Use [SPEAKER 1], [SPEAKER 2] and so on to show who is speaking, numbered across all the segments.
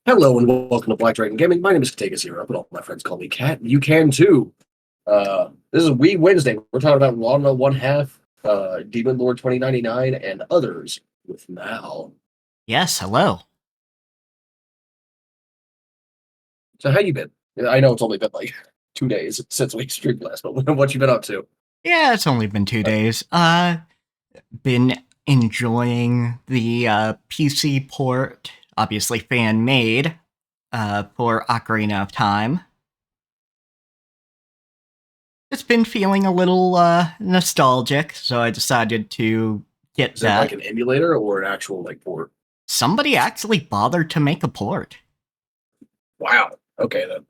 [SPEAKER 1] Hello and welcome to Black Dragon Gaming. My name is Kategas here, but all my friends call me Cat. You can too. This is Weeb Wednesday. We're talking about Ranma One Half, Demon Lord 2099, and others with Mal.
[SPEAKER 2] Yes, hello.
[SPEAKER 1] So how you been? I know it's only been like 2 days since we streamed last, but what you been up to?
[SPEAKER 2] Yeah, it's only been 2 days. Been enjoying the PC port, obviously fan made, for Ocarina of Time. It's been feeling a little nostalgic, so I decided to get
[SPEAKER 1] Is it like an emulator or an actual like port?
[SPEAKER 2] Somebody actually bothered to make a port.
[SPEAKER 1] Wow. Okay then.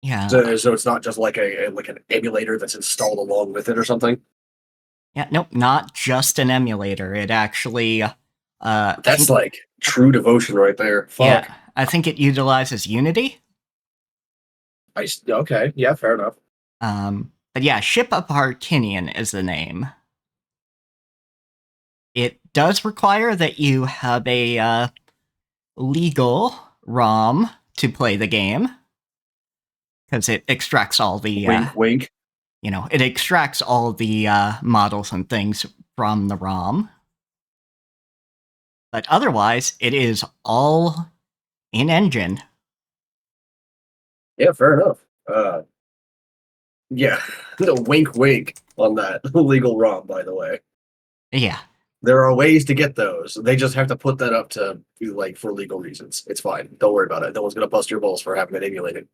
[SPEAKER 2] Yeah.
[SPEAKER 1] So it's not just like an emulator that's installed along with it or something.
[SPEAKER 2] Yeah, nope, not just an emulator. It actually
[SPEAKER 1] That's like true devotion right there. Fuck.
[SPEAKER 2] Yeah, I think it utilizes Unity.
[SPEAKER 1] Okay, yeah, fair enough.
[SPEAKER 2] But yeah, Ship of Harkinian is the name. It does require that you have a legal ROM to play the game, because it extracts all the
[SPEAKER 1] wink, wink.
[SPEAKER 2] It extracts all the models and things from the ROM. But otherwise, it is all in engine.
[SPEAKER 1] Yeah, fair enough. Yeah, the wink, wink on that legal ROM. By the way,
[SPEAKER 2] Yeah.
[SPEAKER 1] there are ways to get those. They just have to put that up to like for legal reasons. It's fine. Don't worry about it. No one's gonna bust your balls for having an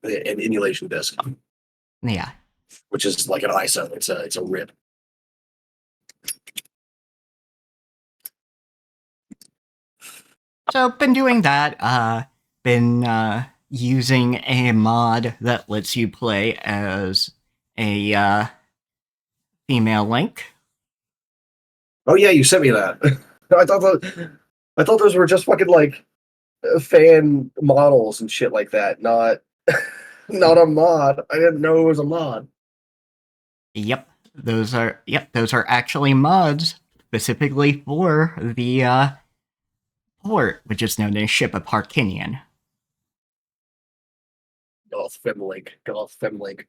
[SPEAKER 1] emulation disc.
[SPEAKER 2] Yeah.
[SPEAKER 1] Which is like an ISO. It's a RIP.
[SPEAKER 2] So been doing that. Been using a mod that lets you play as a female Link.
[SPEAKER 1] Oh yeah, you sent me that. I thought those were just fucking like fan models and shit like that. Not not a mod. I didn't know it was a mod.
[SPEAKER 2] Yep, those are actually mods specifically for the port, which is known as Ship of Harkinian.
[SPEAKER 1] Golf Femlink.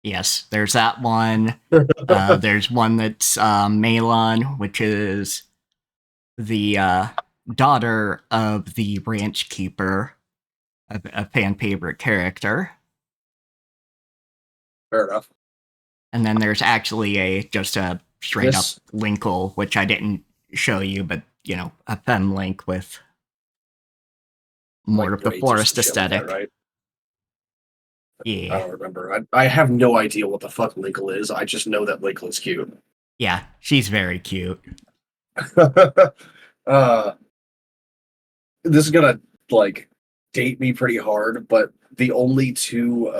[SPEAKER 2] Yes, there's that one. There's one that's Malon, which is the daughter of the ranch keeper, a fan favorite character.
[SPEAKER 1] Fair enough.
[SPEAKER 2] And then there's actually just a straight up Linkle, which I didn't show you, but a fem Link with more
[SPEAKER 1] like
[SPEAKER 2] of the forest aesthetic.
[SPEAKER 1] Like that, right?
[SPEAKER 2] Yeah.
[SPEAKER 1] I don't remember. I have no idea what the fuck Linkle is. I just know that Linkle is cute.
[SPEAKER 2] Yeah, she's very cute.
[SPEAKER 1] This is gonna like date me pretty hard, but the only two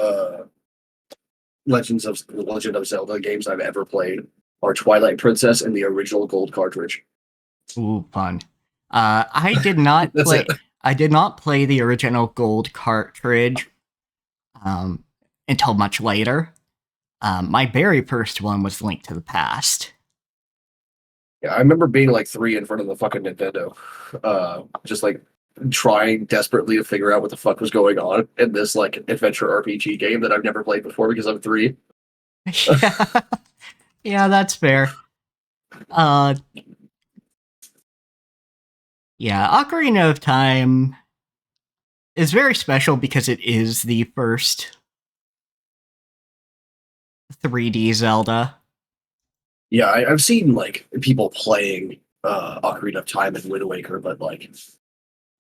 [SPEAKER 1] Legend of Zelda games I've ever played are Twilight Princess and the original gold cartridge.
[SPEAKER 2] Ooh, fun. I did not play. I did not play the original gold cartridge until much later. My very first one was Link to the Past.
[SPEAKER 1] Yeah, I remember being like 3 in front of the fucking Nintendo, just like trying desperately to figure out what the fuck was going on in this like adventure RPG game that I've never played before because I'm 3.
[SPEAKER 2] Yeah, yeah, that's fair. Yeah, Ocarina of Time is very special because it is the first 3D Zelda.
[SPEAKER 1] Yeah, I've seen like people playing Ocarina of Time and Wind Waker, but like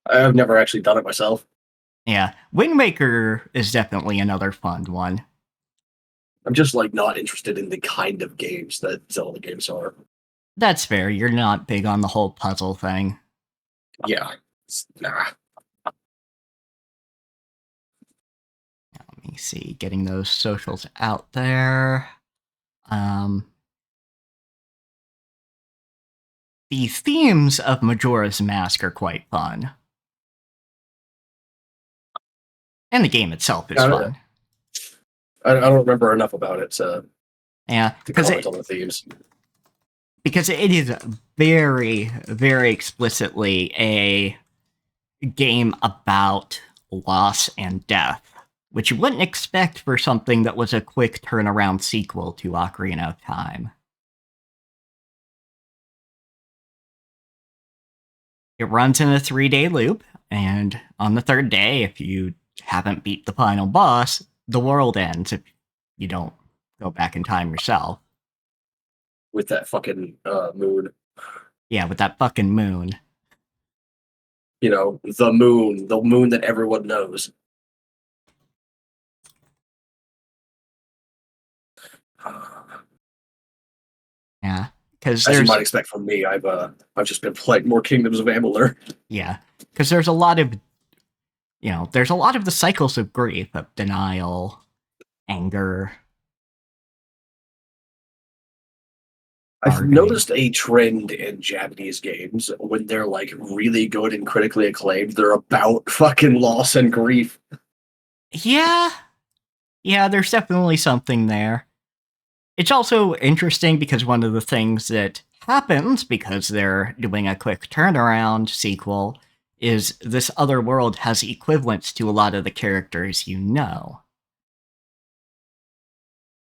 [SPEAKER 1] I've never actually done it myself.
[SPEAKER 2] Yeah, Wind Waker is definitely another fun one.
[SPEAKER 1] I'm just like not interested in the kind of games that Zelda games are.
[SPEAKER 2] That's fair. You're not big on the whole puzzle thing.
[SPEAKER 1] Yeah, nah.
[SPEAKER 2] Let me see, getting those socials out there. The themes of Majora's Mask are quite fun. And the game itself is fun.
[SPEAKER 1] I don't remember enough about it to comment on the themes.
[SPEAKER 2] Because it is very, very explicitly game about loss and death, which you wouldn't expect for something that was a quick turnaround sequel to Ocarina of Time. It runs in a 3-day loop, and on the third day, if you haven't beat the final boss, the world ends if you don't go back in time yourself.
[SPEAKER 1] With that fucking moon.
[SPEAKER 2] Yeah, with that fucking moon.
[SPEAKER 1] You know, the moon that everyone knows.
[SPEAKER 2] Yeah, because
[SPEAKER 1] As you
[SPEAKER 2] there's
[SPEAKER 1] might expect from me, I've just been playing more Kingdoms of Amalur.
[SPEAKER 2] yeah, because there's a lot of there's a lot of the cycles of grief, of denial, anger.
[SPEAKER 1] I've
[SPEAKER 2] Bargaining.
[SPEAKER 1] noticed a trend in Japanese games when they're like really good and critically acclaimed. They're about fucking loss and grief.
[SPEAKER 2] Yeah, there's definitely something there. It's also interesting because one of the things that happens because they're doing a quick turnaround sequel is this other world has equivalents to a lot of the characters you know.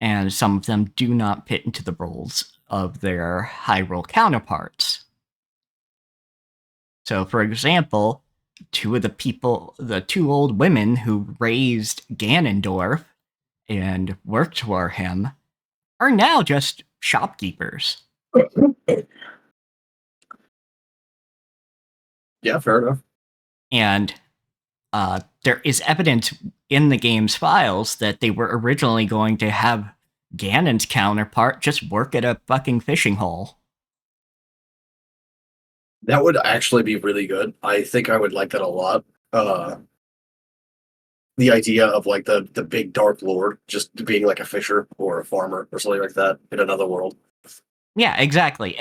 [SPEAKER 2] And some of them do not fit into the roles of their Hyrule counterparts. So, for example, the two old women who raised Ganondorf and worked for him are now just shopkeepers.
[SPEAKER 1] Yeah, fair enough.
[SPEAKER 2] And there is evidence in the game's files that they were originally going to have Ganon's counterpart just work at a fucking fishing hole.
[SPEAKER 1] That would actually be really good. I think I would like that a lot. The idea of like the big dark lord just being like a fisher or a farmer or something like that in another world.
[SPEAKER 2] Yeah, exactly.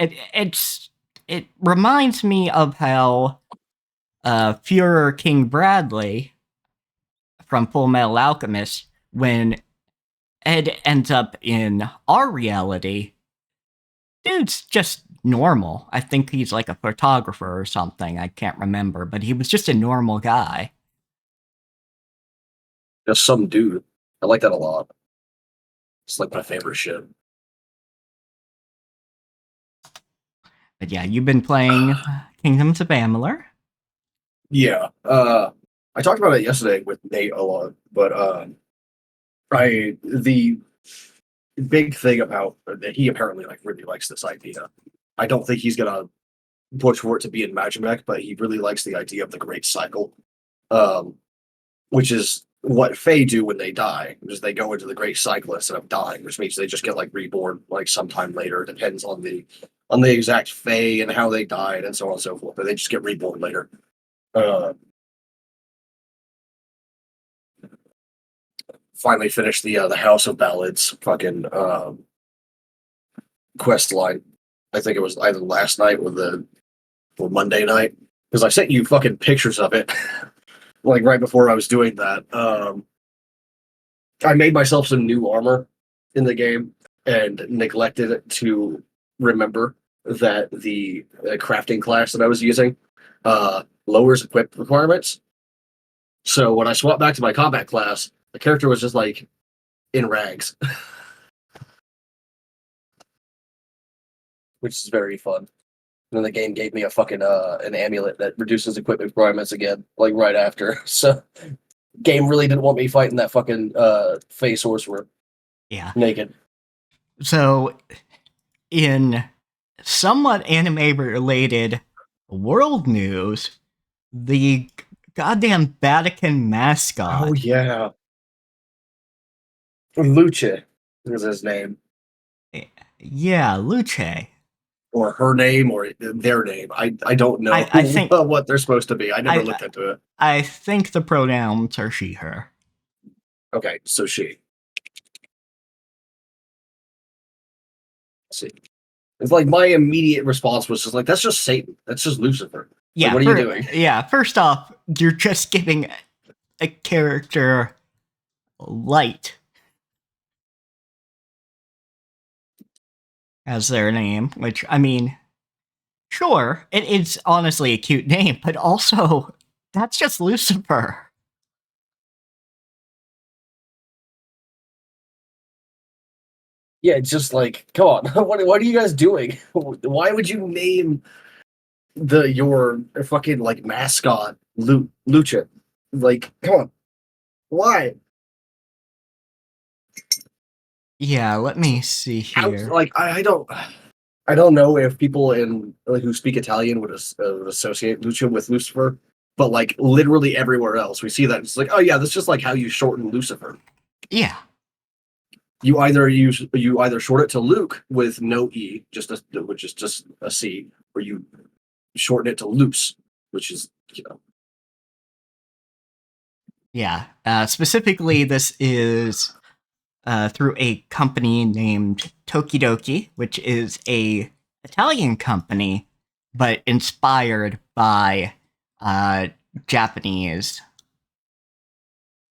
[SPEAKER 2] It reminds me of how Führer King Bradley from Full Metal Alchemist, when Ed ends up in our reality, dude's just normal. I think he's like a photographer or something. I can't remember, but he was just a normal guy.
[SPEAKER 1] Just some dude. I like that a lot. It's like my favorite shit.
[SPEAKER 2] But yeah, you've been playing Kingdoms of Amalur.
[SPEAKER 1] Yeah. I talked about it yesterday with Nate a lot, but the big thing about that he apparently like really likes this idea. I don't think he's gonna push for it to be in Magimek, but he really likes the idea of the Great Cycle, um, which is what Fae do when they die. Is they go into the Great Cycle instead of dying, which means they just get like reborn like sometime later. It depends on the exact Fae and how they died and so on and so forth. But they just get reborn later. Finally finished the House of Ballads fucking quest line. I think it was either last night or Monday night because I sent you fucking pictures of it like right before I was doing that. I made myself some new armor in the game and neglected to remember that the crafting class that I was using lowers equip requirements. So when I swapped back to my combat class, the character was just like in rags, which is very fun. And then the game gave me a fucking an amulet that reduces equipment requirements again, like right after. So game really didn't want me fighting that fucking face sorcerer.
[SPEAKER 2] Yeah.
[SPEAKER 1] Naked.
[SPEAKER 2] So in somewhat anime related world news, the goddamn Vatican mascot.
[SPEAKER 1] Oh yeah. Luce is his name.
[SPEAKER 2] Yeah, Luce.
[SPEAKER 1] Or her name or their name. I don't know
[SPEAKER 2] I think
[SPEAKER 1] what they're supposed to be. I never looked into it.
[SPEAKER 2] I think the pronouns are she, her.
[SPEAKER 1] Okay, so she. Let's see. It's like my immediate response was just like, that's just Satan. That's just Lucifer.
[SPEAKER 2] Yeah,
[SPEAKER 1] like, what are you doing?
[SPEAKER 2] Yeah, first off, you're just giving a character light as their name, which, I mean, sure, it's honestly a cute name, but also That's just Lucifer.
[SPEAKER 1] Yeah, it's just like, come on, what are you guys doing? Why would you name your fucking like mascot Lucha? Like, come on, why?
[SPEAKER 2] Yeah, let me see here.
[SPEAKER 1] Like, I don't know if people in like, who speak Italian would associate Lucha with Lucifer, but like literally everywhere else we see that it's like, oh yeah, that's just like how you shorten Lucifer.
[SPEAKER 2] Yeah.
[SPEAKER 1] You either short it to Luke with no e, which is just a c, or you shorten it to Luce, which is
[SPEAKER 2] Yeah. Specifically, this is through a company named Tokidoki, which is a Italian company, but inspired by Japanese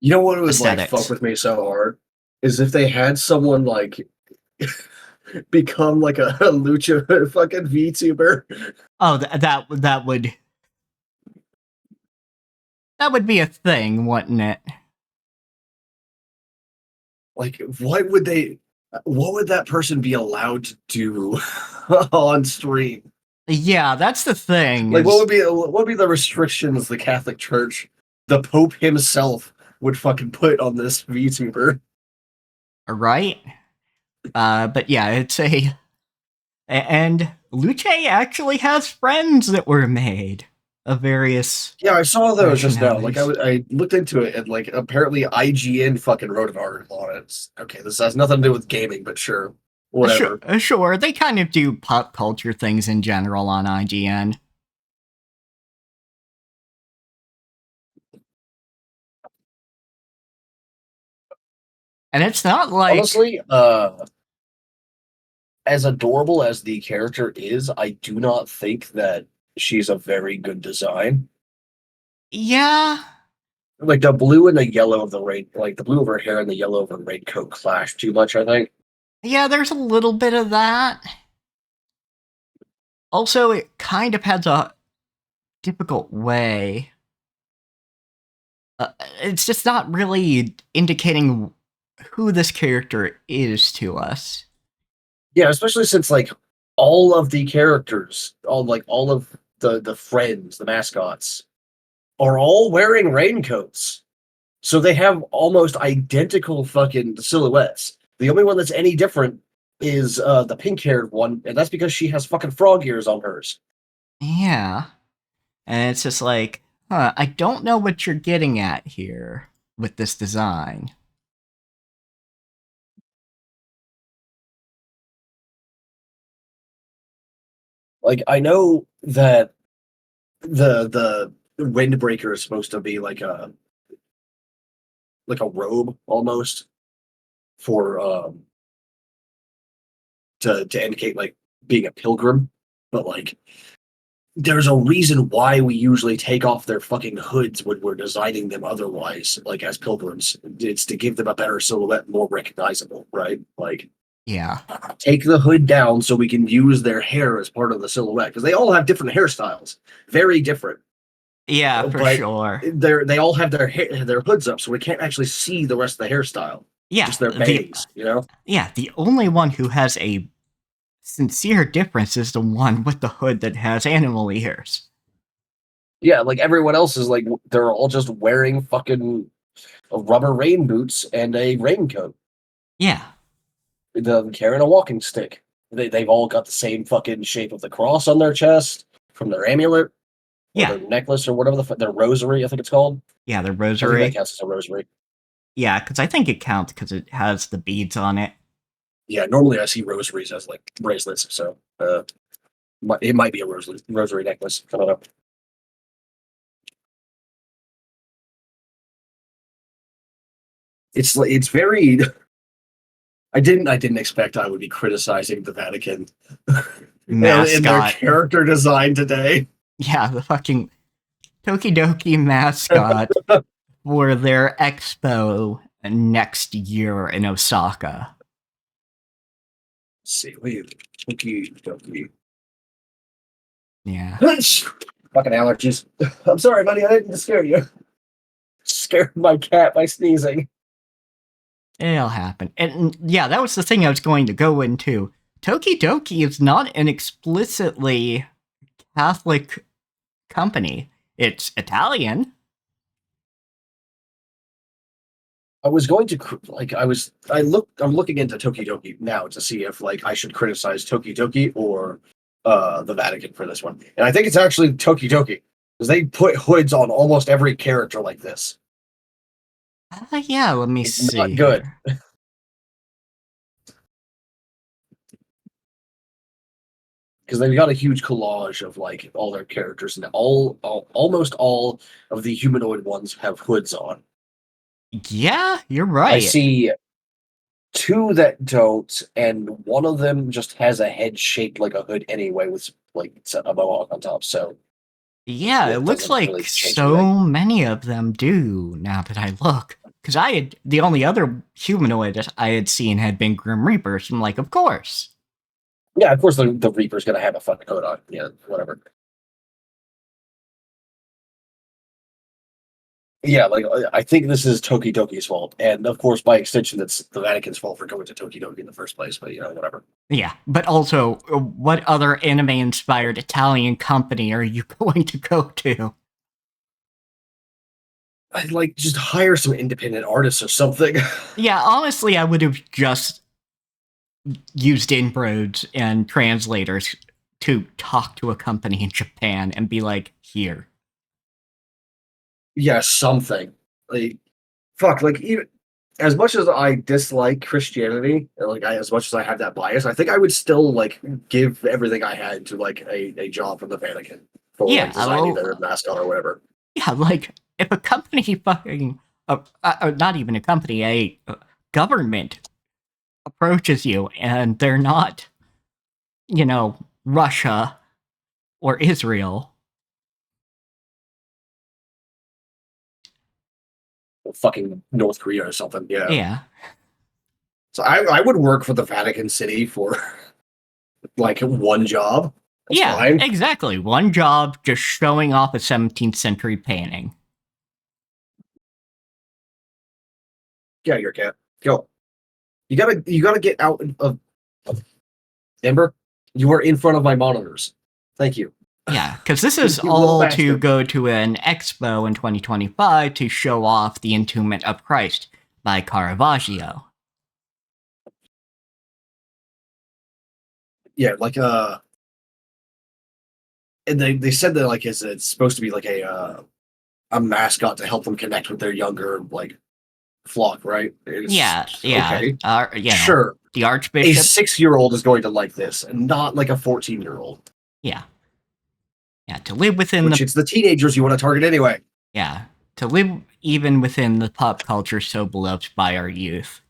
[SPEAKER 1] You know what would like
[SPEAKER 2] aesthetics.
[SPEAKER 1] fuck with me so hard is if they had someone like become like a lucha fucking VTuber.
[SPEAKER 2] Oh, that would be a thing, wouldn't it?
[SPEAKER 1] Like, what would that person be allowed to do on stream?
[SPEAKER 2] Yeah, that's the thing.
[SPEAKER 1] Like, what would be the restrictions the Catholic Church, the Pope himself, would fucking put on this VTuber?
[SPEAKER 2] Right? But yeah, and Luce actually has friends that were made of various.
[SPEAKER 1] Yeah, I saw those just now. Like,
[SPEAKER 2] nationalities.
[SPEAKER 1] I looked into it, and like, apparently IGN fucking wrote an article on it. Okay, this has nothing to do with gaming, but sure, whatever.
[SPEAKER 2] Sure, they kind of do pop culture things in general on IGN. And it's not like
[SPEAKER 1] Honestly, as adorable as the character is, I do not think that she's a very good design.
[SPEAKER 2] yeah,
[SPEAKER 1] Like the blue and the yellow of the rain, like the blue of her hair and the yellow of her raincoat clash too much, I think.
[SPEAKER 2] yeah, there's a little bit of that. Also, it kind of has a difficult way. It's just not really indicating who this character is to us.
[SPEAKER 1] Yeah, especially since like all of the characters, all of the friends, the mascots, are all wearing raincoats. So they have almost identical fucking silhouettes. The only one that's any different is the pink haired one, and that's because she has fucking frog ears on hers.
[SPEAKER 2] Yeah. And it's just like, I don't know what you're getting at here with this design.
[SPEAKER 1] Like I know that the windbreaker is supposed to be like a robe almost for to indicate like being a pilgrim, but like there's a reason why we usually take off their fucking hoods when we're designing them otherwise, like as pilgrims. It's to give them a better silhouette, more recognizable, right? Like
[SPEAKER 2] Yeah.
[SPEAKER 1] take the hood down so we can use their hair as part of the silhouette because they all have different hairstyles, very different.
[SPEAKER 2] Yeah, for
[SPEAKER 1] But
[SPEAKER 2] sure.
[SPEAKER 1] they all have their hoods up, so we can't actually see the rest of the hairstyle.
[SPEAKER 2] Yeah,
[SPEAKER 1] Just their bangs, you know.
[SPEAKER 2] yeah, the only one who has a sincere difference is the one with the hood that has animal ears.
[SPEAKER 1] Yeah, like everyone else is like they're all just wearing fucking rubber rain boots and a raincoat.
[SPEAKER 2] Yeah.
[SPEAKER 1] They're carrying a walking stick. They've all got the same fucking shape of the cross on their chest from their amulet or
[SPEAKER 2] Yeah.
[SPEAKER 1] their necklace or whatever their rosary, I think it's called.
[SPEAKER 2] Yeah, the
[SPEAKER 1] I think
[SPEAKER 2] rosary.
[SPEAKER 1] that counts as a rosary.
[SPEAKER 2] Yeah, because I think it counts because it has the beads on it.
[SPEAKER 1] Yeah, normally I see rosaries as like bracelets, so it might be a rosary necklace. I don't know. It's very. I didn't expect I would be criticizing the Vatican in their
[SPEAKER 2] Mascot.
[SPEAKER 1] character design today.
[SPEAKER 2] Yeah, the fucking Tokidoki mascot for their expo next year in Osaka.
[SPEAKER 1] Let's see, wait, Toki.
[SPEAKER 2] Yeah.
[SPEAKER 1] Fucking allergies. I'm sorry, buddy. I didn't scare you. Scared my cat by sneezing.
[SPEAKER 2] It'll happen. And yeah, that was the thing I was going to go into. Tokidoki is not an explicitly Catholic company. It's Italian.
[SPEAKER 1] I was going to I'm looking into Tokidoki now to see if like I should criticize Tokidoki or the Vatican for this one. And I think it's actually Tokidoki because they put hoods on almost every character like this.
[SPEAKER 2] Yeah, let me
[SPEAKER 1] It's
[SPEAKER 2] see.
[SPEAKER 1] not good. Because they've got a huge collage of like all their characters, and almost all of the humanoid ones have hoods on.
[SPEAKER 2] Yeah, you're right.
[SPEAKER 1] I see two that don't, and one of them just has a head shaped like a hood anyway, with like a mohawk on top. So
[SPEAKER 2] yeah, it looks
[SPEAKER 1] doesn't
[SPEAKER 2] like
[SPEAKER 1] really change
[SPEAKER 2] so
[SPEAKER 1] anything.
[SPEAKER 2] many of them do now that I look. Because the only other humanoid I had seen had been Grim Reapers. I'm like, of course.
[SPEAKER 1] Yeah, of course the Reaper's gonna have a fucking hood on. Yeah, whatever. Yeah, like I think this is Tokidoki's fault, and of course, by extension, it's the Vatican's fault for going to Tokidoki in the first place. But whatever.
[SPEAKER 2] Yeah, but also, what other anime-inspired Italian company are you going to go to?
[SPEAKER 1] I'd like just hire some independent artists or something.
[SPEAKER 2] Yeah, honestly, I would have just used inroads and translators to talk to a company in Japan and be like, here.
[SPEAKER 1] Yeah, something. Like, fuck. Like, even as much as I dislike Christianity, and as much as I have that bias, I think I would still like give everything I had to like a job from the Vatican for
[SPEAKER 2] Yeah,
[SPEAKER 1] like designing
[SPEAKER 2] well,
[SPEAKER 1] their mascot or whatever.
[SPEAKER 2] yeah, like, if a company fucking, not even a company, a government approaches you and they're not, Russia or Israel.
[SPEAKER 1] Or fucking North Korea or something. Yeah.
[SPEAKER 2] Yeah.
[SPEAKER 1] So I would work for the Vatican City for like one job. That's
[SPEAKER 2] Yeah,
[SPEAKER 1] fine.
[SPEAKER 2] exactly. One job just showing off a 17th century painting.
[SPEAKER 1] Yeah, your cat. Go. You gotta get out of Ember. You are in front of my monitors. Thank you.
[SPEAKER 2] Yeah, because this is
[SPEAKER 1] You little
[SPEAKER 2] all to
[SPEAKER 1] bastard.
[SPEAKER 2] go to an expo in 2025 to show off the Entombment of Christ by Caravaggio.
[SPEAKER 1] Yeah, like and they said that like it's supposed to be like a mascot to help them connect with their younger like flock, right?
[SPEAKER 2] Yeah,
[SPEAKER 1] Okay.
[SPEAKER 2] sure. The
[SPEAKER 1] A
[SPEAKER 2] Archbishop.
[SPEAKER 1] 6-year-old is going to like this, and not like a 14-year-old.
[SPEAKER 2] Yeah. Yeah, to live within
[SPEAKER 1] Which it's the teenagers you want to target anyway.
[SPEAKER 2] Yeah, to live even within the pop culture so beloved by our youth.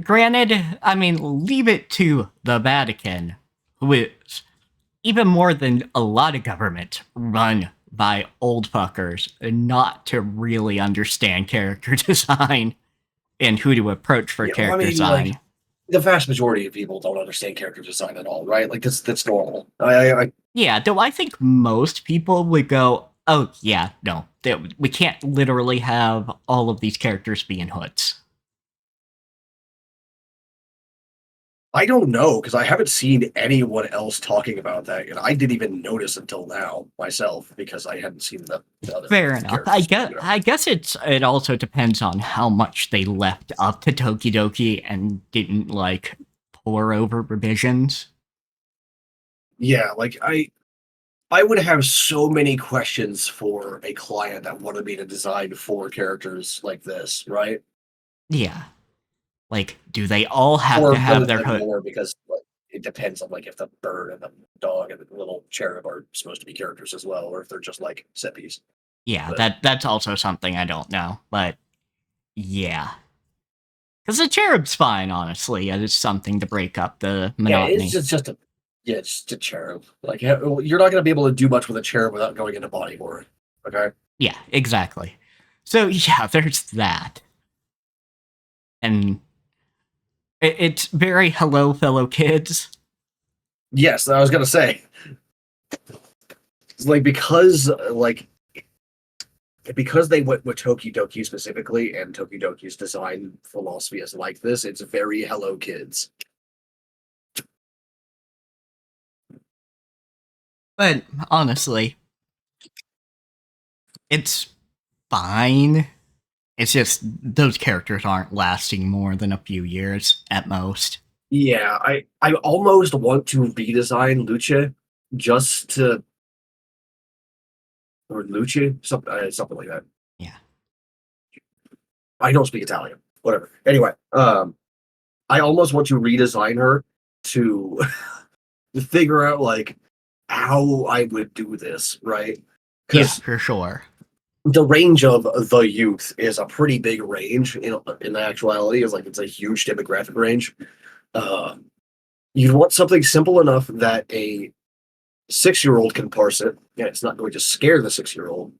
[SPEAKER 2] Granted, I mean, leave it to the Vatican, who is, even more than a lot of governments, run by old fuckers, not to really understand character design and who to approach for character design.
[SPEAKER 1] Like, the vast majority of people don't understand character design at all, right? Like that's normal.
[SPEAKER 2] Yeah, though I think most people would go, oh yeah, no, we can't literally have all of these characters be in hoods.
[SPEAKER 1] I don't know because I haven't seen anyone else talking about that, and I didn't even notice until now myself because I hadn't seen the other.
[SPEAKER 2] Fair enough. I guess it also depends on how much they left up to Tokidoki and didn't like pour over revisions.
[SPEAKER 1] Yeah, like I would have so many questions for a client that wanted me to design 4 characters like this, right?
[SPEAKER 2] Yeah. Like, do they all have
[SPEAKER 1] Or
[SPEAKER 2] to have
[SPEAKER 1] rather
[SPEAKER 2] their
[SPEAKER 1] than
[SPEAKER 2] hood?
[SPEAKER 1] more because like it depends on like if the bird and the dog and the little cherub are supposed to be characters as well, or if they're just like set piece.
[SPEAKER 2] Yeah,
[SPEAKER 1] But
[SPEAKER 2] that's also something I don't know, but yeah. Because the cherub's fine, honestly. It's something to break up the
[SPEAKER 1] yeah,
[SPEAKER 2] monotony.
[SPEAKER 1] it's just a cherub. Like you're not gonna be able to do much with a cherub without going into body horror. Okay.
[SPEAKER 2] Yeah, exactly. So yeah, there's that. And it's very hello, fellow kids.
[SPEAKER 1] Yes, I was gonna say, it's like because they went with Tokidoki specifically, and Tokidoki's design philosophy is like this. It's very Hello Kids.
[SPEAKER 2] But honestly, it's fine. It's just those characters aren't lasting more than a few years at most.
[SPEAKER 1] Yeah, I almost want to redesign Luce just to or Luce something like that.
[SPEAKER 2] Yeah.
[SPEAKER 1] I don't speak Italian. Whatever. Anyway, I almost want to redesign her to figure out like how I would do this, right?
[SPEAKER 2] Yeah,
[SPEAKER 1] Because
[SPEAKER 2] for sure.
[SPEAKER 1] the range of the youth is a pretty big range in actuality. Is like it's a huge demographic range. Uh, you'd want something simple enough that a 6-year-old can parse it. Yeah, it's not going to scare the 6-year-old,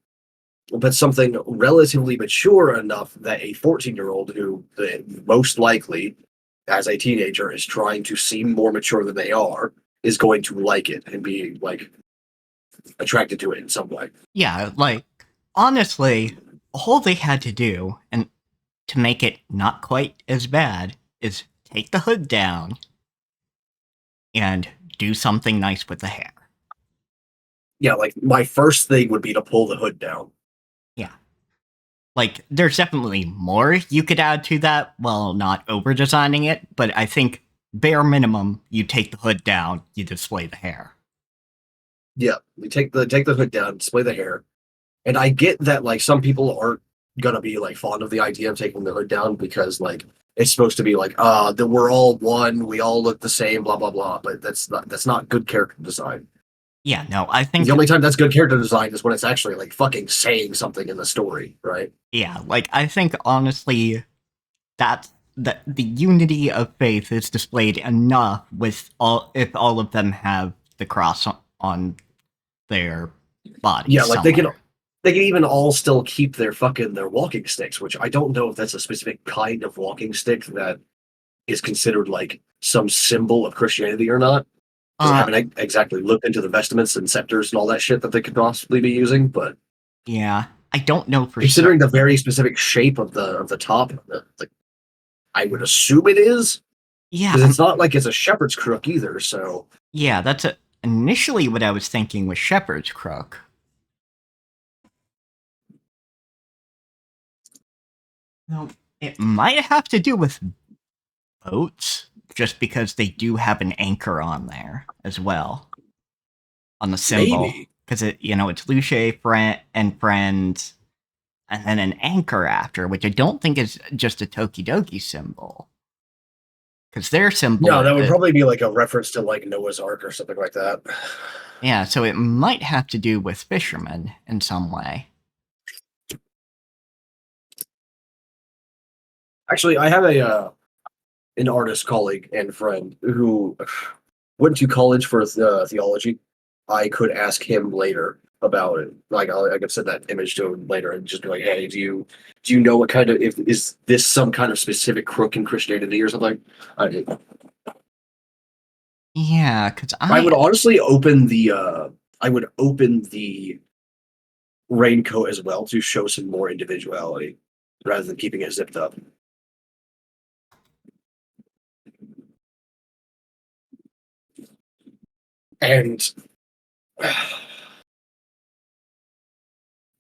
[SPEAKER 1] but something relatively mature enough that a 14-year-old who most likely as a teenager is trying to seem more mature than they are is going to like it and be like attracted to it in some way.
[SPEAKER 2] Yeah, like, honestly, all they had to do, and to make it not quite as bad, is take the hood down and do something nice with the hair.
[SPEAKER 1] Yeah, like my first thing would be to pull the hood down.
[SPEAKER 2] Yeah. Like, there's definitely more you could add to that while not over designing it, but I think bare minimum, you take the hood down, you display the hair.
[SPEAKER 1] Yeah, we take the hood down, display the hair, and I get that like some people aren't gonna be like fond of the idea of taking the hood down because like it's supposed to be like that we're all one, we all look the same, blah blah blah. But that's not good character design.
[SPEAKER 2] Yeah, no, I
[SPEAKER 1] The
[SPEAKER 2] think,
[SPEAKER 1] only time that's good character design is when it's actually like fucking saying something in the story, right?
[SPEAKER 2] yeah, like, I think honestly, that the unity of faith is displayed enough with all if all of them have the cross on their
[SPEAKER 1] Yeah,
[SPEAKER 2] bodies
[SPEAKER 1] like
[SPEAKER 2] somewhere.
[SPEAKER 1] they can even all still keep their walking sticks, which I don't know if that's a specific kind of walking stick that is considered like some symbol of Christianity or not. Because I
[SPEAKER 2] Uh,
[SPEAKER 1] haven't exactly looked into the vestments and scepters and all that shit that they could possibly be using, but
[SPEAKER 2] yeah, I don't know for sure.
[SPEAKER 1] considering the very specific shape of the top, like I would assume it is
[SPEAKER 2] Yeah,
[SPEAKER 1] because it's not like it's a shepherd's crook either. So
[SPEAKER 2] yeah, initially what I was thinking was shepherd's crook. No, it might have to do with boats, just because they do have an anchor on there as well on the symbol.
[SPEAKER 1] maybe,
[SPEAKER 2] Because it's Luce, friend, and friends, and then an anchor after, which I don't think is just a Tokidoki symbol. Because their
[SPEAKER 1] no,
[SPEAKER 2] symbol,
[SPEAKER 1] that would probably be like a reference to like Noah's Ark or something like that.
[SPEAKER 2] yeah, so it might have to do with fishermen in some way.
[SPEAKER 1] Actually, I have a an artist colleague and friend who went to college for theology. I could ask him later about it. Like I could send that image to him later and just be like, "Hey, do you know what kind of if is this some kind of specific crook in Christianity or something?" I,
[SPEAKER 2] Yeah, because
[SPEAKER 1] I would honestly I would open the raincoat as well to show some more individuality rather than keeping it zipped up. And I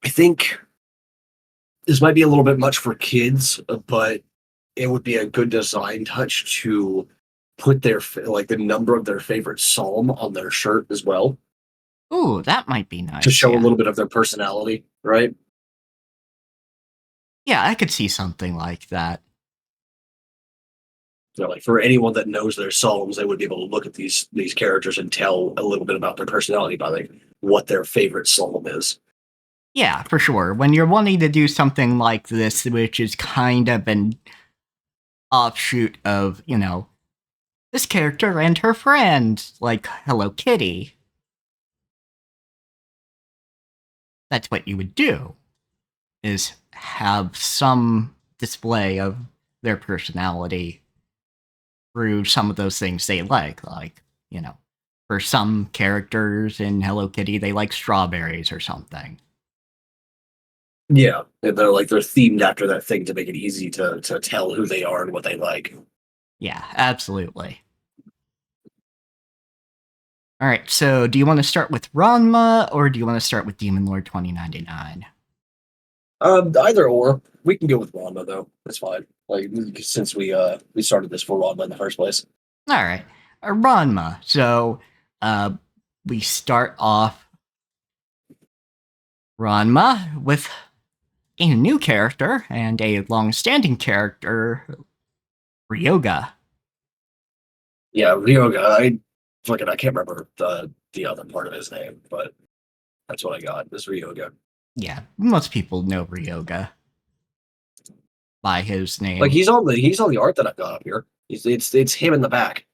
[SPEAKER 1] think this might be a little bit much for kids, but it would be a good design touch to put like the number of their favorite psalm on their shirt as well
[SPEAKER 2] Ooh, that might be
[SPEAKER 1] to
[SPEAKER 2] nice,
[SPEAKER 1] show a
[SPEAKER 2] yeah.
[SPEAKER 1] little bit of their personality, right?
[SPEAKER 2] Yeah, I could see something like that.
[SPEAKER 1] So like for anyone that knows their psalms, they would be able to look at these characters and tell a little bit about their personality by like what their favorite psalm is.
[SPEAKER 2] Yeah, for sure. When you're wanting to do something like this, which is kind of an offshoot of, this character and her friend, like Hello Kitty, that's what you would do, is have some display of their personality through some of those things they like, For some characters in Hello Kitty, they like strawberries or something.
[SPEAKER 1] Yeah, and they're themed after that thing to make it easy to tell who they are and what they like.
[SPEAKER 2] Yeah, absolutely. All right, so do you want to start with Ranma or do you want to start with Demon Lord 2099?
[SPEAKER 1] Either or. We can go with Ranma though. That's fine. Like since we started this for Ranma in the first place.
[SPEAKER 2] All right, Ranma. So we start off Ranma with a new character and a long-standing character, Ryoga.
[SPEAKER 1] Yeah, Ryoga. I can't remember the other part of his name, but that's what I got. Is Ryoga.
[SPEAKER 2] Yeah, most people know Ryoga by his name.
[SPEAKER 1] Like he's on the art that I've got up here. It's him in the back.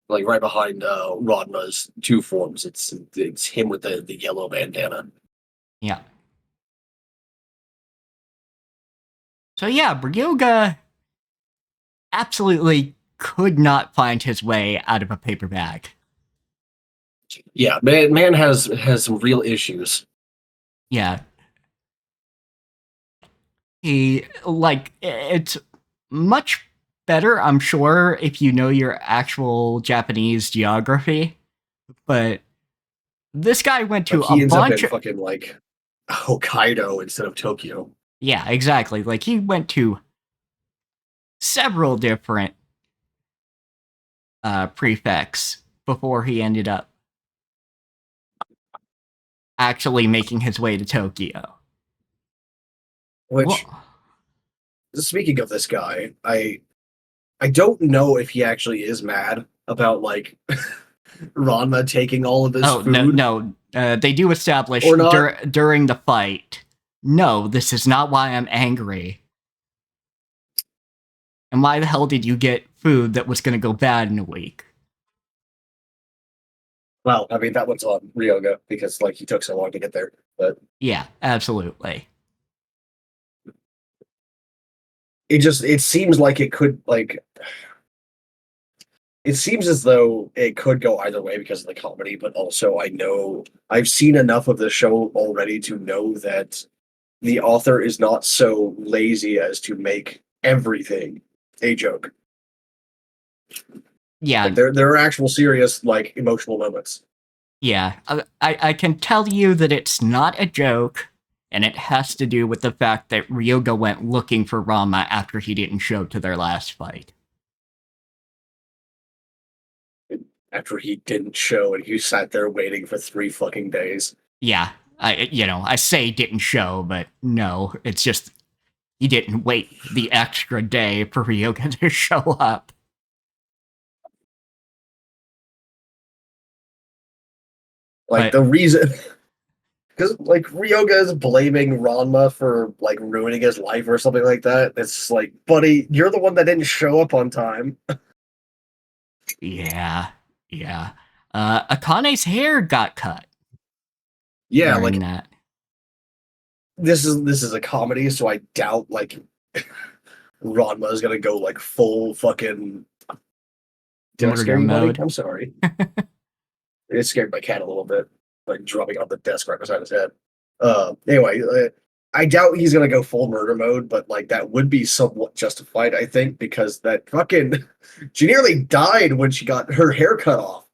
[SPEAKER 1] Like right behind Rodma's two forms. It's him with the yellow bandana.
[SPEAKER 2] Yeah. So yeah, Ryoga absolutely could not find his way out of a paper bag.
[SPEAKER 1] Yeah, man has some real issues.
[SPEAKER 2] Yeah. It's much better, I'm sure, if you know your actual Japanese geography. But this guy went to
[SPEAKER 1] he
[SPEAKER 2] a
[SPEAKER 1] ends
[SPEAKER 2] bunch
[SPEAKER 1] up in fucking like Hokkaido instead of Tokyo.
[SPEAKER 2] Yeah, exactly. Like he went to several different prefects before he ended up actually making his way to Tokyo.
[SPEAKER 1] Which, speaking of this guy, I don't know if he actually is mad about like Ranma taking all of his food.
[SPEAKER 2] No. They do establish during the fight. No, this is not why I'm angry. And why the hell did you get food that was going to go bad in a week?
[SPEAKER 1] Well, I mean that one's on Ryoga because like he took so long to get there. But
[SPEAKER 2] yeah, absolutely.
[SPEAKER 1] It seems like it could like. It seems as though it could go either way because of the comedy, but also I know I've seen enough of the show already to know that the author is not so lazy as to make everything a joke.
[SPEAKER 2] Yeah,
[SPEAKER 1] like, there are actual serious like emotional moments.
[SPEAKER 2] Yeah, I can tell you that it's not a joke, and it has to do with the fact that Ryoga went looking for Ranma after he didn't show to their last fight.
[SPEAKER 1] After he didn't show and you sat there waiting for 3 fucking days.
[SPEAKER 2] Yeah, I say didn't show, but no, it's just he didn't wait the extra day for Ryoga to show up.
[SPEAKER 1] Like, the reason... Because, like, Ryoga is blaming Ranma for, like, ruining his life or something like that. It's like, buddy, you're the one that didn't show up on time.
[SPEAKER 2] Yeah. Akane's hair got cut.
[SPEAKER 1] Yeah, like...
[SPEAKER 2] that.
[SPEAKER 1] This is a comedy, so I doubt, like, Ranma is gonna go, like, full fucking... Did I scare you, buddy? I'm sorry. It scared my cat a little bit, like dropping on the desk right beside his head. Anyway, I doubt he's gonna go full murder mode, but like that would be somewhat justified, I think, because that fucking she nearly died when she got her hair cut off.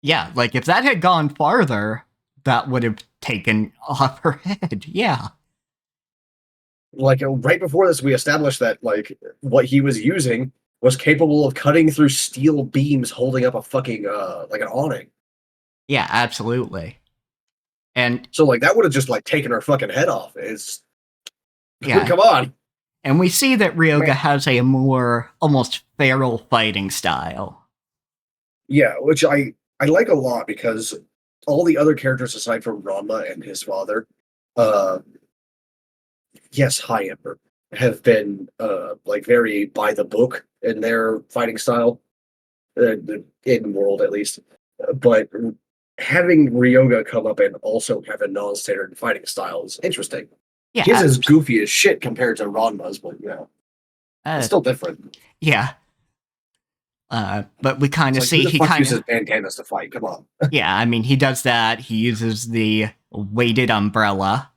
[SPEAKER 2] Yeah, like if that had gone farther, that would have taken off her head. Yeah.
[SPEAKER 1] Like right before this, we established that like what he was using was capable of cutting through steel beams holding up a fucking like an awning.
[SPEAKER 2] Yeah, absolutely. And
[SPEAKER 1] so like that would have just like taken her fucking head off. It's
[SPEAKER 2] yeah.
[SPEAKER 1] Come on.
[SPEAKER 2] And we see that Ryoga has a more almost feral fighting style.
[SPEAKER 1] Yeah, which I like a lot because all the other characters aside from Ranma and his father, yes, High Emperor, have been like very by the book in their fighting style, in world at least. But having Ryoga come up and also have a non-standard fighting style is interesting.
[SPEAKER 2] Yeah,
[SPEAKER 1] his is goofy as shit compared to Ranma's, but it's still different.
[SPEAKER 2] Yeah. But we kind of
[SPEAKER 1] It's like,
[SPEAKER 2] see
[SPEAKER 1] who the
[SPEAKER 2] he
[SPEAKER 1] fuck
[SPEAKER 2] kind
[SPEAKER 1] uses
[SPEAKER 2] of,
[SPEAKER 1] bandanas to fight? Come on.
[SPEAKER 2] yeah, I mean, he does that. He uses the weighted umbrella.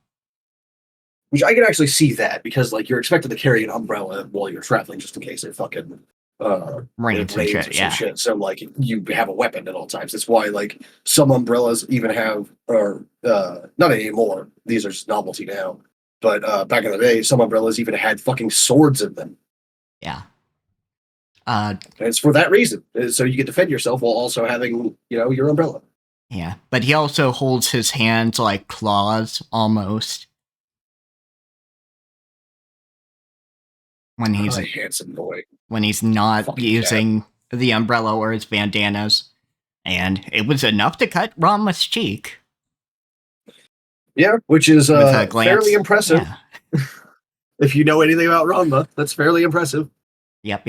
[SPEAKER 1] Which I can actually see that because like you're expected to carry an umbrella while you're traveling just in case it fucking it
[SPEAKER 2] Rains and
[SPEAKER 1] rains
[SPEAKER 2] shit,
[SPEAKER 1] or some
[SPEAKER 2] yeah.
[SPEAKER 1] shit. So like you have a weapon at all times. That's why like some umbrellas even have or not anymore. These are just novelty now. But back in the day, some umbrellas even had fucking swords in them.
[SPEAKER 2] Yeah.
[SPEAKER 1] And it's for that reason. So you can defend yourself while also having, your umbrella.
[SPEAKER 2] Yeah. But he also holds his hands like claws almost. When he's
[SPEAKER 1] Handsome boy.
[SPEAKER 2] not
[SPEAKER 1] Fucking
[SPEAKER 2] using the umbrella or his bandanas. And it was enough to cut Ranma's cheek.
[SPEAKER 1] Yeah, which is
[SPEAKER 2] With a glance.
[SPEAKER 1] fairly impressive.
[SPEAKER 2] Yeah.
[SPEAKER 1] If you know anything about Ranma, that's fairly impressive.
[SPEAKER 2] Yep.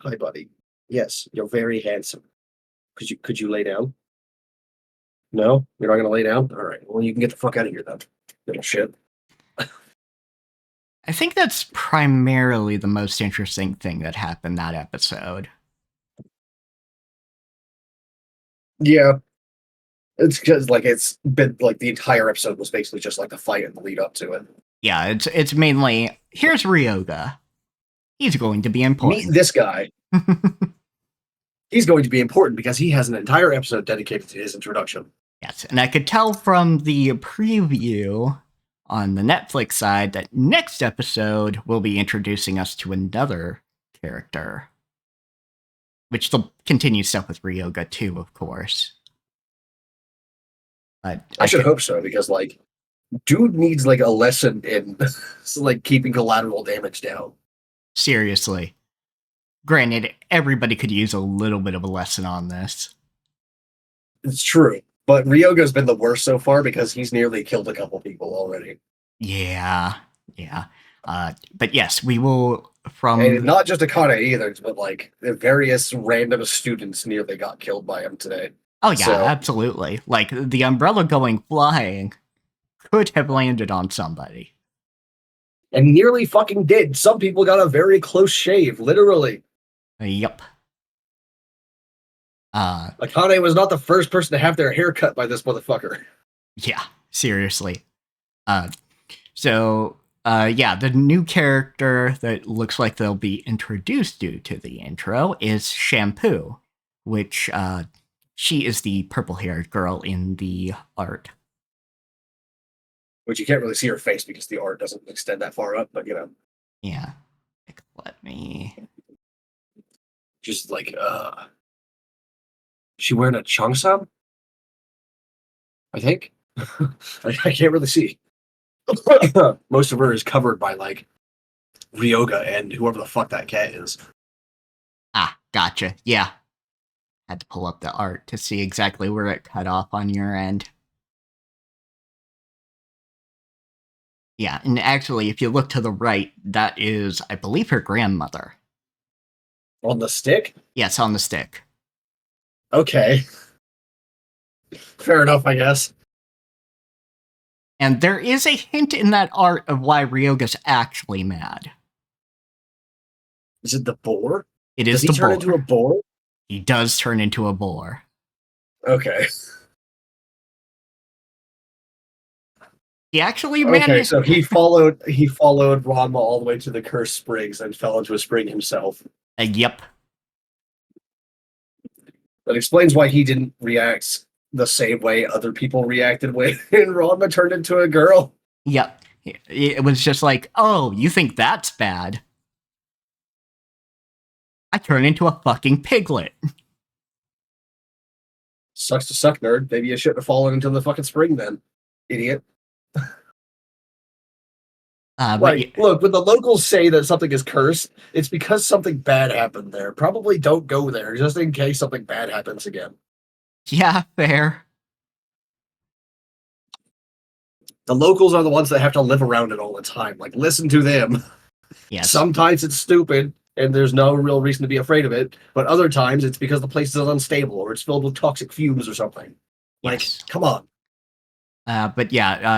[SPEAKER 1] Hi, buddy. Yes, you're very handsome. Could you lay down? No, you're not gonna lay down. All right. Well, you can get the fuck out of here then, little shit.
[SPEAKER 2] I think that's primarily the most interesting thing that happened that episode.
[SPEAKER 1] Yeah, it's because like it's been like the entire episode was basically just like the fight and the lead up to it.
[SPEAKER 2] Yeah, it's mainly here's Ryoga. He's going to be important.
[SPEAKER 1] Meet this guy. He's going to be important because he has an entire episode dedicated to his introduction.
[SPEAKER 2] Yes, and I could tell from the preview on the Netflix side that next episode will be introducing us to another character. Which they'll continue stuff with Ryoga too, of course. But
[SPEAKER 1] I should hope so because like, dude needs like a lesson in like keeping collateral damage down.
[SPEAKER 2] Seriously. Granted, everybody could use a little bit of a lesson on this.
[SPEAKER 1] It's true, but Ryoga's been the worst so far because he's nearly killed a couple people already.
[SPEAKER 2] Yeah. But yes, we will from
[SPEAKER 1] And not just Akane either, but like various random students nearly got killed by him today.
[SPEAKER 2] Oh yeah,
[SPEAKER 1] So-
[SPEAKER 2] absolutely. Like the umbrella going flying could have landed on somebody.
[SPEAKER 1] And nearly fucking did. Some people got a very close shave, literally.
[SPEAKER 2] Yep.
[SPEAKER 1] Akane was not the first person to have their hair cut by this motherfucker.
[SPEAKER 2] Yeah, seriously. The new character that looks like they'll be introduced due to the intro is Shampoo, which she is the purple-haired girl in the art.
[SPEAKER 1] Which you can't really see her face because the art doesn't extend that far up, but
[SPEAKER 2] Yeah. Let me...
[SPEAKER 1] just like, she wearing a cheongsam? I think? I can't really see. Most of her is covered by like Ryoga and whoever the fuck that cat is.
[SPEAKER 2] Ah, gotcha. Yeah. Had to pull up the art to see exactly where it cut off on your end. Yeah, and actually, if you look to the right, that is, I believe, her grandmother.
[SPEAKER 1] On the stick?
[SPEAKER 2] Yes, on the stick.
[SPEAKER 1] Okay. Fair enough, I guess.
[SPEAKER 2] And there is a hint in that art of why Ryoga's actually mad.
[SPEAKER 1] Is it the boar?
[SPEAKER 2] It is
[SPEAKER 1] Does he
[SPEAKER 2] the
[SPEAKER 1] turn
[SPEAKER 2] boar.
[SPEAKER 1] into a boar?
[SPEAKER 2] He does turn into a boar.
[SPEAKER 1] Okay.
[SPEAKER 2] He actually
[SPEAKER 1] Okay,
[SPEAKER 2] managed...
[SPEAKER 1] so he followed Ranma all the way to the cursed springs and fell into a spring himself.
[SPEAKER 2] Yep.
[SPEAKER 1] That explains why he didn't react the same way other people reacted when Ranma turned into a girl.
[SPEAKER 2] Yep. It was just like, oh, you think that's bad? I turn into a fucking piglet.
[SPEAKER 1] Sucks to suck, nerd. Maybe you shouldn't have fallen into the fucking spring then, idiot. Look, when the locals say that something is cursed, it's because something bad happened there. Probably don't go there, just in case something bad happens again.
[SPEAKER 2] Yeah, fair.
[SPEAKER 1] The locals are the ones that have to live around it all the time. Like, listen to them.
[SPEAKER 2] Yes.
[SPEAKER 1] Sometimes it's stupid, and there's no real reason to be afraid of it, but other times it's because the place is unstable, or it's filled with toxic fumes or something. Like,
[SPEAKER 2] Yes.
[SPEAKER 1] come on.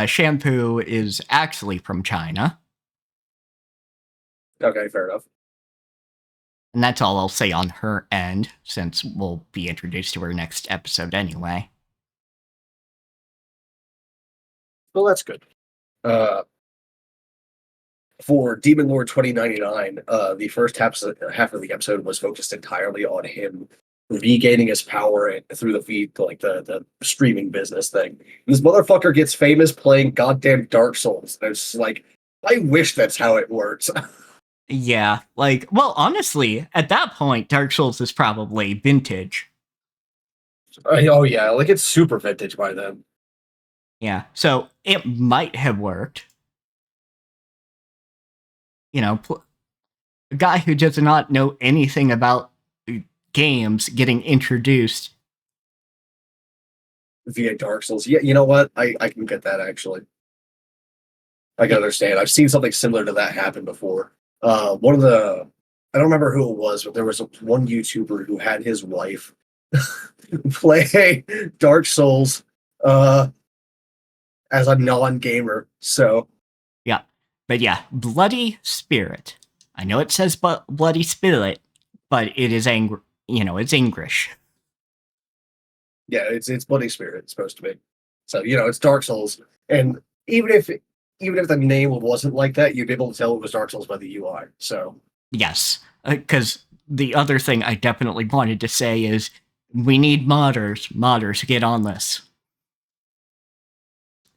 [SPEAKER 2] Shampoo is actually from China.
[SPEAKER 1] Okay, fair enough.
[SPEAKER 2] And that's all I'll say on her end, since we'll be introduced to her next episode anyway.
[SPEAKER 1] Well, that's good. For Demon Lord 2099, the first half of the episode was focused entirely on him regaining his power through the feed, like the streaming business thing. This motherfucker gets famous playing goddamn Dark Souls. And it's like, I wish that's how it works.
[SPEAKER 2] Yeah, like, well, honestly, at that point, Dark Souls is probably vintage.
[SPEAKER 1] Oh yeah, like it's super vintage by then.
[SPEAKER 2] Yeah, so it might have worked. A guy who does not know anything about games getting introduced
[SPEAKER 1] Via Dark Souls. Yeah, you know what? I can get that actually. I can understand. I've seen something similar to that happen before. One of the I don't remember who it was, but there was one YouTuber who had his wife play Dark Souls as a non-gamer. So
[SPEAKER 2] Yeah. But yeah, Bloody Spirit. I know it says Bloody Spirit, but it is it's English.
[SPEAKER 1] yeah, it's Bloody Spirit. It's supposed to be. So it's Dark Souls, and even if the name wasn't like that, you'd be able to tell it was Dark Souls by the UI. So
[SPEAKER 2] Yes, because the other thing I definitely wanted to say is we need modders. Modders, get on this.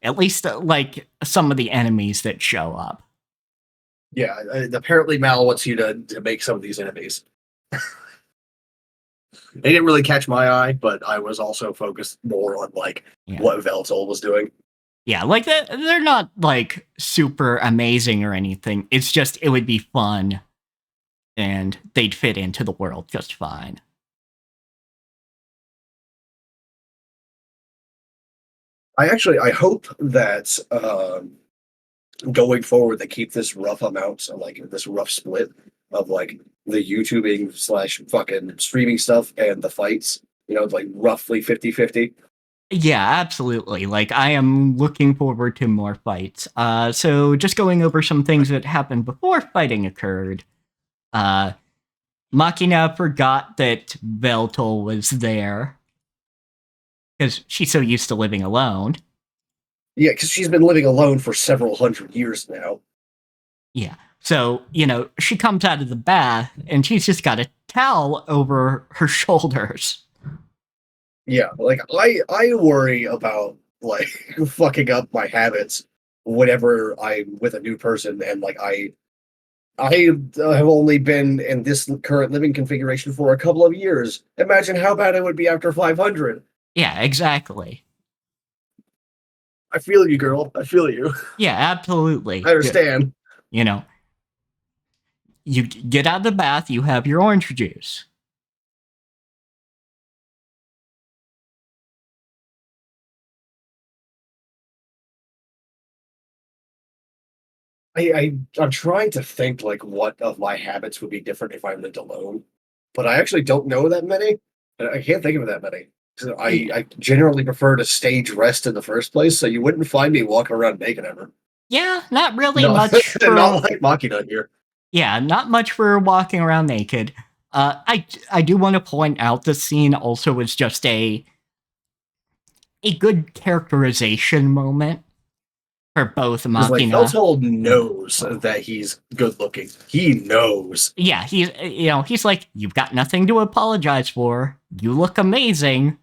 [SPEAKER 2] At least, like, some of the enemies that show up.
[SPEAKER 1] yeah, apparently Mal wants you to make some of these enemies. They didn't really catch my eye, but I was also focused more on what Veltol was doing.
[SPEAKER 2] Yeah, like they're not like super amazing or anything. It's just it would be fun, and they'd fit into the world just fine.
[SPEAKER 1] I hope that going forward they keep this rough amount, like this rough split of like the YouTubing slash fucking streaming stuff and the fights. Like roughly 50-50.
[SPEAKER 2] Yeah, absolutely. Like I am looking forward to more fights. So just going over some things that happened before fighting occurred. Machina forgot that Veltol was there because she's so used to living alone.
[SPEAKER 1] Yeah, because she's been living alone for several hundred years now.
[SPEAKER 2] Yeah. So, she comes out of the bath and she's just got a towel over her shoulders.
[SPEAKER 1] Yeah, like I worry about like fucking up my habits whenever I'm with a new person, and like I have only been in this current living configuration for a couple of years. Imagine how bad it would be after 500.
[SPEAKER 2] Yeah, exactly.
[SPEAKER 1] I feel you, girl. I feel you.
[SPEAKER 2] Yeah, absolutely.
[SPEAKER 1] I understand.
[SPEAKER 2] You get out of the bath, you have your orange juice.
[SPEAKER 1] I'm trying to think like what of my habits would be different if I lived alone, but I actually don't know that many. I can't think of that many. So I generally prefer to stay dressed in the first place, so you wouldn't find me walking around naked ever.
[SPEAKER 2] Yeah, not really
[SPEAKER 1] No,
[SPEAKER 2] much for...
[SPEAKER 1] not like Machina here.
[SPEAKER 2] Yeah, not much for walking around naked. I do want to point out this scene also was just a good characterization moment for both Machina.
[SPEAKER 1] Like Veltol knows that he's good looking. He knows.
[SPEAKER 2] Yeah, he's like, you've got nothing to apologize for. You look amazing.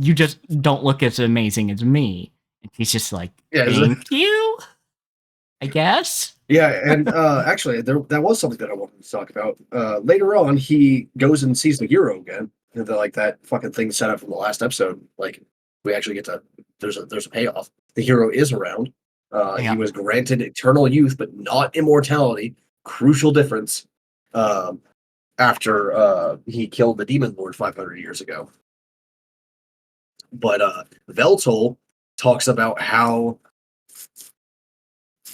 [SPEAKER 2] You just don't look as amazing as me. And he's just like, thank you, I guess.
[SPEAKER 1] Yeah, and actually, that was something that I wanted to talk about. Later on, he goes and sees the hero again. And like that fucking thing set up from the last episode. Like we actually get to there's a payoff. The hero is around. He was granted eternal youth, but not immortality. Crucial difference. After he killed the Demon Lord 500 years ago. But Veltol talks about how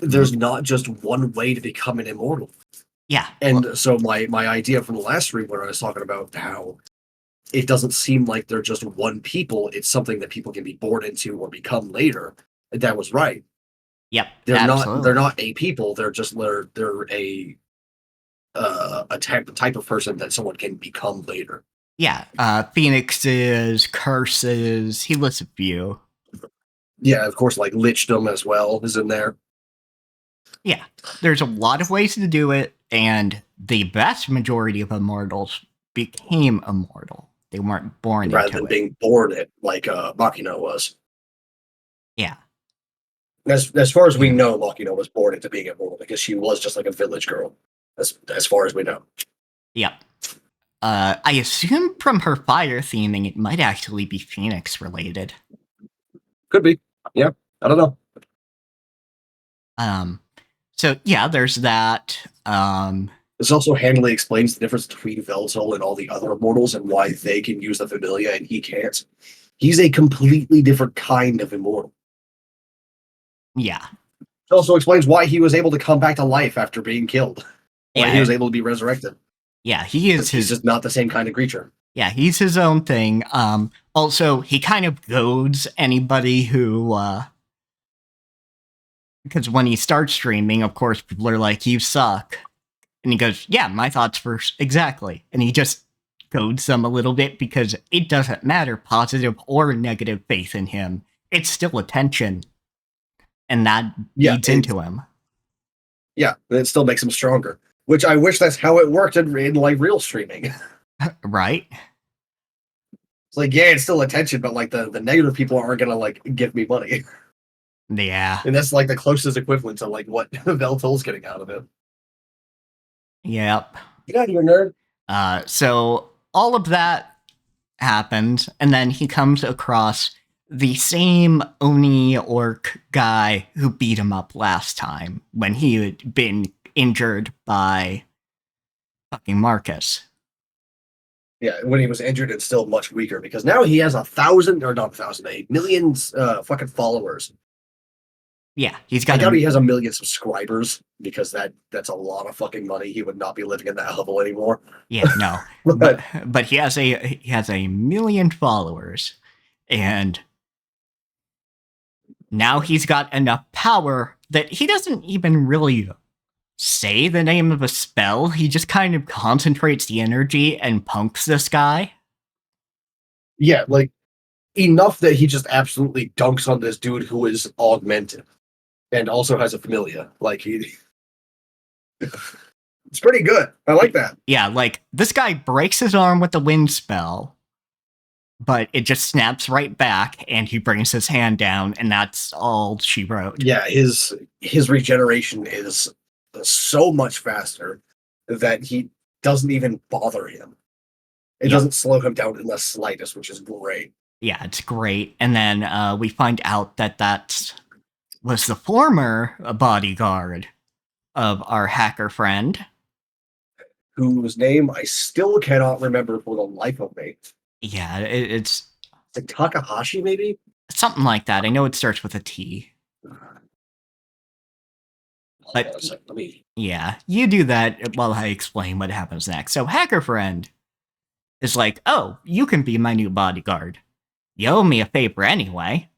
[SPEAKER 1] there's not just one way to become an immortal.
[SPEAKER 2] Yeah.
[SPEAKER 1] And so my idea from the last stream where I was talking about how it doesn't seem like they're just one people, it's something that people can be born into or become later. That was right.
[SPEAKER 2] Yep.
[SPEAKER 1] They're not a people, they're a a type of person that someone can become later.
[SPEAKER 2] Yeah, phoenixes, curses. He lists a few.
[SPEAKER 1] Yeah, of course, like lichdom as well is in there.
[SPEAKER 2] Yeah, there's a lot of ways to do it, and the vast majority of immortals became immortal. They weren't born
[SPEAKER 1] Rather
[SPEAKER 2] into
[SPEAKER 1] than
[SPEAKER 2] it.
[SPEAKER 1] being born it like Makino was.
[SPEAKER 2] Yeah.
[SPEAKER 1] As far as we
[SPEAKER 2] Yeah.
[SPEAKER 1] know, Makino was born into being immortal because she was just like a village girl. As far as we know.
[SPEAKER 2] Yep. I assume from her fire theming, it might actually be Phoenix related.
[SPEAKER 1] Could be. Yeah. I don't know.
[SPEAKER 2] So yeah, there's that.
[SPEAKER 1] This also handily explains the difference between Veltol and all the other immortals and why they can use the Familia and he can't. He's a completely different kind of immortal.
[SPEAKER 2] Yeah.
[SPEAKER 1] It also explains why he was able to come back to life after being killed. Why he was able to be resurrected.
[SPEAKER 2] Yeah, he is
[SPEAKER 1] He's just not the same kind of creature.
[SPEAKER 2] Yeah, he's his own thing. Also, he kind of goads anybody who, because when he starts streaming, of course, people are like, "You suck," and he goes, "Yeah, my thoughts first, exactly," and he just goads them a little bit because it doesn't matter, positive or negative faith in him, it's still attention, and that feeds into him.
[SPEAKER 1] Yeah, it still makes him stronger. Which I wish that's how it worked in like real streaming.
[SPEAKER 2] Right?
[SPEAKER 1] It's like, yeah, it's still attention, but like the negative people aren't gonna like give me money.
[SPEAKER 2] Yeah.
[SPEAKER 1] And that's like the closest equivalent to like what Veltol's getting out of it.
[SPEAKER 2] Yep.
[SPEAKER 1] Get out of here, nerd.
[SPEAKER 2] So all of that happens, and then he comes across the same Oni orc guy who beat him up last time when he had been injured by fucking Marcus.
[SPEAKER 1] Yeah, when he was injured, it's still much weaker because now he has 1,000 or not 1,000, 8 million fucking followers.
[SPEAKER 2] Yeah, he's got.
[SPEAKER 1] I doubt he has 1 million subscribers because that's a lot of fucking money. He would not be living in that hovel anymore.
[SPEAKER 2] Yeah, no, but he has a million followers, and now he's got enough power that he doesn't even really say the name of a spell. He just kind of concentrates the energy and punks this guy.
[SPEAKER 1] Yeah, like enough that he just absolutely dunks on this dude who is augmented and also has a familia. Like he, it's pretty good. I like that.
[SPEAKER 2] Yeah, like this guy breaks his arm with the wind spell, but it just snaps right back, and he brings his hand down, and that's all she wrote.
[SPEAKER 1] Yeah, his regeneration is so much faster that he doesn't even bother him. It doesn't slow him down in the slightest, which is great.
[SPEAKER 2] Yeah, it's great. And then we find out that was the former bodyguard of our hacker friend,
[SPEAKER 1] whose name I still cannot remember for the life of me.
[SPEAKER 2] Yeah, it's
[SPEAKER 1] like Takahashi, maybe?
[SPEAKER 2] Something like that. I know it starts with a T. But yeah, you do that while I explain what happens next. So Hacker Friend is like, "Oh, you can be my new bodyguard. You owe me a favor anyway."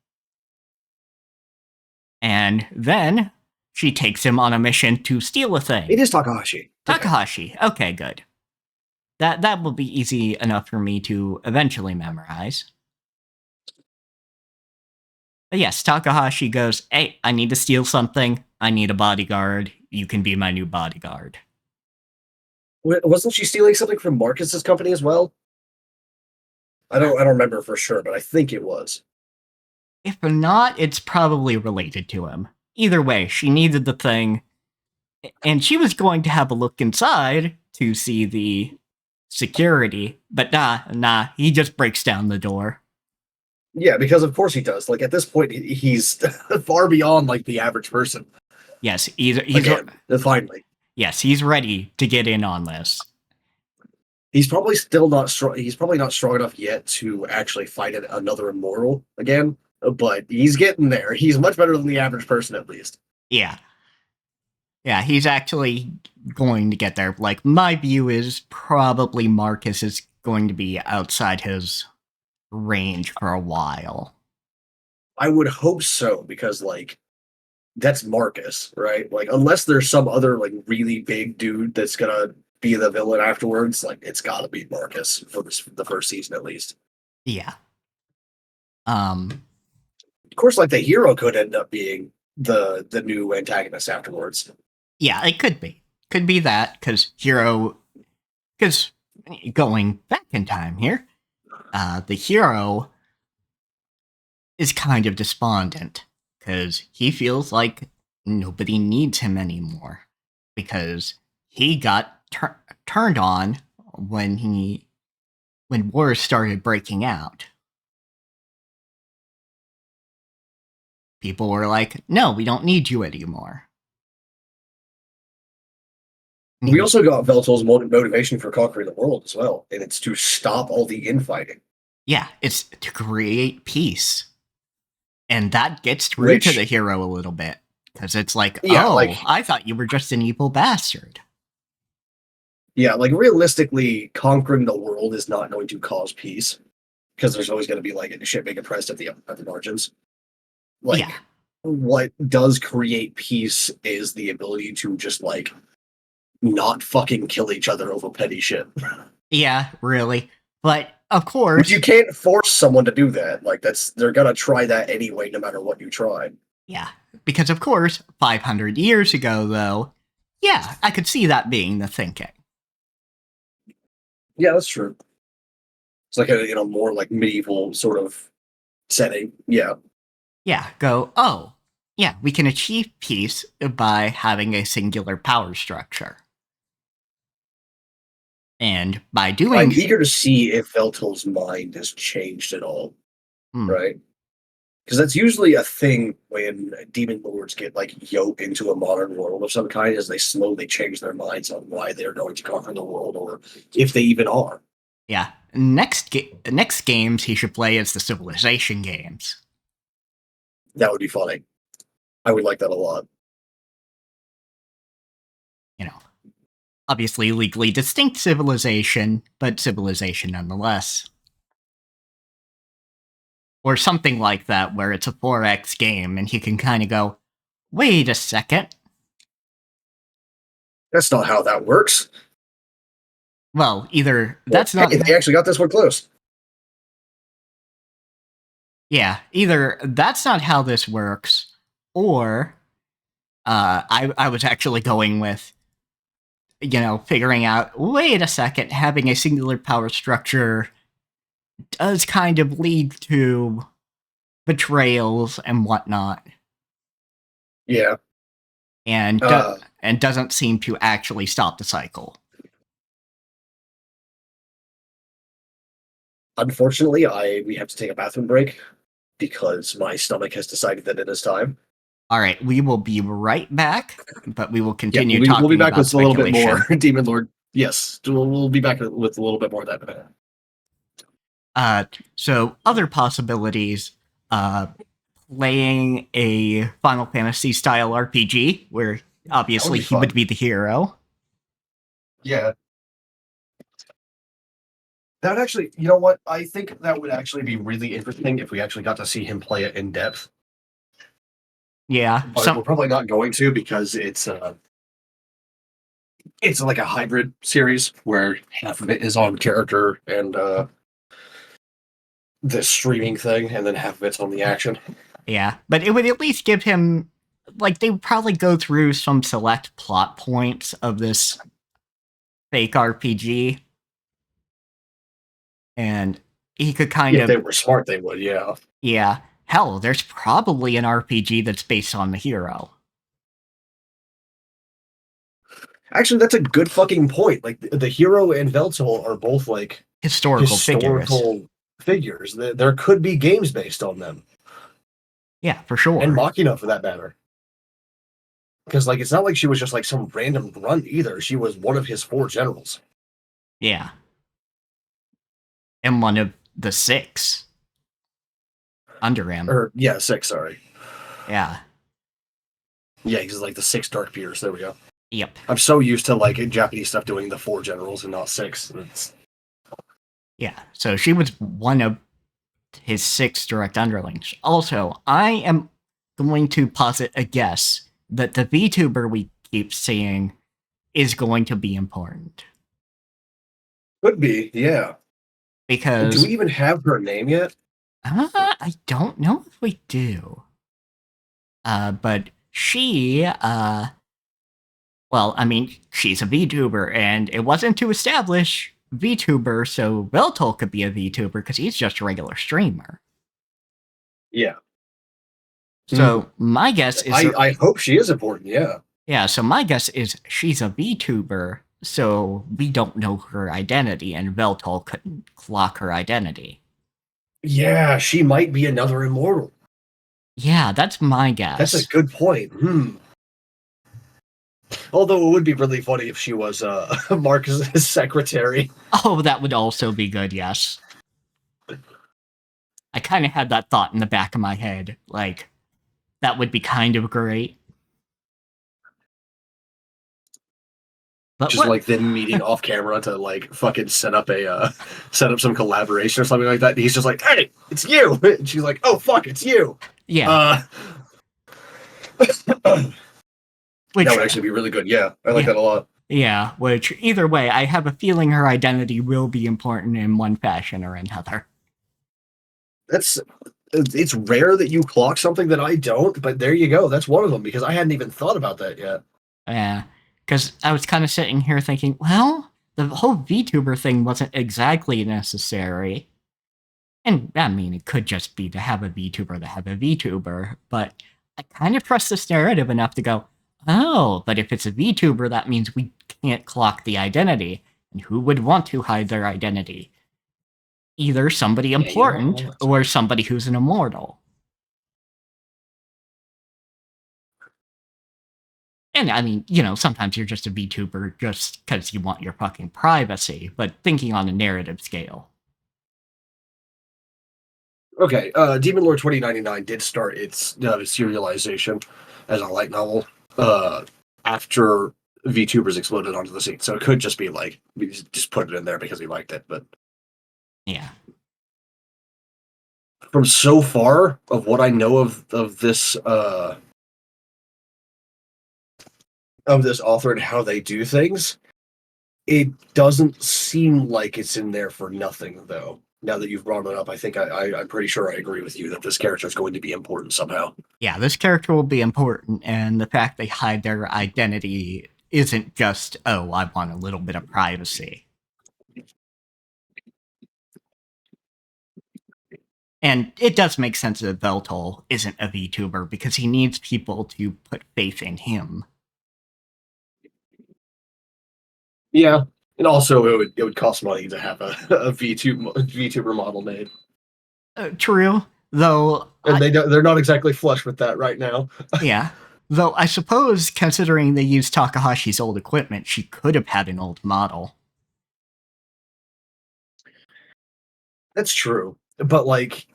[SPEAKER 2] And then she takes him on a mission to steal a thing.
[SPEAKER 1] It is Takahashi.
[SPEAKER 2] Takahashi. Okay, good. That will be easy enough for me to eventually memorize. But yes, Takahashi goes, "Hey, I need to steal something. I need a bodyguard. You can be my new bodyguard."
[SPEAKER 1] Wasn't she stealing something from Marcus's company as well? I don't remember for sure, but I think it was.
[SPEAKER 2] If not, it's probably related to him. Either way, she needed the thing, and she was going to have a look inside to see the security, but nah, he just breaks down the door.
[SPEAKER 1] Yeah, because of course he does. Like at this point, he's far beyond like the average person.
[SPEAKER 2] Yes, he's
[SPEAKER 1] again, finally.
[SPEAKER 2] Yes, he's ready to get in on this.
[SPEAKER 1] He's probably still not strong. He's probably not strong enough yet to actually fight another immortal again, but he's getting there. He's much better than the average person, at least.
[SPEAKER 2] Yeah. Yeah, he's actually going to get there. Like, my view is probably Marcus is going to be outside his range for a while.
[SPEAKER 1] I would hope so, because, like, that's Marcus, right? Like, unless there's some other, like, really big dude that's gonna be the villain afterwards, like it's got to be Marcus for the first season at least.
[SPEAKER 2] Yeah.
[SPEAKER 1] Of course, like the hero could end up being the new antagonist afterwards.
[SPEAKER 2] Yeah, it could be that because going back in time here, the hero is kind of despondent because he feels like nobody needs him anymore because he got turned on when wars started breaking out. People were like, no, we don't need you anymore.
[SPEAKER 1] We also got Veltol's motivation for conquering the world as well, and it's to stop all the infighting.
[SPEAKER 2] Yeah, it's to create peace. And that gets through to the hero a little bit. Because it's like, I thought you were just an evil bastard.
[SPEAKER 1] Yeah, like realistically, conquering the world is not going to cause peace. Because there's always going to be like shit being oppressed at the margins. Like, yeah. What does create peace is the ability to just like not fucking kill each other over petty shit.
[SPEAKER 2] Yeah, really. But of course,
[SPEAKER 1] but you can't force someone to do that. Like they're gonna try that anyway, no matter what you try.
[SPEAKER 2] Yeah, because of course, 500 years ago, though, yeah, I could see that being the thinking.
[SPEAKER 1] Yeah, that's true. It's like a more like medieval sort of setting. Yeah.
[SPEAKER 2] Yeah. Yeah, we can achieve peace by having a singular power structure. And by doing...
[SPEAKER 1] I'm eager to see if Veltol's mind has changed at all. Right? Because that's usually a thing when demon lords get like yoked into a modern world of some kind, is they slowly change their minds on why they're going to conquer the world, or if they even are.
[SPEAKER 2] Yeah. Next games he should play is the Civilization games.
[SPEAKER 1] That would be funny. I would like that a lot.
[SPEAKER 2] Obviously legally distinct Civilization, but Civilization nonetheless. Or something like that, where it's a 4X game, and he can kind of go, wait a second.
[SPEAKER 1] That's not how that works.
[SPEAKER 2] Well, either that's not...
[SPEAKER 1] They actually got this one close.
[SPEAKER 2] Yeah, either that's not how this works, or I was actually going with, figuring out, wait a second, having a singular power structure does kind of lead to betrayals and whatnot.
[SPEAKER 1] Yeah.
[SPEAKER 2] And doesn't seem to actually stop the cycle.
[SPEAKER 1] Unfortunately, we have to take a bathroom break because my stomach has decided that it is time.
[SPEAKER 2] All right, we will be right back, but we will continue talking.
[SPEAKER 1] We'll be back with a little bit more
[SPEAKER 2] Demon
[SPEAKER 1] Lord. Yes, we'll be back with a little bit more of
[SPEAKER 2] that. So other possibilities, playing a Final Fantasy style RPG where obviously he would be the hero.
[SPEAKER 1] Yeah. That would actually, you know what? I think that would actually be really interesting if we actually got to see him play it in depth.
[SPEAKER 2] Yeah.
[SPEAKER 1] But we're probably not going to, because it's like a hybrid series where half of it is on character and the streaming thing, and then half of it's on the action.
[SPEAKER 2] Yeah, but it would at least give him, like, they would probably go through some select plot points of this fake RPG. And he could kind of...
[SPEAKER 1] If they were smart, they would, yeah.
[SPEAKER 2] Yeah. Hell, there's probably an RPG that's based on the hero.
[SPEAKER 1] Actually, that's a good fucking point. Like, the hero and Veltol are both, like...
[SPEAKER 2] Historical
[SPEAKER 1] figures. There could be games based on them.
[SPEAKER 2] Yeah, for sure.
[SPEAKER 1] And Machina, for that matter. Because, like, it's not like she was just, like, some random grunt, either. She was one of his 4 generals.
[SPEAKER 2] Yeah. And one of the 6 under him.
[SPEAKER 1] 6, sorry.
[SPEAKER 2] Yeah.
[SPEAKER 1] Yeah, he's like the 6 Dark Peers. There we go.
[SPEAKER 2] Yep.
[SPEAKER 1] I'm so used to, like, Japanese stuff doing the 4 generals and not 6.
[SPEAKER 2] Yeah, so she was one of his 6 direct underlings. Also, I am going to posit a guess that the VTuber we keep seeing is going to be important.
[SPEAKER 1] Could be, yeah.
[SPEAKER 2] Because
[SPEAKER 1] do we even have her name yet?
[SPEAKER 2] I don't know if we do. But she, well, I mean, she's a VTuber, and it wasn't to establish VTuber so Veltol could be a VTuber, because he's just a regular streamer.
[SPEAKER 1] Yeah.
[SPEAKER 2] So my guess is...
[SPEAKER 1] I hope she is important, yeah.
[SPEAKER 2] Yeah, so my guess is she's a VTuber, so we don't know her identity, and Veltol couldn't clock her identity.
[SPEAKER 1] Yeah, she might be another immortal.
[SPEAKER 2] Yeah, that's my guess.
[SPEAKER 1] That's a good point. Although it would be really funny if she was Marcus's secretary.
[SPEAKER 2] Oh, that would also be good, yes. I kind of had that thought in the back of my head. Like, that would be kind of great. But
[SPEAKER 1] just like them meeting off camera to like fucking set up some collaboration or something like that. And he's just like, "Hey, it's you," and she's like, "Oh fuck, it's you."
[SPEAKER 2] Yeah.
[SPEAKER 1] Which, that would actually be really good. Yeah, I like that a lot.
[SPEAKER 2] Yeah, which either way, I have a feeling her identity will be important in one fashion or another.
[SPEAKER 1] It's rare that you clock something that I don't, but there you go. That's one of them, because I hadn't even thought about that yet.
[SPEAKER 2] Yeah, because I was kind of sitting here thinking, well, the whole VTuber thing wasn't exactly necessary. And, I mean, it could just be to have a VTuber, but I kind of trust this narrative enough to go, oh, but if it's a VTuber, that means we can't clock the identity. And who would want to hide their identity? Either somebody important or somebody who's an immortal. And I mean, you know, sometimes you're just a VTuber just because you want your fucking privacy, but thinking on a narrative scale.
[SPEAKER 1] Okay, Demon Lord 2099 did start its serialization as a light novel after VTubers exploded onto the scene. So it could just be like, we just put it in there because we liked it, but...
[SPEAKER 2] Yeah.
[SPEAKER 1] From so far of what I know of this author and how they do things, it doesn't seem like it's in there for nothing, though. Now that you've brought it up, I think I'm pretty sure I agree with you that this character is going to be important somehow.
[SPEAKER 2] Yeah, this character will be important, and the fact they hide their identity isn't just, oh, I want a little bit of privacy. And it does make sense that Veltol isn't a VTuber, because he needs people to put faith in him.
[SPEAKER 1] Yeah, and also it would cost money to have a VTuber model made.
[SPEAKER 2] True, though.
[SPEAKER 1] And they're not exactly flush with that right now.
[SPEAKER 2] Yeah, though I suppose, considering they used Takahashi's old equipment, she could have had an old model.
[SPEAKER 1] That's true, but like,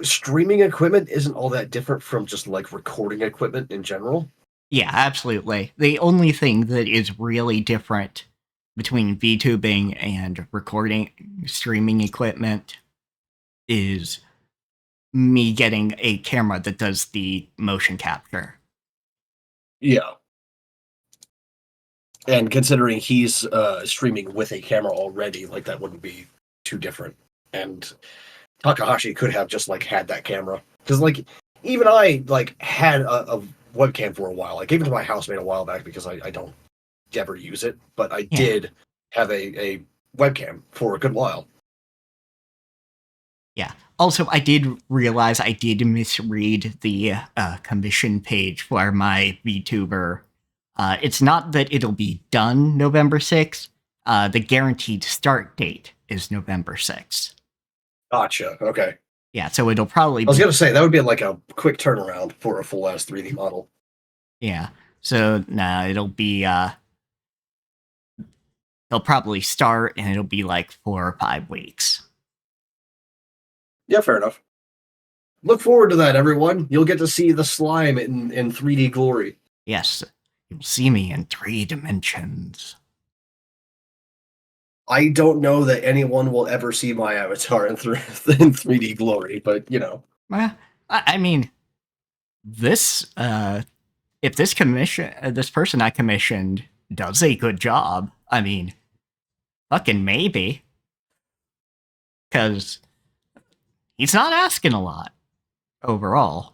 [SPEAKER 1] streaming equipment isn't all that different from just like recording equipment in general.
[SPEAKER 2] Yeah, absolutely. The only thing that is really different between VTubing and streaming equipment is me getting a camera that does the motion capture.
[SPEAKER 1] Yeah. And considering he's streaming with a camera already, like that wouldn't be too different. And Takahashi could have just like had that camera. Because like, even I like had a webcam for a while. I gave it to my housemate a while back because I don't ever use it, but I did have a webcam for a good while.
[SPEAKER 2] Yeah. Also, I did realize I did misread the commission page for my VTuber. It's not that it'll be done November 6th. The guaranteed start date is November 6th.
[SPEAKER 1] Gotcha. Okay.
[SPEAKER 2] Yeah, so it'll probably be...
[SPEAKER 1] I was going to say, that would be like a quick turnaround for a full-ass 3D model.
[SPEAKER 2] Yeah. So, it'll be... they'll probably start, and it'll be like 4 or 5 weeks.
[SPEAKER 1] Yeah, fair enough. Look forward to that, everyone. You'll get to see the slime in 3D glory.
[SPEAKER 2] Yes. You'll see me in 3 dimensions.
[SPEAKER 1] I don't know that anyone will ever see my avatar in 3D glory, but, you know.
[SPEAKER 2] I mean, this if this person I commissioned does a good job, I mean, fucking maybe, because he's not asking a lot overall.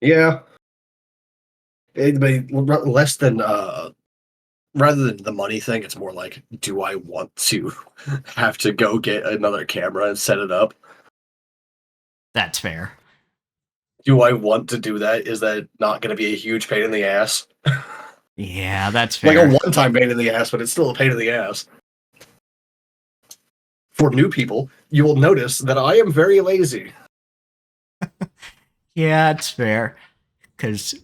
[SPEAKER 1] Yeah. Less than rather than the money thing, it's more like, do I want to have to go get another camera and set it up?
[SPEAKER 2] That's fair.
[SPEAKER 1] Do I want to do that? Is that not going to be a huge pain in the ass?
[SPEAKER 2] Yeah, that's
[SPEAKER 1] Like
[SPEAKER 2] fair.
[SPEAKER 1] a one-time pain in the ass, but it's still a pain in the ass. For new people, you will notice that I am very lazy.
[SPEAKER 2] Yeah, it's fair. Because,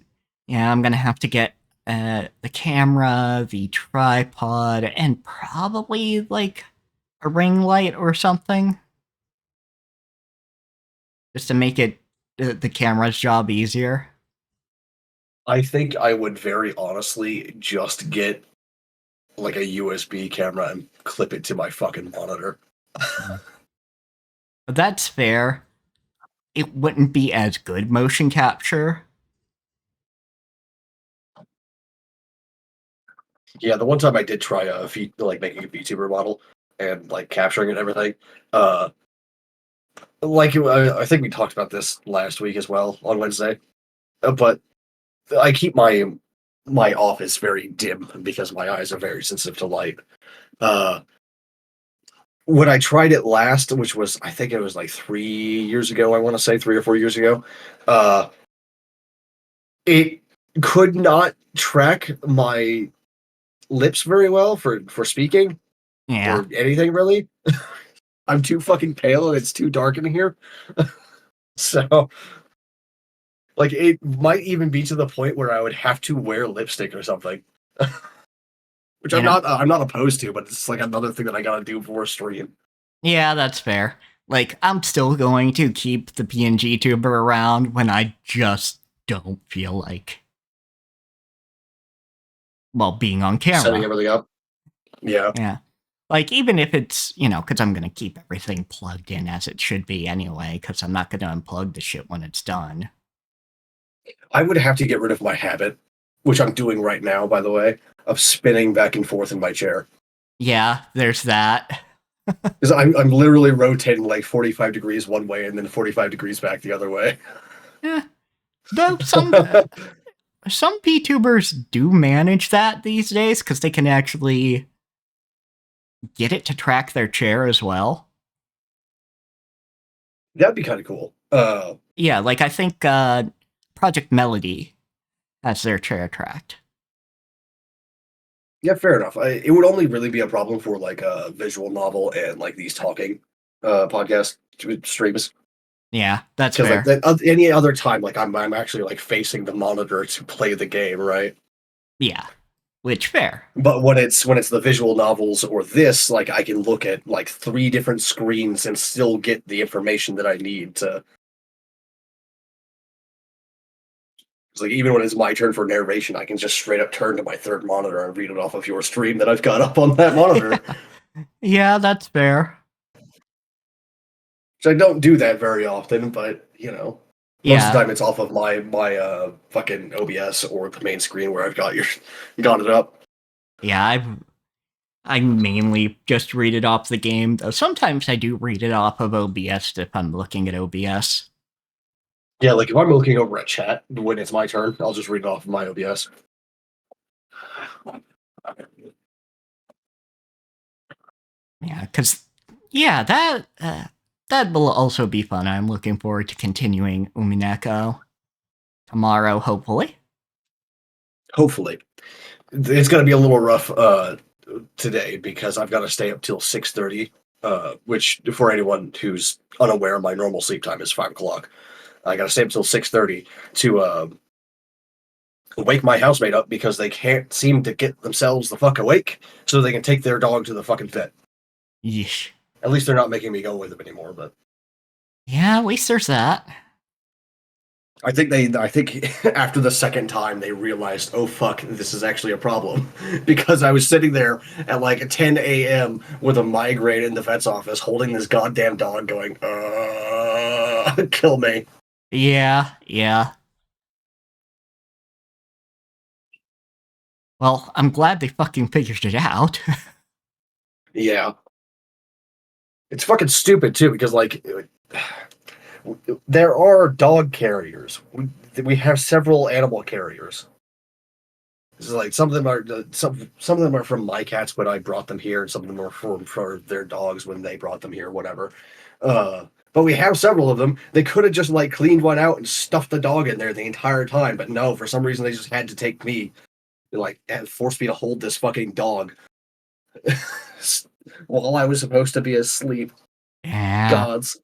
[SPEAKER 2] yeah, I'm going to have to get the camera, the tripod, and probably, like, a ring light or something. Just to make it the camera's job easier.
[SPEAKER 1] I think I would very honestly just get like a USB camera and clip it to my fucking monitor.
[SPEAKER 2] But that's fair. It wouldn't be as good motion capture.
[SPEAKER 1] Yeah, the one time I did try like making a VTuber model and like capturing it and everything. Uh, like I think we talked about this last week as well on Wednesday. But I keep my office very dim because my eyes are very sensitive to light. Uh, when I tried it last, which was I think it was like 3 years ago, I want to say 3 or 4 years ago, uh, it could not track my lips very well for speaking
[SPEAKER 2] Yeah.
[SPEAKER 1] or anything really. I'm too fucking pale and it's too dark in here. So like it might even be to the point where I would have to wear lipstick or something. Which
[SPEAKER 2] You know?
[SPEAKER 1] I'm not opposed to, but it's like another thing that I gotta do before a stream.
[SPEAKER 2] Yeah, that's fair. Like, I'm still going to keep the PNG tuber around when I just don't feel like, well, being on
[SPEAKER 1] Setting
[SPEAKER 2] camera.
[SPEAKER 1] everything up. Yeah.
[SPEAKER 2] Yeah. Like, even if it's, because I'm going to keep everything plugged in as it should be anyway, because I'm not going to unplug the shit when it's done.
[SPEAKER 1] I would have to get rid of my habit, which I'm doing right now, by the way, of spinning back and forth in my chair.
[SPEAKER 2] Yeah, there's that.
[SPEAKER 1] Because I'm literally rotating like 45 degrees one way and then 45 degrees back the other way.
[SPEAKER 2] Yeah. Though some VTubers do manage that these days because they can actually get it to track their chair as well.
[SPEAKER 1] That'd be kind of cool.
[SPEAKER 2] Yeah, like I think Project Melody has their chair tracked.
[SPEAKER 1] Yeah, fair enough. It would only really be a problem for like a visual novel and like these talking podcast streams.
[SPEAKER 2] Yeah, that's
[SPEAKER 1] Because
[SPEAKER 2] fair.
[SPEAKER 1] like any other time, like I'm actually like facing the monitor to play the game, right?
[SPEAKER 2] Yeah, which fair.
[SPEAKER 1] But when it's the visual novels or this, like I can look at like 3 different screens and still get the information that I need to. It's like even when it's my turn for narration, I can just straight up turn to my third monitor and read it off of your stream that I've got up on that monitor.
[SPEAKER 2] Yeah, that's fair.
[SPEAKER 1] So I don't do that very often, but most of the
[SPEAKER 2] Yeah,
[SPEAKER 1] time it's off of my fucking OBS or the main screen where I've got it up.
[SPEAKER 2] yeah. I mainly just read it off the game, though sometimes I do read it off of OBS if I'm looking at OBS.
[SPEAKER 1] Yeah, like if I'm looking over at chat when it's my turn, I'll just read it off of my OBS.
[SPEAKER 2] Yeah, because that will also be fun. I'm looking forward to continuing Umineko tomorrow, hopefully.
[SPEAKER 1] Hopefully, it's gonna be a little rough today because I've got to stay up till 6:30. Which for anyone who's unaware, my normal sleep time is 5 o'clock. I got to stay up till 6:30 to wake my housemate up because they can't seem to get themselves the fuck awake so they can take their dog to the fucking vet.
[SPEAKER 2] Yeesh.
[SPEAKER 1] At least they're not making me go with them anymore. But
[SPEAKER 2] Yeah, at least there's that.
[SPEAKER 1] I think after the second time they realized, oh fuck, this is actually a problem, because I was sitting there at like 10 a.m. with a migraine in the vet's office, holding this goddamn dog, going, kill me.
[SPEAKER 2] Yeah. Well, I'm glad they fucking figured it out.
[SPEAKER 1] Yeah. It's fucking stupid too, because like there are dog carriers. We have several animal carriers. This is like some of them are some of them are from my cats when I brought them here, and some of them are for their dogs when they brought them here, whatever. But we have several of them. They could have just like cleaned one out and stuffed the dog in there the entire time, but no, for some reason they just had to take me, like, and force me to hold this fucking dog while I was supposed to be asleep.
[SPEAKER 2] Yeah.
[SPEAKER 1] Gods.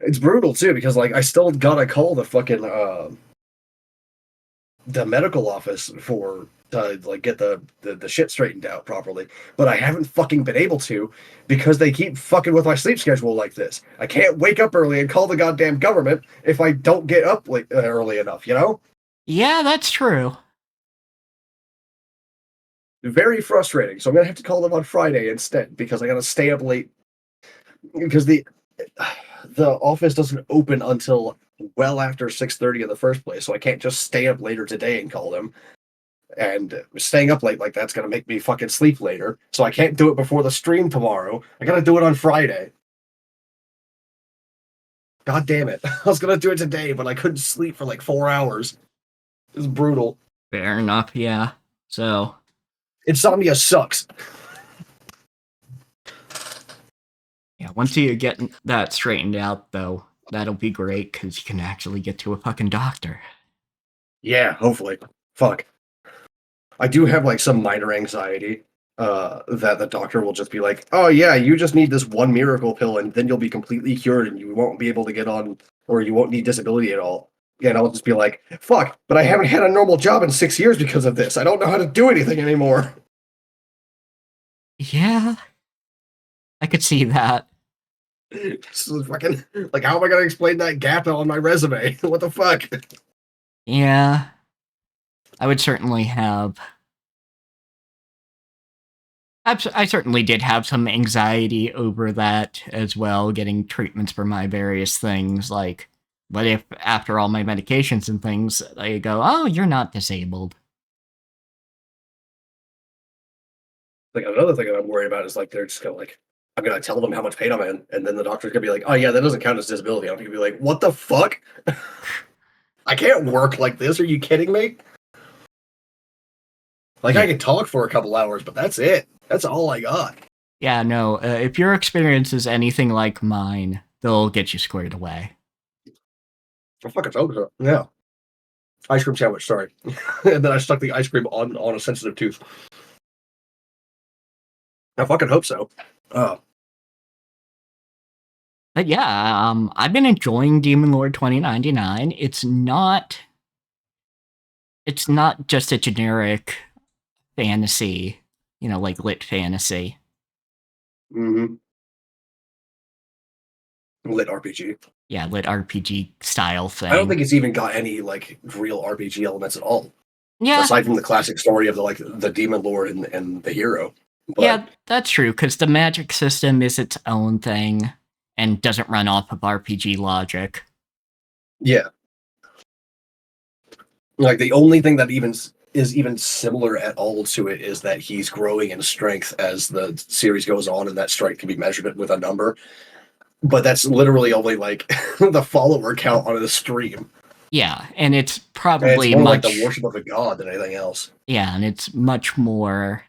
[SPEAKER 1] It's brutal too because like I still gotta call the medical office for to like get the shit straightened out properly, but I haven't fucking been able to because they keep fucking with my sleep schedule like this. I can't wake up early and call the goddamn government if I don't get up early enough, you know?
[SPEAKER 2] Yeah, that's true.
[SPEAKER 1] Very frustrating. So I'm gonna have to call them on Friday instead because I gotta stay up late because the office doesn't open until well after 6:30 in the first place, so I can't just stay up later today and call them. And staying up late like that's gonna make me fucking sleep later. So I can't do it before the stream tomorrow. I gotta do it on Friday. God damn it. I was gonna do it today, but I couldn't sleep for like 4 hours. It was brutal.
[SPEAKER 2] Fair enough, yeah. So
[SPEAKER 1] Insomnia sucks.
[SPEAKER 2] yeah, once you get that straightened out, though, that'll be great because you can actually get to a fucking doctor.
[SPEAKER 1] Yeah, hopefully. Fuck. I do have like some minor anxiety that the doctor will just be like, oh yeah, you just need this one miracle pill and then you'll be completely cured and you won't be able to get on or you won't need disability at all. And I'll just be like, fuck, but I haven't had a normal job in 6 years because of this. I don't know how to do anything anymore.
[SPEAKER 2] Yeah, I could see that.
[SPEAKER 1] So fucking, like, how am I going to explain that gap on my resume? What the fuck?
[SPEAKER 2] Yeah, I would certainly have. I certainly did have some anxiety over that as well, getting treatments for my various things. Like, what if after all my medications and things, they go, oh, you're not disabled?
[SPEAKER 1] Like, another thing that I'm worried about is like, they're just going to like, I'm going to tell them how much pain I'm in, and then the doctor's going to be like, oh yeah, that doesn't count as disability. I'm going to be like, what the fuck? I can't work like this. Are you kidding me? Like, I can talk for a couple hours, but that's it. That's all I got.
[SPEAKER 2] Yeah, no, if your experience is anything like mine, they'll get you squared away.
[SPEAKER 1] I fucking hope so. Yeah. Ice cream sandwich, sorry. And then I stuck the ice cream on a sensitive tooth. I fucking hope so.
[SPEAKER 2] But yeah, I've been enjoying Demon Lord 2099. It's not just a generic fantasy, like lit fantasy.
[SPEAKER 1] Mm-hmm. Lit RPG.
[SPEAKER 2] Yeah, lit RPG style thing.
[SPEAKER 1] I don't think it's even got any like real RPG elements at all.
[SPEAKER 2] Yeah,
[SPEAKER 1] aside from the classic story of the demon lord and the hero. But,
[SPEAKER 2] yeah, that's true, because the magic system is its own thing and doesn't run off of RPG logic.
[SPEAKER 1] Yeah. Like, the only thing that is even similar at all to it is that he's growing in strength as the series goes on, and that strength can be measured with a number. But that's literally only, like, the follower count on the stream.
[SPEAKER 2] Yeah, and it's probably
[SPEAKER 1] it's more like the worship of a god than anything else.
[SPEAKER 2] Yeah, and it's much more...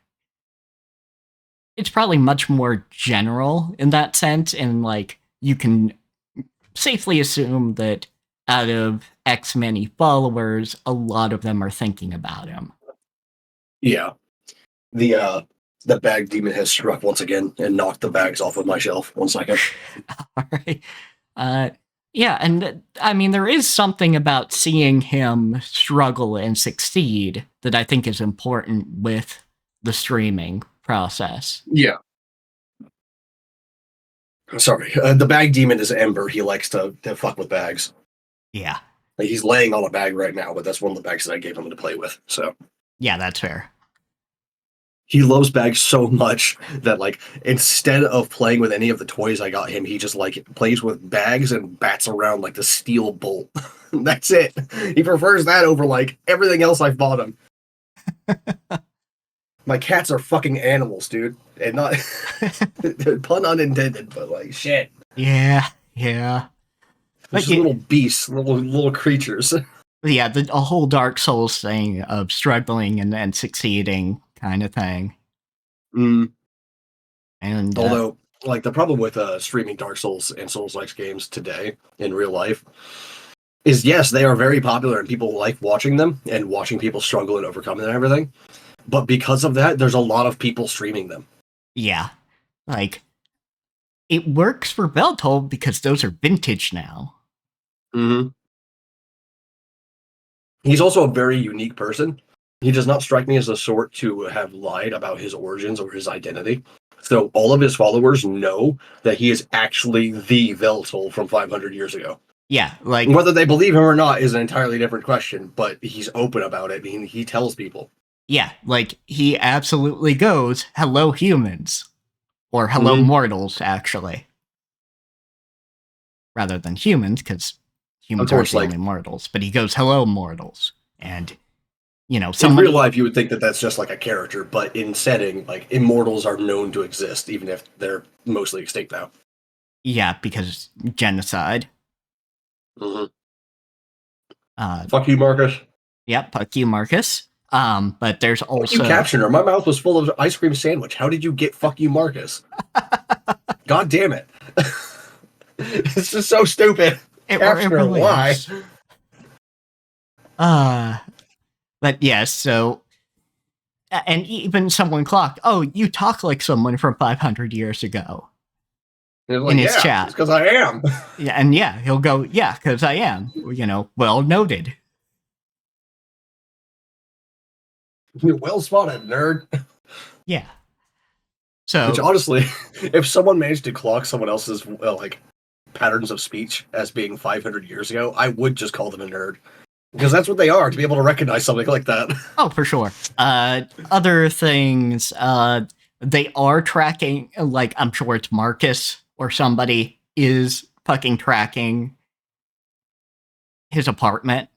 [SPEAKER 2] It's probably much more general in that sense, and, like, you can safely assume that out of X many followers, a lot of them are thinking about him.
[SPEAKER 1] Yeah. The bag demon has struck once again and knocked the bags off of my shelf. 1 second.
[SPEAKER 2] All right. Yeah, and I mean, there is something about seeing him struggle and succeed that I think is important with the streaming process.
[SPEAKER 1] Yeah. Sorry. The bag demon is Ember. He likes to fuck with bags.
[SPEAKER 2] Yeah.
[SPEAKER 1] Like, he's laying on a bag right now, but that's one of the bags that I gave him to play with. So.
[SPEAKER 2] Yeah, that's fair.
[SPEAKER 1] He loves bags so much that like instead of playing with any of the toys I got him, he just like plays with bags and bats around like the steel bolt. That's it. He prefers that over like everything else I've bought him. My cats are fucking animals, dude. And not pun unintended, but like shit.
[SPEAKER 2] Yeah.
[SPEAKER 1] They're
[SPEAKER 2] But
[SPEAKER 1] just little beasts, little creatures.
[SPEAKER 2] yeah, a whole Dark Souls thing of struggling and succeeding kind of thing.
[SPEAKER 1] Mm.
[SPEAKER 2] And
[SPEAKER 1] Although, like the problem with streaming Dark Souls and Souls-like games today in real life is yes, they are very popular and people like watching them and watching people struggle and overcome and everything. But because of that, there's a lot of people streaming them.
[SPEAKER 2] yeah, like it works for Beltold because those are vintage now.
[SPEAKER 1] Mm-hmm. He's also a very unique person. He does not strike me as the sort to have lied about his origins or his identity. So all of his followers know that he is actually the Veltol from 500 years ago.
[SPEAKER 2] Yeah, like
[SPEAKER 1] Whether they believe him or not is an entirely different question, but he's open about it. I mean, he tells people.
[SPEAKER 2] yeah, like he absolutely goes, "Hello, humans," or "Hello, mortals," actually, rather than humans, because humans are the only mortals. But he goes, "Hello, mortals," and you know,
[SPEAKER 1] in real life, you would think that that's just like a character, but in setting, like immortals are known to exist, even if they're mostly extinct now.
[SPEAKER 2] Yeah, because genocide.
[SPEAKER 1] Mm-hmm. Fuck you, Marcus.
[SPEAKER 2] Yep, fuck you, Marcus. But there's also
[SPEAKER 1] you captioned her. My mouth was full of ice cream sandwich. How did you get "fuck you, Marcus"? God damn it! It's just so stupid.
[SPEAKER 2] It
[SPEAKER 1] really why?
[SPEAKER 2] But yes, so and even someone clocked. Oh, you talk like someone from 500 years ago.
[SPEAKER 1] Like,
[SPEAKER 2] in his chat,
[SPEAKER 1] because I am.
[SPEAKER 2] Yeah, and yeah, he'll go, yeah, because I am. You know, well noted.
[SPEAKER 1] Well spotted, nerd.
[SPEAKER 2] Yeah. So,
[SPEAKER 1] which honestly, if someone managed to clock someone else's like patterns of speech as being 500 years ago, I would just call them a nerd. Because that's what they are, to be able to recognize something like that.
[SPEAKER 2] Oh, for sure. Other things, they are tracking, like, I'm sure it's Marcus or somebody is fucking tracking his apartment.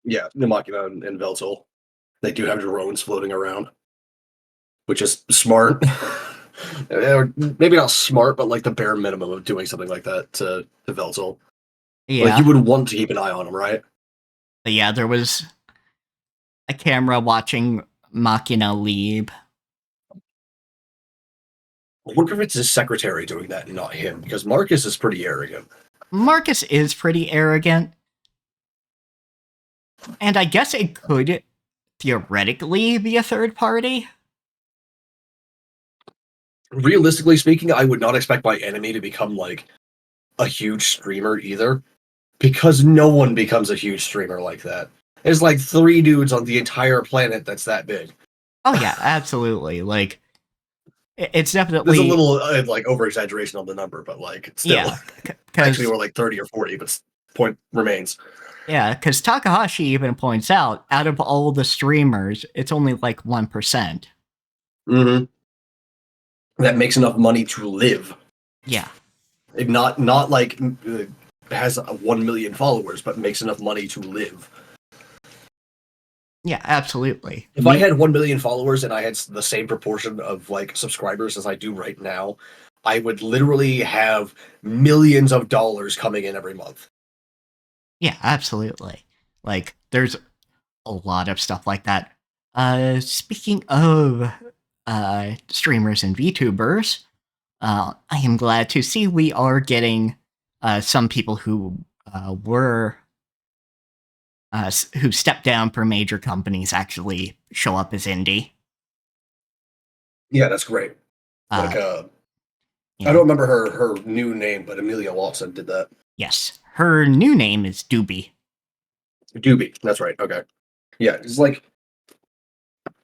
[SPEAKER 1] Yeah, the Machina and Veltol. They do have drones floating around, which is smart. Maybe not smart, but like the bare minimum of doing something like that to Veltol.
[SPEAKER 2] Yeah.
[SPEAKER 1] Like, you would want to keep an eye on him, right?
[SPEAKER 2] But yeah, there was a camera watching Machina leave.
[SPEAKER 1] I wonder if it's his secretary doing that and not him, because Marcus is pretty arrogant.
[SPEAKER 2] Marcus is pretty arrogant. And I guess it could theoretically be a third party.
[SPEAKER 1] Realistically speaking, I would not expect my enemy to become like a huge streamer either, because no one becomes a huge streamer like that. There's like 3 dudes on the entire planet that's that big.
[SPEAKER 2] Oh yeah, absolutely. Like, it's definitely
[SPEAKER 1] there's a little like over exaggeration on the number, but like still,
[SPEAKER 2] yeah,
[SPEAKER 1] actually we're like 30 or 40, but point remains.
[SPEAKER 2] Yeah, because Takahashi even points out of all the streamers, it's only like 1%.
[SPEAKER 1] Mm-hmm. That makes enough money to live.
[SPEAKER 2] Yeah.
[SPEAKER 1] Not like has 1 million followers, but makes enough money to live.
[SPEAKER 2] Yeah, absolutely.
[SPEAKER 1] If I had 1 million followers and I had the same proportion of like subscribers as I do right now, I would literally have millions of dollars coming in every month.
[SPEAKER 2] Yeah, absolutely. Like, there's a lot of stuff like that. Speaking of streamers and VTubers, I am glad to see we are getting some people who who stepped down for major companies actually show up as indie.
[SPEAKER 1] Yeah, that's great. Like, I don't remember her new name, but Amelia Watson did that.
[SPEAKER 2] Yes, her new name is Doobie.
[SPEAKER 1] Doobie, that's right. Okay, yeah, it's like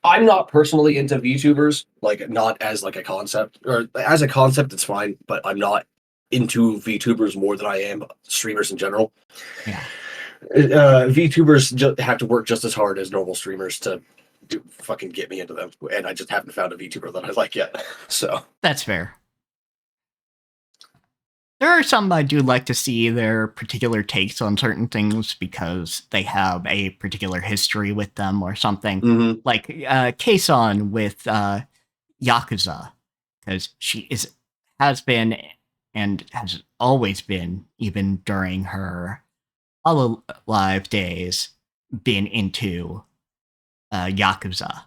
[SPEAKER 1] I'm not personally into VTubers, like not as like a concept, or as a concept, it's fine, but I'm not into VTubers more than I am streamers in general.
[SPEAKER 2] Yeah.
[SPEAKER 1] VTubers have to work just as hard as normal streamers to to fucking get me into them, and I just haven't found a VTuber that I like yet. So
[SPEAKER 2] That's fair. There are some I do like to see their particular takes on certain things because they have a particular history with them or something. Like Kason with Yakuza, because has been and has always been, even during her Hololive days, been into Yakuza.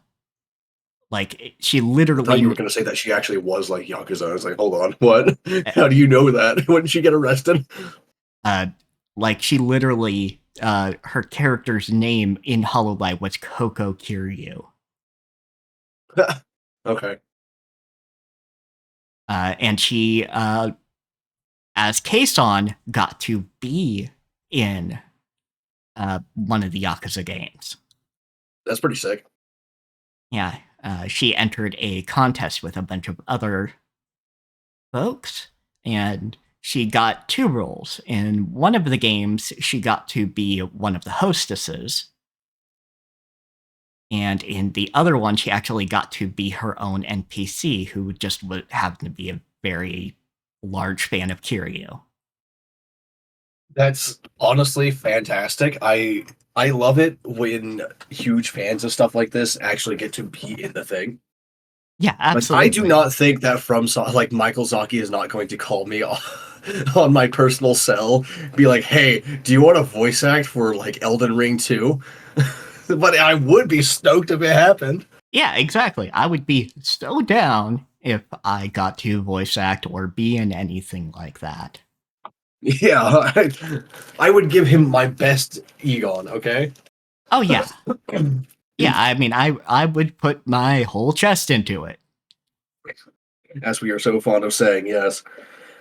[SPEAKER 2] Like, she
[SPEAKER 1] I thought
[SPEAKER 2] literally...
[SPEAKER 1] you were going to say that she actually was like Yakuza. I was like, hold on, what? How do you know that? Wouldn't she get arrested?
[SPEAKER 2] Like, she literally... her character's name in Hololive was Koko Kiryu.
[SPEAKER 1] Okay.
[SPEAKER 2] And she, as Kason, got to be in one of the Yakuza games.
[SPEAKER 1] That's pretty sick.
[SPEAKER 2] Yeah, she entered a contest with a bunch of other folks, and she got 2 roles. In one of the games, she got to be one of the hostesses, and in the other one, she actually got to be her own NPC, who just happened to be a very large fan of Kiryu.
[SPEAKER 1] That's honestly fantastic. I love it when huge fans of stuff like this actually get to be in the thing.
[SPEAKER 2] Yeah, absolutely.
[SPEAKER 1] Like, I do not think that like Michael Zaki is not going to call me on my personal cell, be like, "Hey, do you want a voice act for like Elden Ring 2?" But I would be stoked if it happened.
[SPEAKER 2] Yeah, exactly. I would be so down if I got to voice act or be in anything like that.
[SPEAKER 1] Yeah, I would give him my best Egon, okay?
[SPEAKER 2] Oh, yeah. Yeah, I mean, I would put my whole chest into it.
[SPEAKER 1] As we are so fond of saying, yes.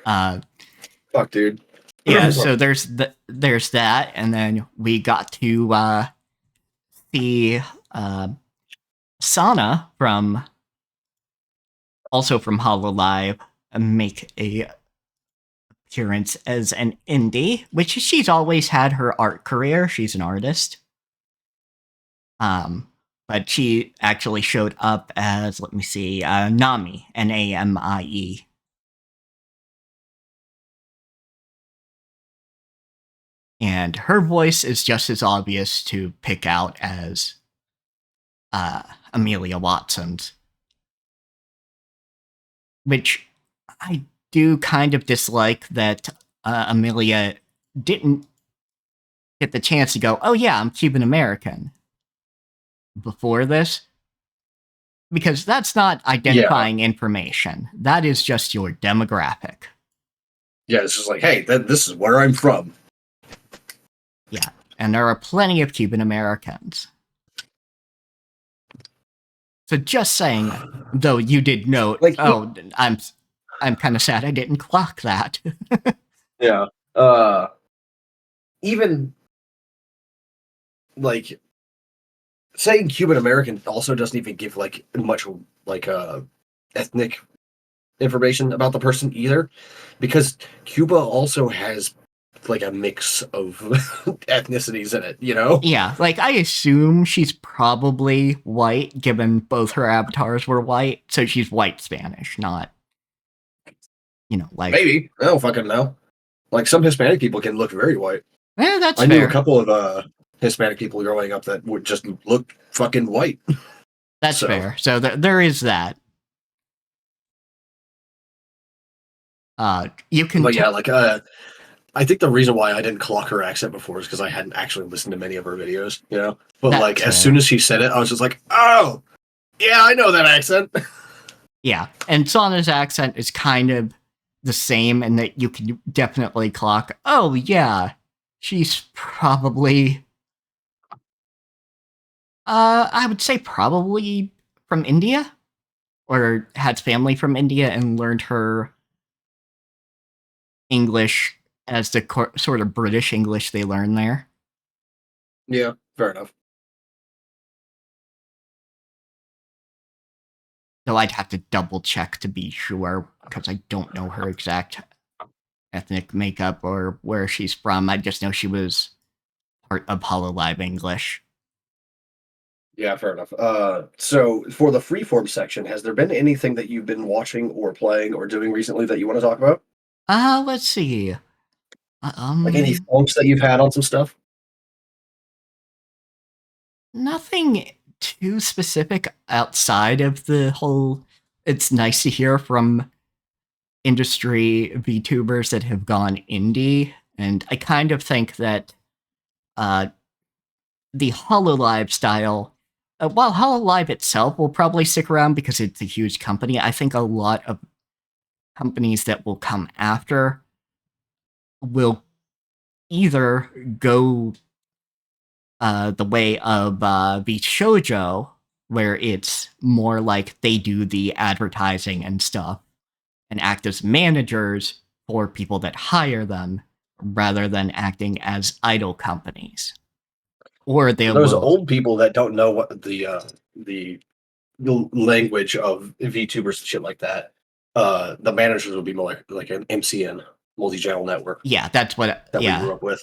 [SPEAKER 1] Fuck, dude.
[SPEAKER 2] Yeah, so there's that, and then we got to see Sana also from Hololive make a appearance as an indie, which she's always had her art career. She's an artist. But she actually showed up as, let me see, Nami, Namie. And her voice is just as obvious to pick out as Amelia Watson's. Which I do kind of dislike that Amelia didn't get the chance to go, oh yeah, I'm Cuban American before this. Because that's not identifying information. That is just your demographic.
[SPEAKER 1] Yeah, it's just like, hey, this is where I'm from.
[SPEAKER 2] Yeah, and there are plenty of Cuban Americans. So just saying, though, you did note, like, oh, I'm kind of sad I didn't clock that.
[SPEAKER 1] Yeah. Even like saying Cuban American also doesn't even give like much like ethnic information about the person either, because Cuba also has like a mix of ethnicities in it, you know?
[SPEAKER 2] Yeah, like I assume she's probably white, given both her avatars were white, so she's white Spanish, not, like...
[SPEAKER 1] Maybe. I don't fucking know. Like, some Hispanic people can look very white.
[SPEAKER 2] Yeah, that's
[SPEAKER 1] fair. I knew a couple of Hispanic people growing up that would just look fucking white.
[SPEAKER 2] That's fair. So there is that. You can...
[SPEAKER 1] But yeah, like, I think the reason why I didn't clock her accent before is because I hadn't actually listened to many of her videos, you know? But, like, as soon as she said it, I was just like, oh! Yeah, I know that accent!
[SPEAKER 2] Yeah, and Sana's accent is kind of the same in that you can definitely clock, oh, yeah, she's probably... I would say probably from India? Or had family from India and learned her English as the sort of British English they learn there.
[SPEAKER 1] Yeah, fair enough.
[SPEAKER 2] Though I'd have to double check to be sure, because I don't know her exact ethnic makeup or where she's from. I just know she was part of Hololive English.
[SPEAKER 1] Yeah, fair enough. So for the freeform section, has there been anything that you've been watching or playing or doing recently that you want to talk about?
[SPEAKER 2] Let's see.
[SPEAKER 1] Like any funks that you've had on some stuff?
[SPEAKER 2] Nothing too specific outside of the whole. It's nice to hear from industry VTubers that have gone indie, and I kind of think that uh, the Hololive style, while Hololive itself will probably stick around because it's a huge company, I think a lot of companies that will come after will either go the way of the shoujo, where it's more like they do the advertising and stuff and act as managers for people that hire them rather than acting as idol companies. Or they
[SPEAKER 1] For those
[SPEAKER 2] will,
[SPEAKER 1] old people that don't know what the the language of VTubers and shit like that, the managers would be more like an MCN, multi-channel network,
[SPEAKER 2] yeah, that's what,
[SPEAKER 1] that we
[SPEAKER 2] yeah,
[SPEAKER 1] grew up with.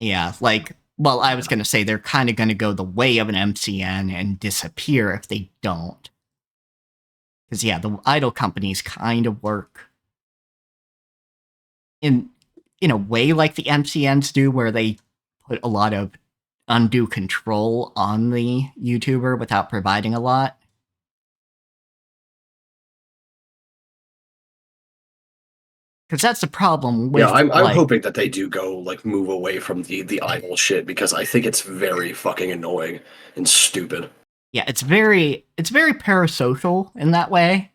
[SPEAKER 2] yeah, like, well, I was going to say they're kind of going to go the way of an MCN and disappear if they don't. Because, yeah, the idol companies kind of work in in a way like the MCNs do, where they put a lot of undue control on the YouTuber without providing a lot. Because that's the problem
[SPEAKER 1] Yeah,
[SPEAKER 2] with,
[SPEAKER 1] I'm
[SPEAKER 2] like,
[SPEAKER 1] hoping that they do go like move away from the idol shit because I think it's very fucking annoying and stupid.
[SPEAKER 2] yeah, it's very parasocial in that way.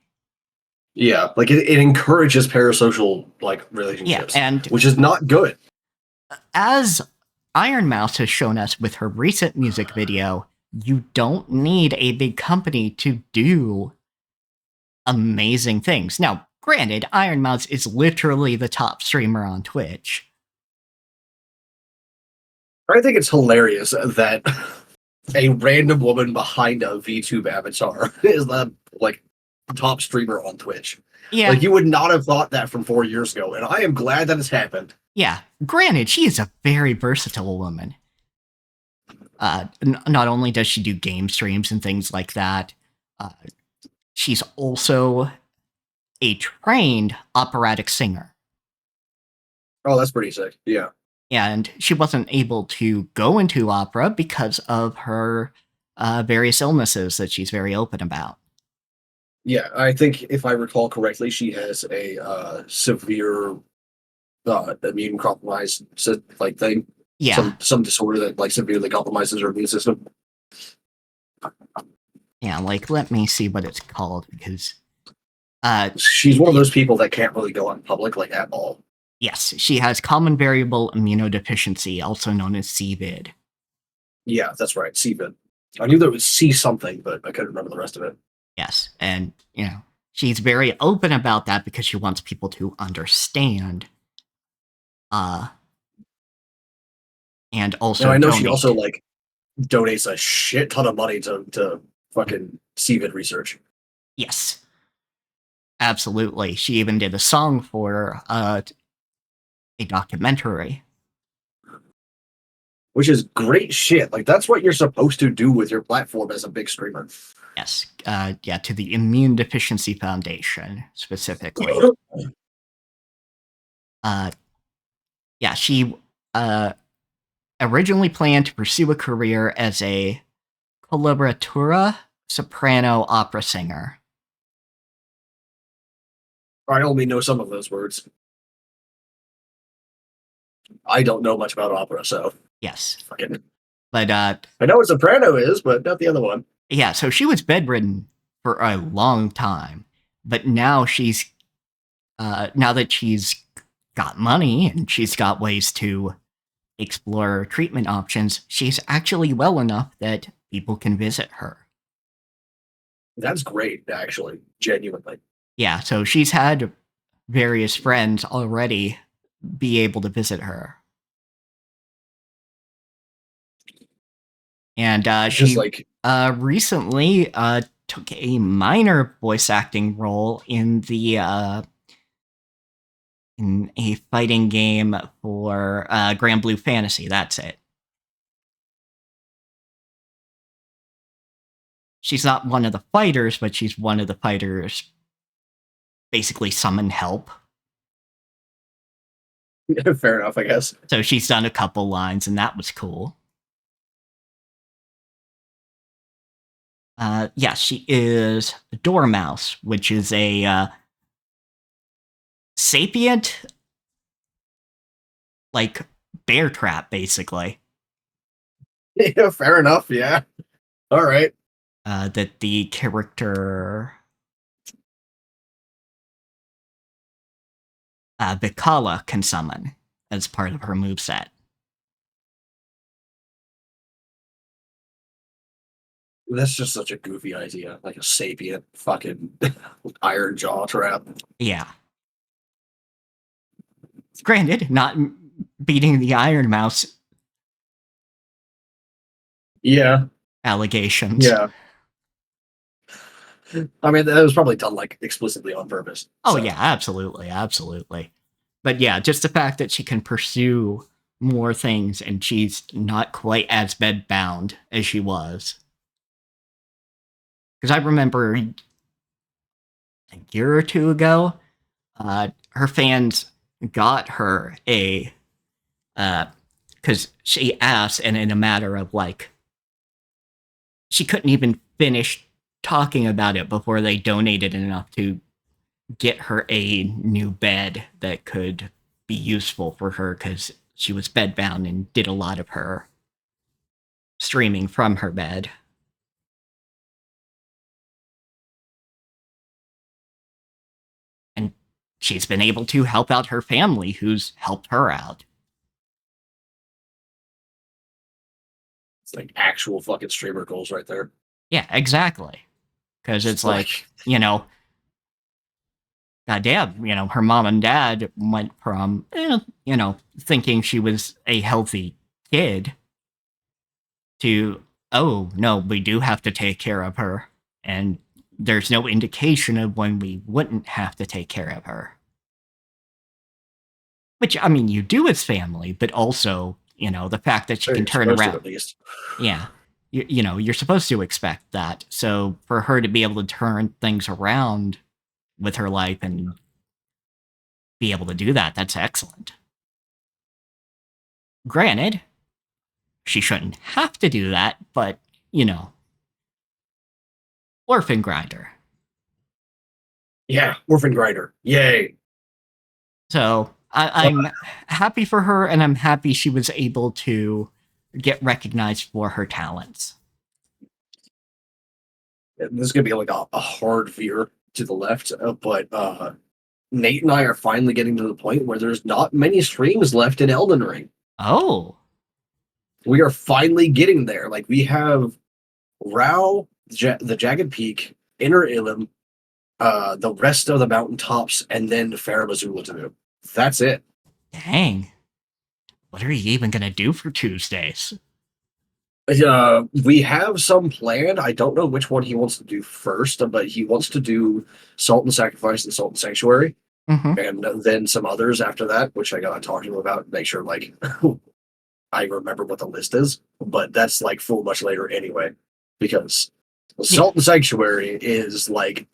[SPEAKER 1] Yeah, like it encourages parasocial like
[SPEAKER 2] Yeah,
[SPEAKER 1] relationships,
[SPEAKER 2] and
[SPEAKER 1] which is not good.
[SPEAKER 2] as Iron Mouse has shown us with her recent music video, you don't need a big company to do amazing things. Now, granted, Iron Mouse is literally the top streamer on Twitch.
[SPEAKER 1] I think it's hilarious that a random woman behind a VTube avatar is the like top streamer on Twitch.
[SPEAKER 2] Yeah,
[SPEAKER 1] Like you would not have thought that from 4 years ago, and I am glad that it's happened.
[SPEAKER 2] yeah. Granted, she is a very versatile woman. Not only does she do game streams and things like that, uh, she's also a trained operatic singer.
[SPEAKER 1] Oh, that's pretty sick. Yeah.
[SPEAKER 2] And she wasn't able to go into opera because of her various illnesses that she's very open about.
[SPEAKER 1] Yeah, I think if I recall correctly, she has a severe immune compromise like thing,
[SPEAKER 2] Yeah,
[SPEAKER 1] some disorder that like severely compromises her immune system.
[SPEAKER 2] yeah. Like, let me see what it's called because,
[SPEAKER 1] She's one of those people that can't really go out in public like at all.
[SPEAKER 2] yes, she has common variable immunodeficiency, also known as CVID.
[SPEAKER 1] Yeah, that's right. CVID. I knew there was C something, but I couldn't remember the rest of it.
[SPEAKER 2] Yes, and she's very open about that because she wants people to understand, uh, and
[SPEAKER 1] Now
[SPEAKER 2] also
[SPEAKER 1] I know she also
[SPEAKER 2] donate.
[SPEAKER 1] like donates a shit ton of money to fucking CVID research,
[SPEAKER 2] Yes, absolutely. She even did a song for a documentary.
[SPEAKER 1] which is great shit. Like that's what you're supposed to do with your platform as a big streamer.
[SPEAKER 2] Yes, yeah, to the Immune Deficiency Foundation specifically. Uh, yeah, she uh, originally planned to pursue a career as a coloratura soprano opera singer.
[SPEAKER 1] I only know some of those words. I don't know much about opera, so
[SPEAKER 2] Yes,
[SPEAKER 1] fucking.
[SPEAKER 2] but
[SPEAKER 1] I know what soprano is, but not the other one.
[SPEAKER 2] yeah, so she was bedridden for a long time, but now that she's got money and she's got ways to explore treatment options, she's actually well enough that people can visit her.
[SPEAKER 1] That's great, actually, genuinely.
[SPEAKER 2] Yeah, so she's had various friends already be able to visit her. And
[SPEAKER 1] Just
[SPEAKER 2] she
[SPEAKER 1] like
[SPEAKER 2] recently took a minor voice acting role in a fighting game for Grand Blue Fantasy. That's it. she's not one of the fighters, but she's one of the fighters basically summon help.
[SPEAKER 1] Fair enough, I guess.
[SPEAKER 2] So she's done a couple lines, and that was cool. Yeah, she is a Dormouse, which is a sapient, like, bear trap, basically.
[SPEAKER 1] Yeah, fair enough, yeah. All right.
[SPEAKER 2] That the character Bikala can summon as part of her moveset.
[SPEAKER 1] That's just such a goofy idea, like a sapient fucking iron jaw trap.
[SPEAKER 2] Yeah. Granted, not beating the Iron Mouse
[SPEAKER 1] Yeah,
[SPEAKER 2] allegations.
[SPEAKER 1] yeah. I mean, that was probably done like explicitly on purpose.
[SPEAKER 2] Oh,
[SPEAKER 1] so.
[SPEAKER 2] yeah, absolutely, absolutely. But yeah, just the fact that she can pursue more things and she's not quite as bedbound as she was. Because I remember a year or two ago, her fans got her a, because she asked, and in a matter of like, she couldn't even finish talking about it before they donated enough to get her a new bed that could be useful for her, because she was bedbound and did a lot of her streaming from her bed. And she's been able to help out her family, who's helped her out.
[SPEAKER 1] It's like actual fucking streamer goals right there.
[SPEAKER 2] Yeah, exactly. Because it's like, you know, goddamn, you know, her mom and dad went from, you know, thinking she was a healthy kid to, oh, no, we do have to take care of her. And there's no indication of when we wouldn't have to take care of her. Which, I mean, you do as family, but also, you know, the fact that she can turn around.
[SPEAKER 1] At least.
[SPEAKER 2] Yeah. You know, you're supposed to expect that. So for her to be able to turn things around with her life and be able to do that, that's excellent. Granted, she shouldn't have to do that, but, you know, orphan grinder.
[SPEAKER 1] Yeah, orphan grinder. Yay.
[SPEAKER 2] So I'm happy for her, and I'm happy she was able to get recognized for her talents.
[SPEAKER 1] This is going to be like a hard veer to the left, but Nate and I are finally getting to the point where there's not many streams left in Elden Ring.
[SPEAKER 2] Oh.
[SPEAKER 1] We are finally getting there. Like, we have Rao, the Jagged Peak, Inner Ilum, the rest of the mountaintops, and then Farabazula to do. That's it.
[SPEAKER 2] Dang. What are you even going to do for Tuesdays?
[SPEAKER 1] We have some planned. I don't know which one he wants to do first, but he wants to do Salt and Sacrifice and Salt and Sanctuary, and then some others after that, which I gotta talk to him about, make sure like I remember what the list is. But that's like full much later anyway, because Salt and Sanctuary is like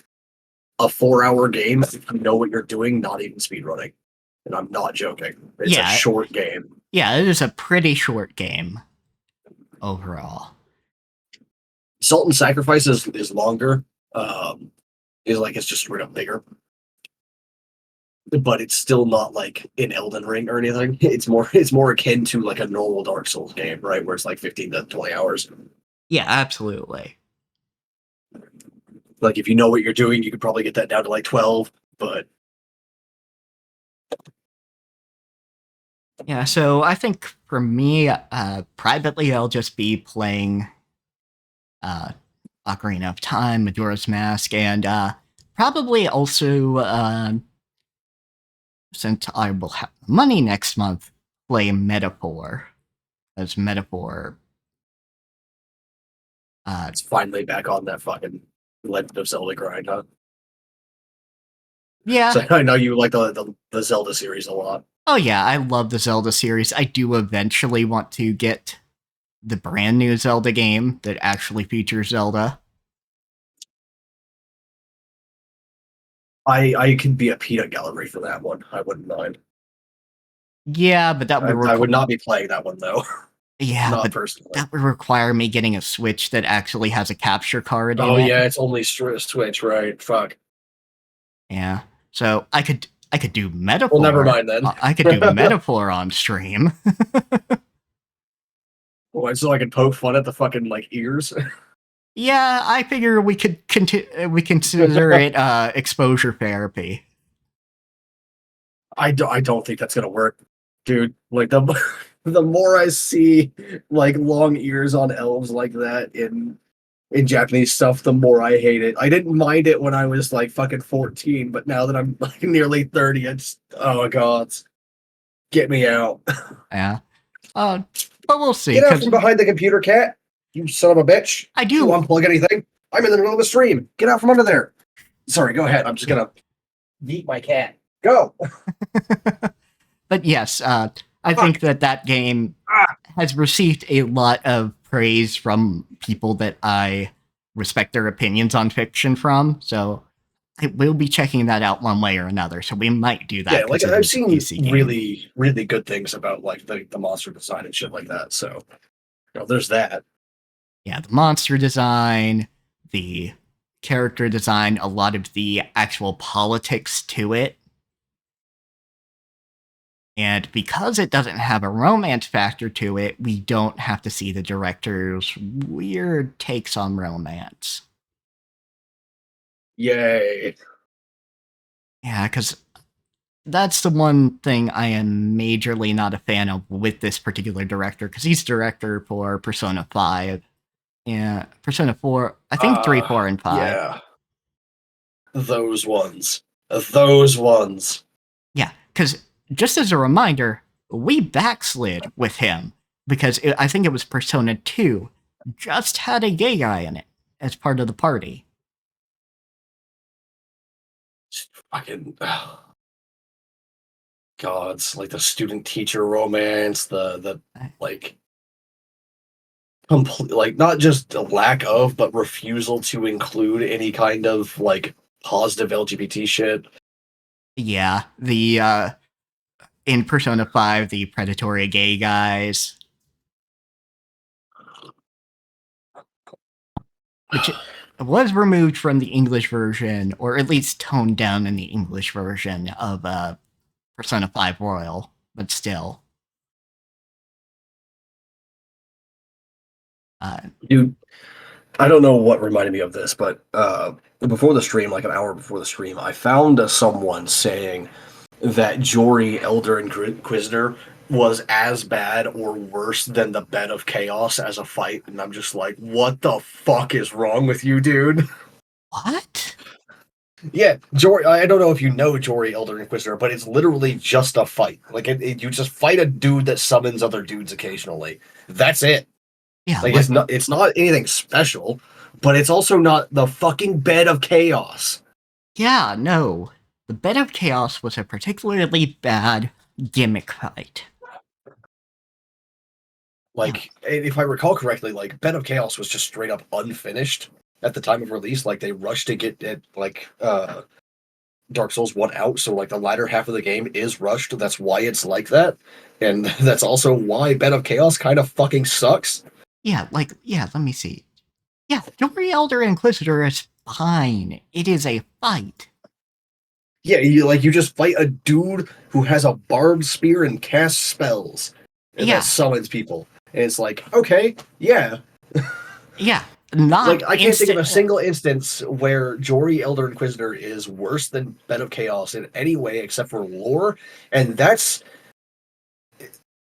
[SPEAKER 1] a 4-hour game if you know what you're doing, not even speedrunning. And I'm not joking. It's a short game.
[SPEAKER 2] Yeah, it is a pretty short game overall.
[SPEAKER 1] Salt and Sacrifice is longer. It's just straight up bigger. But it's still not like an Elden Ring or anything. It's more akin to like a normal Dark Souls game, right? Where it's like 15 to 20 hours.
[SPEAKER 2] Yeah, absolutely.
[SPEAKER 1] Like, if you know what you're doing, you could probably get that down to like 12, but
[SPEAKER 2] yeah, so I think for me, privately, I'll just be playing Ocarina of Time, Majora's Mask, and probably also, since I will have money next month, play Metaphor. As Metaphor.
[SPEAKER 1] It's finally back on that fucking Legend of Zelda grind, huh?
[SPEAKER 2] Yeah.
[SPEAKER 1] So I know you like the Zelda series a lot.
[SPEAKER 2] Oh yeah, I love the Zelda series. I do eventually want to get the brand new Zelda game that actually features Zelda.
[SPEAKER 1] I could be a peanut gallery for that one. I wouldn't mind.
[SPEAKER 2] Yeah, but
[SPEAKER 1] I would not be playing that one though.
[SPEAKER 2] Yeah,
[SPEAKER 1] Not
[SPEAKER 2] but
[SPEAKER 1] personally.
[SPEAKER 2] that would require me getting a Switch that actually has a capture card in
[SPEAKER 1] Oh
[SPEAKER 2] it.
[SPEAKER 1] yeah, it's only Switch, right? Fuck.
[SPEAKER 2] Yeah. So I could do Metaphor.
[SPEAKER 1] Well, never mind then.
[SPEAKER 2] I could do Metaphor on stream.
[SPEAKER 1] What, so I can poke fun at the fucking like ears?
[SPEAKER 2] Yeah, I figure we could we consider it exposure therapy.
[SPEAKER 1] I don't think that's gonna work, dude. Like the more I see like long ears on elves like that in Japanese stuff, the more I hate it. I didn't mind it when I was like fucking 14, but now that I'm like nearly 30, it's oh god, get me out.
[SPEAKER 2] Yeah. But we'll see.
[SPEAKER 1] Get out from behind the computer, cat. You son of a bitch.
[SPEAKER 2] I do.
[SPEAKER 1] You unplug anything? I'm in the middle of a stream. Get out from under there. Sorry, go ahead. I'm just gonna beat my cat. Go.
[SPEAKER 2] But yes, I think that game has received a lot of praise from people that I respect their opinions on fiction from. So I will be checking that out one way or another. So we might do that.
[SPEAKER 1] Yeah, like I've seen really, really good things about like the monster design and shit like that. So there's that.
[SPEAKER 2] Yeah, the monster design, the character design, a lot of the actual politics to it. And because it doesn't have a romance factor to it, we don't have to see the director's weird takes on romance.
[SPEAKER 1] Yay.
[SPEAKER 2] Yeah, because that's the one thing I am majorly not a fan of with this particular director, because he's director for Persona 5. Yeah, Persona 4, I think 3, 4, and 5.
[SPEAKER 1] Yeah. Those ones. Those ones.
[SPEAKER 2] Yeah, because just as a reminder, we backslid with him because I think it was Persona 2 just had a gay guy in it as part of the party.
[SPEAKER 1] Fucking gods, like the student teacher romance, the like complete, like not just a lack of, but refusal to include any kind of like positive LGBT shit.
[SPEAKER 2] Yeah, the in Persona 5, the predatory gay guys. Which was removed from the English version, or at least toned down in the English version of Persona 5 Royal, but still.
[SPEAKER 1] Dude, I don't know what reminded me of this, but before the stream, like an hour before the stream, I found someone saying that Jory Elder Inquisitor was as bad or worse than the Bed of Chaos as a fight, and I'm just like, what the fuck is wrong with you, dude?
[SPEAKER 2] What?
[SPEAKER 1] Yeah, Jory. I don't know if you know Jory Elder Inquisitor, but it's literally just a fight. Like you just fight a dude that summons other dudes occasionally. That's it.
[SPEAKER 2] Yeah,
[SPEAKER 1] like it's not anything special, but it's also not the fucking Bed of Chaos.
[SPEAKER 2] Yeah, no. The Bed of Chaos was a particularly bad gimmick fight.
[SPEAKER 1] Like, if I recall correctly, like Bed of Chaos was just straight up unfinished at the time of release. Like they rushed to get it, like Dark Souls 1 out, so like the latter half of the game is rushed. That's why it's like that, and that's also why Bed of Chaos kind of fucking sucks.
[SPEAKER 2] Yeah, let me see. Yeah, Jory Elder Inquisitor is fine. It is a fight.
[SPEAKER 1] Yeah, you just fight a dude who has a barbed spear and casts spells, and that summons people. And it's like, okay, yeah.
[SPEAKER 2] Yeah, not
[SPEAKER 1] like I can't think of a single instance where Jory Elder Inquisitor is worse than Bed of Chaos in any way except for lore, and that's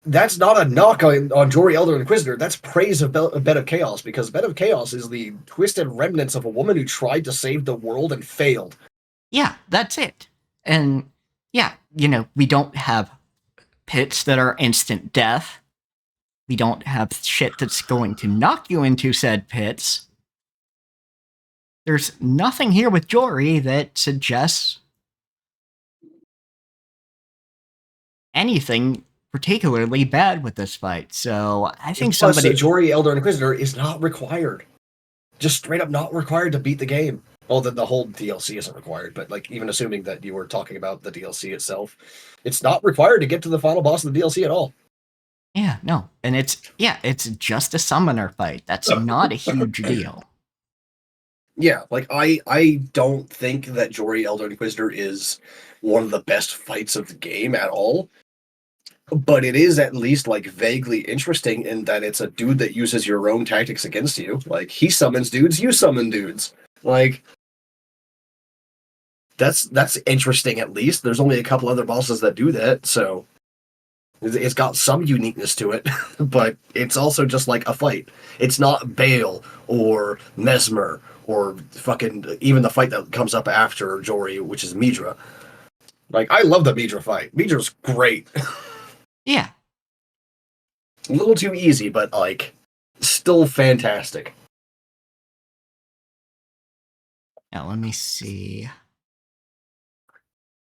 [SPEAKER 1] not a knock on Jory Elder Inquisitor. That's praise of Bed of Chaos, because Bed of Chaos is the twisted remnants of a woman who tried to save the world and failed.
[SPEAKER 2] Yeah, that's it. And yeah, we don't have pits that are instant death. We don't have shit that's going to knock you into said pits. There's nothing here with Jory that suggests anything particularly bad with this fight. So I think
[SPEAKER 1] Jory Elder Inquisitor is not required. Just straight up not required to beat the game. Well, then the whole DLC isn't required, but like even assuming that you were talking about the DLC itself, it's not required to get to the final boss of the DLC at all.
[SPEAKER 2] Yeah, no. And it's just a summoner fight. That's not a huge deal.
[SPEAKER 1] Yeah, like I don't think that Jory Elder Inquisitor is one of the best fights of the game at all. But it is at least like vaguely interesting in that it's a dude that uses your own tactics against you. Like he summons dudes, you summon dudes. Like that's interesting at least. There's only a couple other bosses that do that, so it's got some uniqueness to it, but it's also just like a fight. It's not Bale or Mesmer or fucking even the fight that comes up after Jory, which is Midra. Like I love the Midra fight. Midra's great.
[SPEAKER 2] Yeah.
[SPEAKER 1] A little too easy, but like still fantastic.
[SPEAKER 2] Now let me see.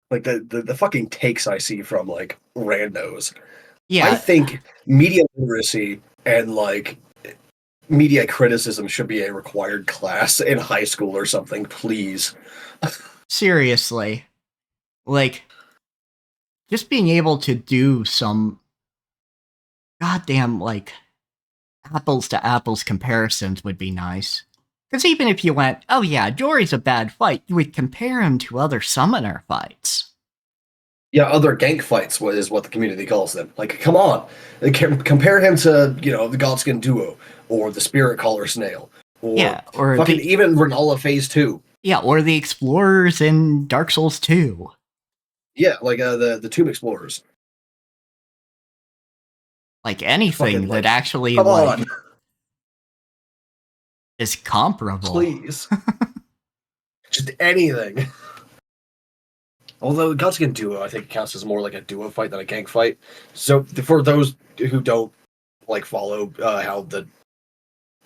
[SPEAKER 1] Like the fucking takes I see from like randos.
[SPEAKER 2] Yeah.
[SPEAKER 1] I think media literacy and like media criticism should be a required class in high school or something, please.
[SPEAKER 2] Seriously. Like, just being able to do some goddamn, like, apples to apples comparisons would be nice. Because even if you went, oh yeah, Jory's a bad fight, you would compare him to other summoner fights.
[SPEAKER 1] Yeah, other gank fights is what the community calls them. Like, come on. Compare him to, the Godskin Duo, or the Spirit Caller Snail, or,
[SPEAKER 2] or
[SPEAKER 1] fucking even Renala Phase 2.
[SPEAKER 2] Yeah, or the Explorers in Dark Souls 2.
[SPEAKER 1] Yeah, like the Tomb Explorers.
[SPEAKER 2] Like anything that actually
[SPEAKER 1] come on.
[SPEAKER 2] is comparable.
[SPEAKER 1] Please. Just anything. Although Godskin Duo, I think, counts as more like a duo fight than a gank fight. So for those who don't like follow how the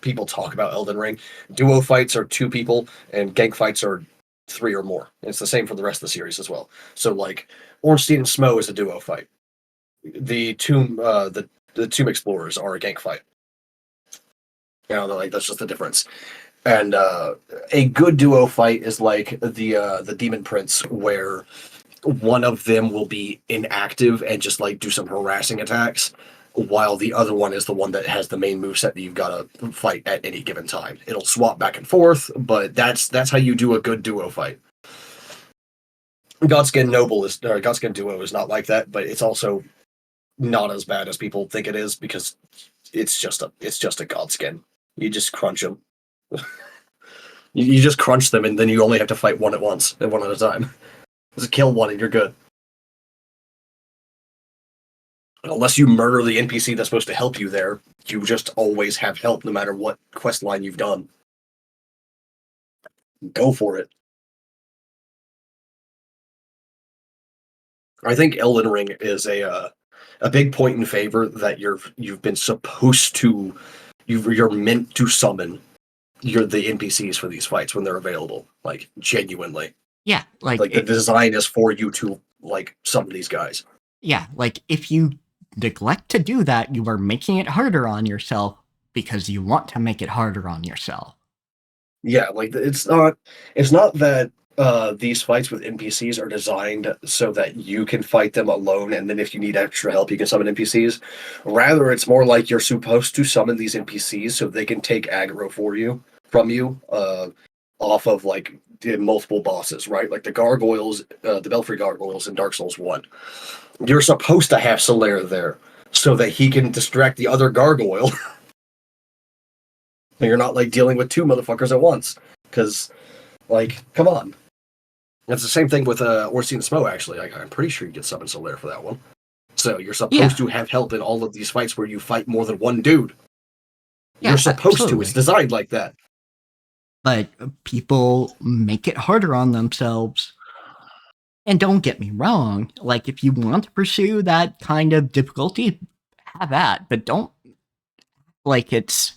[SPEAKER 1] people talk about Elden Ring, duo fights are 2 people, and gank fights are 3 or more. And it's the same for the rest of the series as well. So like Ornstein and Smo is a duo fight. The Tomb Explorers are a gank fight. Like that's just the difference. And a good duo fight is like the Demon Prince, where one of them will be inactive and just like do some harassing attacks, while the other one is the one that has the main moveset that you've got to fight at any given time. It'll swap back and forth, but that's how you do a good duo fight. Godskin Duo is not like that, but it's also not as bad as people think it is because it's just a Godskin. You just crunch them. You just crunch them, and then you only have to fight one at once, one at a time. Just kill one, and you're good. Unless you murder the NPC that's supposed to help you there, you just always have help no matter what quest line you've done. Go for it. I think Elden Ring is a big point in favor that you've been supposed to, you're meant to summon the NPCs for these fights when they're available, like genuinely.
[SPEAKER 2] Yeah, like
[SPEAKER 1] the design is for you to like summon these guys.
[SPEAKER 2] Yeah, like if you neglect to do that, you are making it harder on yourself because you want to make it harder on yourself.
[SPEAKER 1] Yeah, like it's not that these fights with NPCs are designed so that you can fight them alone, and then if you need extra help, you can summon NPCs. Rather, it's more like you're supposed to summon these NPCs so they can take aggro from you, off of like multiple bosses, right? Like the gargoyles, the Belfry gargoyles in Dark Souls 1. You're supposed to have Solaire there so that he can distract the other gargoyle. And you're not like dealing with 2 motherfuckers at once. Because, like, come on. It's the same thing with Ornstein and Smo, actually. I'm pretty sure you get summon Solaire for that one. So you're supposed to have help in all of these fights where you fight more than one dude.
[SPEAKER 2] Yeah,
[SPEAKER 1] you're supposed
[SPEAKER 2] absolutely.
[SPEAKER 1] to. It's designed like that.
[SPEAKER 2] But people make it harder on themselves. And don't get me wrong, like if you want to pursue that kind of difficulty, have that, but don't like it's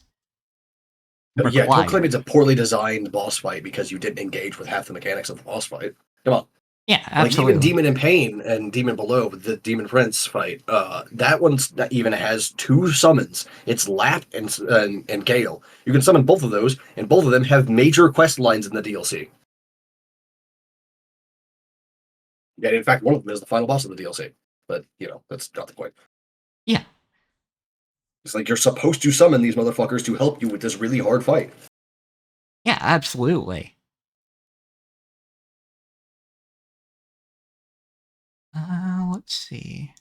[SPEAKER 2] required.
[SPEAKER 1] Yeah, don't claim it's a poorly designed boss fight because you didn't engage with half the mechanics of the boss fight. Come on.
[SPEAKER 2] Yeah,
[SPEAKER 1] Like even
[SPEAKER 2] absolutely.
[SPEAKER 1] Demon in Pain and Demon Below, the Demon Prince fight, that one's that even has two summons. It's Lap and Gale. You can summon both of those, and both of them have major quest lines in the DLC. Yeah, in fact, one of them is the final boss of the DLC. But that's not the point.
[SPEAKER 2] Yeah.
[SPEAKER 1] It's like you're supposed to summon these motherfuckers to help you with this really hard fight.
[SPEAKER 2] Yeah, absolutely. Let's see.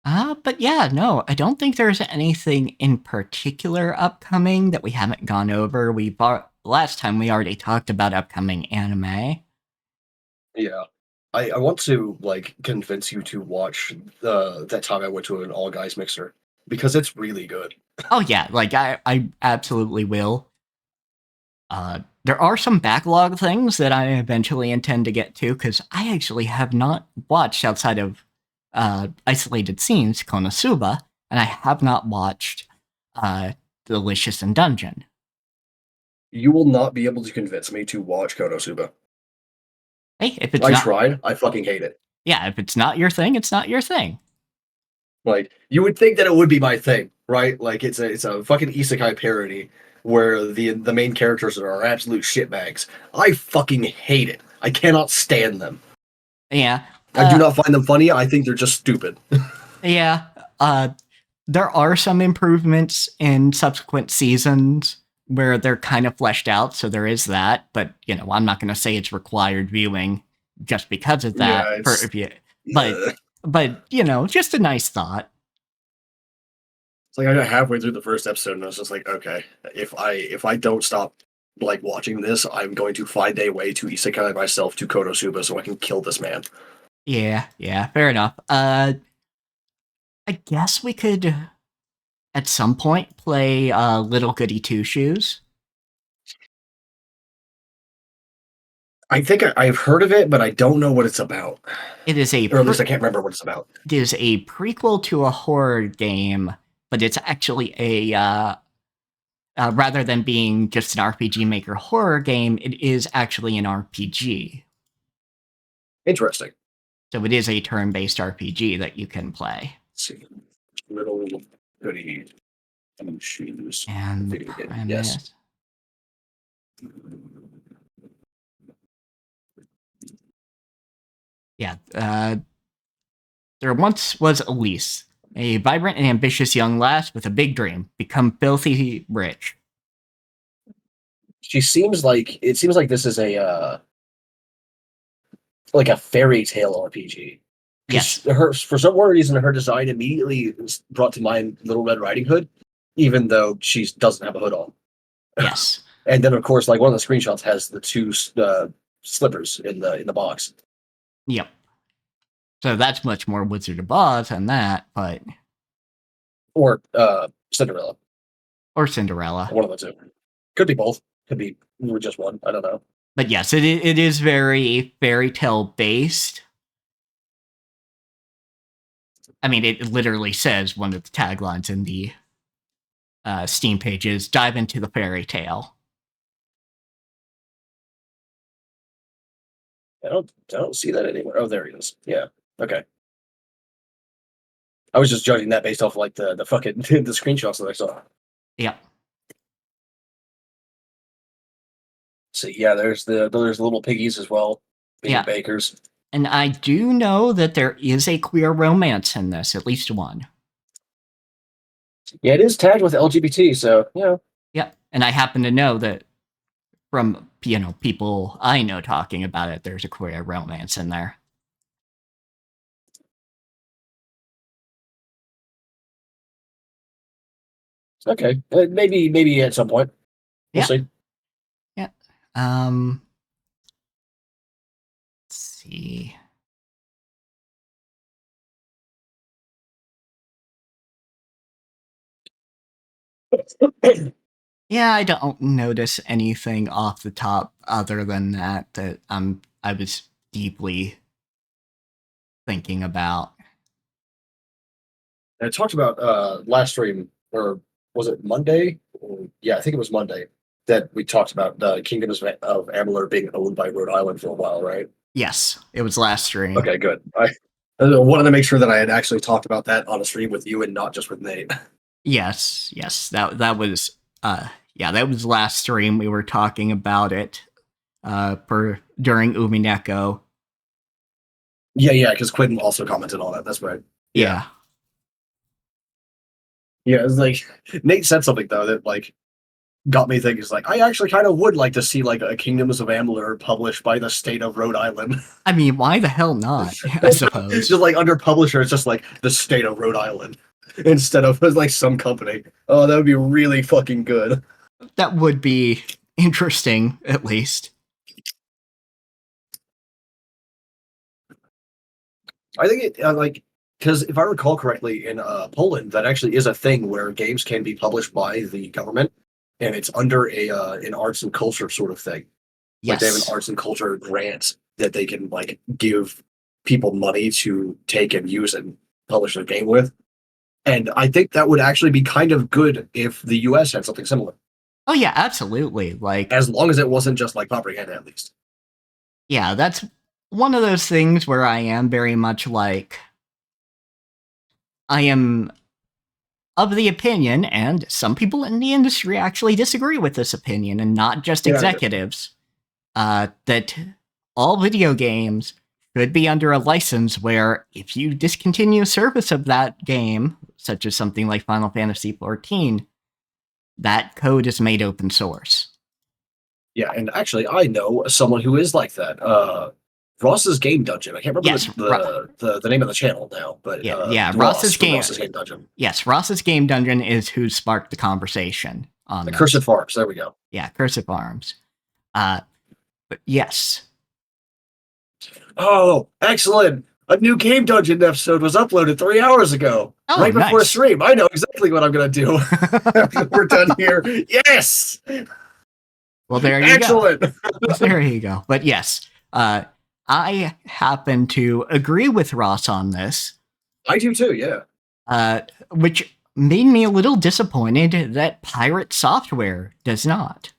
[SPEAKER 2] But yeah, no, I don't think there's anything in particular upcoming that we haven't gone over. Last time we already talked about upcoming anime.
[SPEAKER 1] Yeah. I want to like convince you to watch that time I went to an all guys mixer because it's really good.
[SPEAKER 2] Oh yeah, like I absolutely will. There are some backlog things that I eventually intend to get to because I actually have not watched outside of isolated scenes Konosuba, and I have not watched Delicious in Dungeon.
[SPEAKER 1] You will not be able to convince me to watch Konosuba.
[SPEAKER 2] Hey, if it's
[SPEAKER 1] I
[SPEAKER 2] not,
[SPEAKER 1] tried. I fucking hate it.
[SPEAKER 2] yeah, if it's not your thing, it's not your thing.
[SPEAKER 1] Like you would think that it would be my thing, right? Like it's a fucking isekai parody where the main characters are absolute shitbags. I fucking hate it. I cannot stand them.
[SPEAKER 2] Yeah,
[SPEAKER 1] I do
[SPEAKER 2] uh,
[SPEAKER 1] not find them funny. I think they're just stupid.
[SPEAKER 2] yeah. There are some improvements in subsequent seasons where they're kind of fleshed out, so there is that. But I'm not going to say it's required viewing just because of
[SPEAKER 1] Yeah,
[SPEAKER 2] that. For
[SPEAKER 1] it's
[SPEAKER 2] if you, but
[SPEAKER 1] uh,
[SPEAKER 2] just a nice thought.
[SPEAKER 1] it's like I got halfway through the first episode and I was just like, okay, if I don't stop like watching this, I'm going to find a way to isekai myself to Konosuba so I can kill this man.
[SPEAKER 2] Yeah, fair enough. I guess we could at some point play Little Goody Two Shoes.
[SPEAKER 1] I think I've heard of it, but I don't know what it's about,
[SPEAKER 2] It is a
[SPEAKER 1] or at least I can't remember what it's about.
[SPEAKER 2] it is a prequel to a horror game, but it's actually a rather than being just an RPG Maker horror game, it is actually an RPG.
[SPEAKER 1] Interesting.
[SPEAKER 2] So it is a turn-based RPG that you can play.
[SPEAKER 1] Let's see, little goody shoes.
[SPEAKER 2] And the
[SPEAKER 1] Video game. Yes.
[SPEAKER 2] premise, yeah, there once was Elise, a vibrant and ambitious young lass with a big dream: become filthy rich.
[SPEAKER 1] She seems like it seems like this is a like a fairy tale RPG. Because
[SPEAKER 2] Yes,
[SPEAKER 1] her, for some reason, her design immediately brought to mind Little Red Riding Hood, even though she doesn't have a hood on.
[SPEAKER 2] yes,
[SPEAKER 1] And then, of course, like one of the screenshots has the two slippers in the box,
[SPEAKER 2] yep. So that's much more Wizard of Oz than that, but
[SPEAKER 1] or Cinderella,
[SPEAKER 2] or Cinderella.
[SPEAKER 1] one of the two. Could be both. Could be just one. I don't know.
[SPEAKER 2] But yes, it is very fairy tale based. I mean, it literally says one of the taglines in the Steam pages: "Dive into the fairy tale."
[SPEAKER 1] I don't see that anywhere. Oh, there he is. Yeah. Okay. I was just judging that based off like the fucking the screenshots that I saw.
[SPEAKER 2] Yep.
[SPEAKER 1] So yeah, there's the little piggies as well, being
[SPEAKER 2] Yeah.
[SPEAKER 1] bakers.
[SPEAKER 2] And I do know that there is a queer romance in this, at least one.
[SPEAKER 1] Yeah, it is tagged with LGBT, so
[SPEAKER 2] Yep. And I happen to know that from people I know talking about it, there's a queer romance in there.
[SPEAKER 1] okay. Maybe at some point we'll
[SPEAKER 2] Yeah.
[SPEAKER 1] see.
[SPEAKER 2] Yeah. Let's see. Yeah, I don't notice anything off the top other than that I was deeply thinking about.
[SPEAKER 1] I talked about last stream, or was it Monday? Yeah, I think it was Monday. that we talked about Kingdoms of Amalur being owned by Rhode Island for a while, right?
[SPEAKER 2] Yes, it was last stream.
[SPEAKER 1] Okay, good. I wanted to make sure that I had actually talked about that on a stream with you and not just with Nate.
[SPEAKER 2] Yes, that was that was last stream. We were talking about it during Umineko.
[SPEAKER 1] Yeah, because Quinn also commented on it. That's right.
[SPEAKER 2] Yeah.
[SPEAKER 1] Yeah, it's like Nate said something though that like got me thinking. It's like I actually kind of would like to see like a Kingdoms of Amalur published by the state of Rhode Island.
[SPEAKER 2] I mean, why the hell not? I suppose.
[SPEAKER 1] Just like under publisher, it's just like the state of Rhode Island instead of like some company. Oh, that would be really fucking good.
[SPEAKER 2] That would be interesting, at least.
[SPEAKER 1] I think it like because if I recall correctly, in Poland, that actually is a thing where games can be published by the government, and it's under a an arts and culture sort of thing. Like they have an arts and culture grant that they can like give people money to take and use and publish their game with. And I think that would actually be kind of good if the US had something similar.
[SPEAKER 2] Oh yeah, absolutely. Like
[SPEAKER 1] as long as it wasn't just like propaganda, at least.
[SPEAKER 2] Yeah, that's one of those things where I am very much like I am of the opinion, and some people in the industry actually disagree with this opinion, and not just executives, that all video games should be under a license where if you discontinue service of that game, such as something like Final Fantasy XIV, that code is made open source.
[SPEAKER 1] Yeah, and actually, I know someone who is like that. Ross's Game Dungeon. I can't remember the name of the channel now, but
[SPEAKER 2] Ross's Game
[SPEAKER 1] Dungeon.
[SPEAKER 2] Yes, Ross's Game Dungeon is who sparked the conversation on
[SPEAKER 1] the Cursive Farms. There we go.
[SPEAKER 2] Yeah, Cursive Farms. But yes.
[SPEAKER 1] Oh, excellent! A new Game Dungeon episode was uploaded 3 hours ago, right before stream. I know exactly what I'm gonna do. We're done here. Yes.
[SPEAKER 2] Well, there you go. There you go. But yes, I happen to agree with Ross on this.
[SPEAKER 1] I do too, yeah.
[SPEAKER 2] Which made me a little disappointed that Pirate Software does not.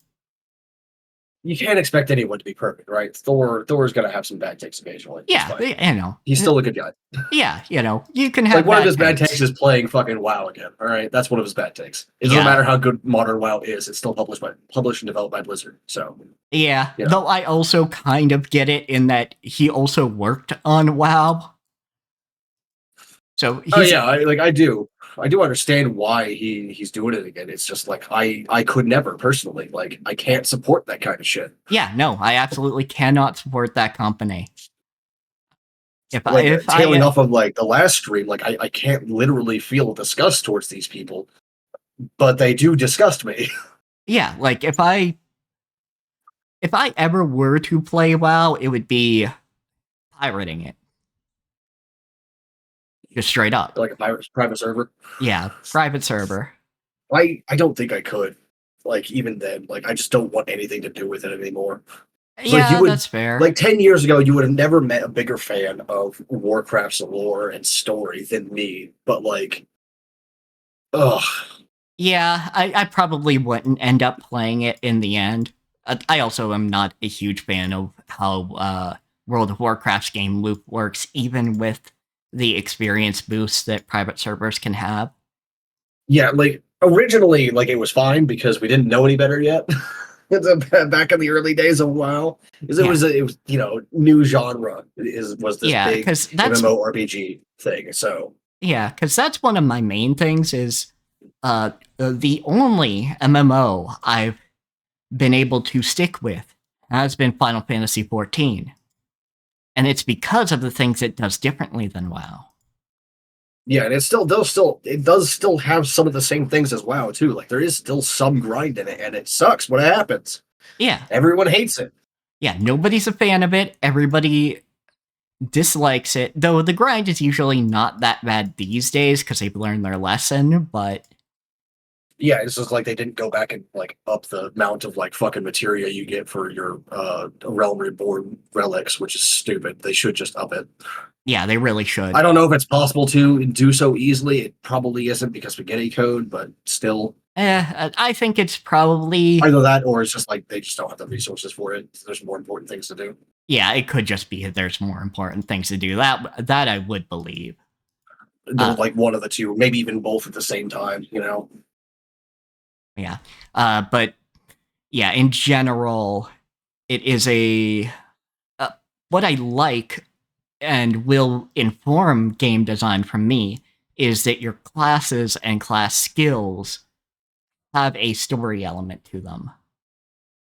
[SPEAKER 1] You can't expect anyone to be perfect, right? Thor's gonna have some bad takes occasionally.
[SPEAKER 2] Yeah, you know.
[SPEAKER 1] He's still a good guy.
[SPEAKER 2] Yeah, you know, you can have
[SPEAKER 1] like one of his bad takes is playing fucking WoW again. All right, that's one of his bad takes. It doesn't matter how good modern WoW is; it's still published and developed by Blizzard. So
[SPEAKER 2] yeah, though I also kind of get it in that he also worked on WoW. So
[SPEAKER 1] I do understand why he's doing it again. It's just like I could never personally, like I can't support that kind of shit.
[SPEAKER 2] Yeah, no, I absolutely cannot support that company.
[SPEAKER 1] Tailing off of like the last stream, like I can't literally feel disgust towards these people, but they do disgust me.
[SPEAKER 2] Yeah, like if I ever were to play WoW, it would be pirating it. Just straight up.
[SPEAKER 1] Like a private server?
[SPEAKER 2] Yeah, private server.
[SPEAKER 1] I don't think I could. Like, even then, like, I just don't want anything to do with it anymore.
[SPEAKER 2] Yeah, that's fair.
[SPEAKER 1] Like, 10 years ago, you would have never met a bigger fan of Warcraft's lore and story than me. But, like, ugh.
[SPEAKER 2] Yeah, I probably wouldn't end up playing it in the end. I also am not a huge fan of how World of Warcraft's game loop works, even with the experience boosts that private servers can have.
[SPEAKER 1] Yeah, like originally, like it was fine because we didn't know any better yet. Back in the early days of WoW, because it was new genre was this big MMORPG thing. So
[SPEAKER 2] yeah, because that's one of my main things is the only MMO I've been able to stick with has been Final Fantasy XIV. And it's because of the things it does differently than WoW.
[SPEAKER 1] Yeah, and it does still have some of the same things as WoW too. Like there is still some grind in it, and it sucks when it happens.
[SPEAKER 2] Yeah.
[SPEAKER 1] Everyone hates it.
[SPEAKER 2] Yeah, nobody's a fan of it. Everybody dislikes it. Though the grind is usually not that bad these days because they've learned their lesson, but
[SPEAKER 1] yeah, it's just like they didn't go back and like up the amount of like fucking materia you get for your Realm Reborn relics, which is stupid. They should just up it.
[SPEAKER 2] Yeah, they really should.
[SPEAKER 1] I don't know if it's possible to do so easily. It probably isn't because spaghetti code, but still.
[SPEAKER 2] I think it's probably
[SPEAKER 1] Either that, or it's just like they just don't have the resources for it. There's more important things to do.
[SPEAKER 2] yeah, it could just be there's more important things to do. That I would believe.
[SPEAKER 1] Like one of the two, maybe even both at the same time.
[SPEAKER 2] Yeah. But yeah, in general, it is a what I like and will inform game design from me is that your classes and class skills have a story element to them.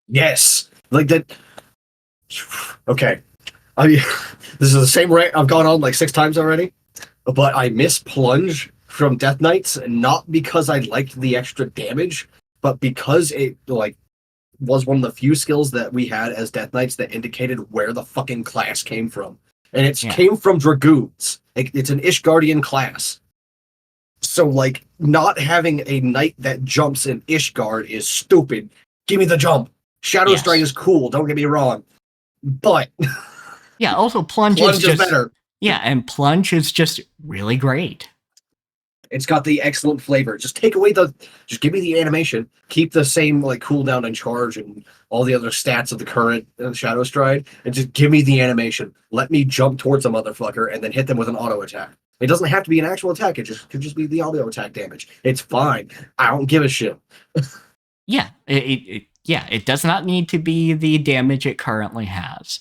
[SPEAKER 1] Yes, like that. Okay, I mean, this is the same rant I've gone on like 6 times already, but I miss Plunge from Death Knights, not because I liked the extra damage, but because it like was one of the few skills that we had as Death Knights that indicated where the fucking class came from. And it came from Dragoons. It's an Ishgardian class. So, like, not having a knight that jumps in Ishgard is stupid. Give me the jump. Shadow Strike is cool, don't get me wrong. But
[SPEAKER 2] yeah, also Plunge
[SPEAKER 1] is just better.
[SPEAKER 2] Yeah, and Plunge is just really great.
[SPEAKER 1] It's got the excellent flavor. Just give me the animation. Keep the same like cooldown and charge and all the other stats of the current Shadow Stride, and just give me the animation. Let me jump towards a motherfucker and then hit them with an auto attack. It doesn't have to be an actual attack. It could just be the auto attack damage. It's fine. I don't give a shit.
[SPEAKER 2] Yeah, it does not need to be the damage it currently has.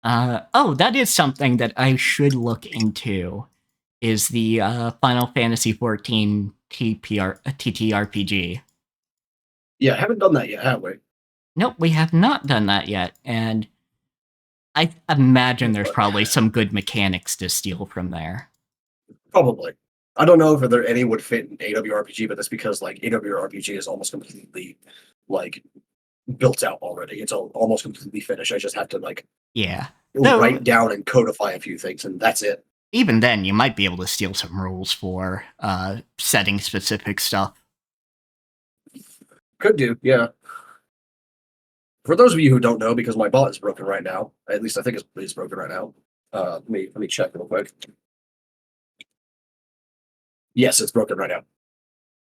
[SPEAKER 2] That is something that I should look into. Is the Final Fantasy XIV TTRPG.
[SPEAKER 1] Yeah, haven't done that yet, have we?
[SPEAKER 2] Nope, we have not done that yet, and I imagine there's probably some good mechanics to steal from there.
[SPEAKER 1] Probably. I don't know if there any would fit in AWRPG, but that's because like AWRPG is almost completely like built out already. It's almost completely finished. I just have to write down and codify a few things, and that's it.
[SPEAKER 2] Even then, you might be able to steal some rules for setting specific stuff.
[SPEAKER 1] Could do, yeah. For those of you who don't know, because my bot is broken right now, at least I think it's broken right now. Let me check real quick. Yes, it's broken right now.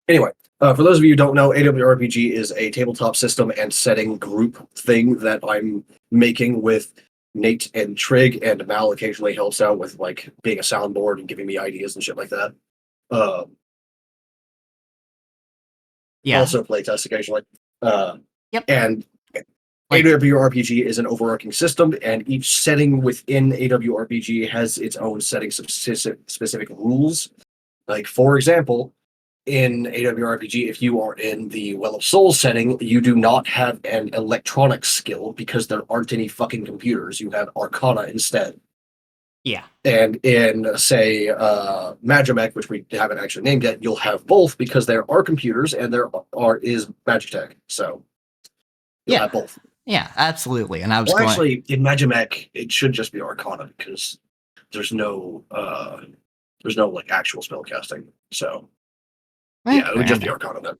[SPEAKER 1] Anyway, for those of you who don't know, AWRPG is a tabletop system and setting group thing that I'm making with Nate and Trig, and Mal occasionally helps out with like being a soundboard and giving me ideas and shit like that. Also playtest occasionally.
[SPEAKER 2] Yep.
[SPEAKER 1] And AWRPG is an overarching system, and each setting within AWRPG has its own setting specific rules. Like, for example, in AWRPG, if you are in the Well of Souls setting, you do not have an electronics skill because there aren't any fucking computers. You have Arcana instead.
[SPEAKER 2] Yeah.
[SPEAKER 1] And in, say, Magimech, which we haven't actually named yet, you'll have both because there are computers and there is Magitech. So you'll have both.
[SPEAKER 2] Yeah, absolutely. And I was
[SPEAKER 1] actually, in Magimech, it should just be Arcana because there's no like actual spell casting. So yeah, it would just be Arcana then.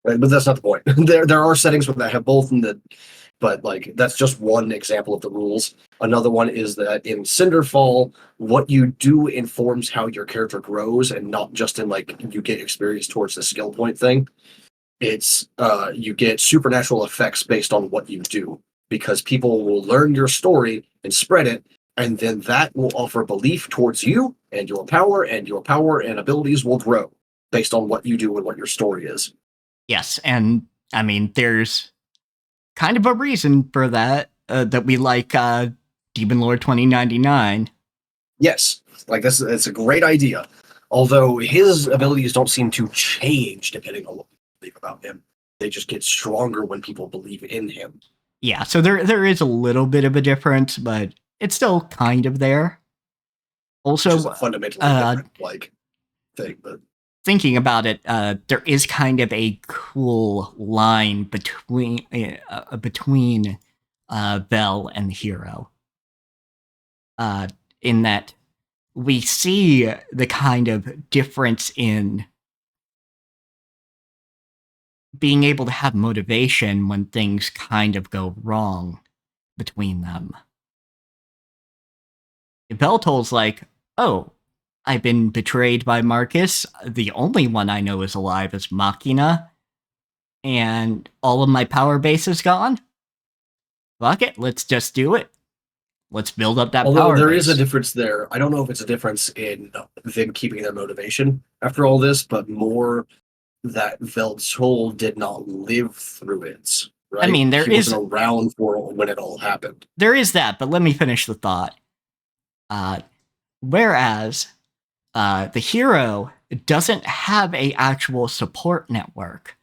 [SPEAKER 1] Right, but that's not the point. There are settings that have both, but like that's just one example of the rules. Another one is that in Cinderfall, what you do informs how your character grows, and not just in like you get experience towards the skill point thing. It's you get supernatural effects based on what you do, because people will learn your story and spread it, and then that will offer belief towards you and your power and abilities will grow based on what you do and what your story is.
[SPEAKER 2] Yes, and I mean, there's kind of a reason for that, that we like Demon Lord 2099.
[SPEAKER 1] Yes, like it's a great idea. Although his abilities don't seem to change depending on what people believe about him. They just get stronger when people believe in him.
[SPEAKER 2] Yeah, so there is a little bit of a difference, but it's still kind of there. Also,
[SPEAKER 1] which is a fundamentally different thing, but
[SPEAKER 2] thinking about it, there is kind of a cool line between Belle and the hero. In that we see the kind of difference in being able to have motivation when things kind of go wrong between them. Beltol's like, oh, I've been betrayed by Marcus. The only one I know is alive is Machina. And all of my power base is gone. Fuck it, let's just do it. Let's build up that
[SPEAKER 1] Although
[SPEAKER 2] power
[SPEAKER 1] there
[SPEAKER 2] base.
[SPEAKER 1] is a difference there. I don't know if it's a difference in them keeping their motivation after all this, but more that Veltol did not live through it. Right?
[SPEAKER 2] I mean,
[SPEAKER 1] he wasn't around for when it all happened.
[SPEAKER 2] There is that, but let me finish the thought. Whereas the hero doesn't have a actual support network.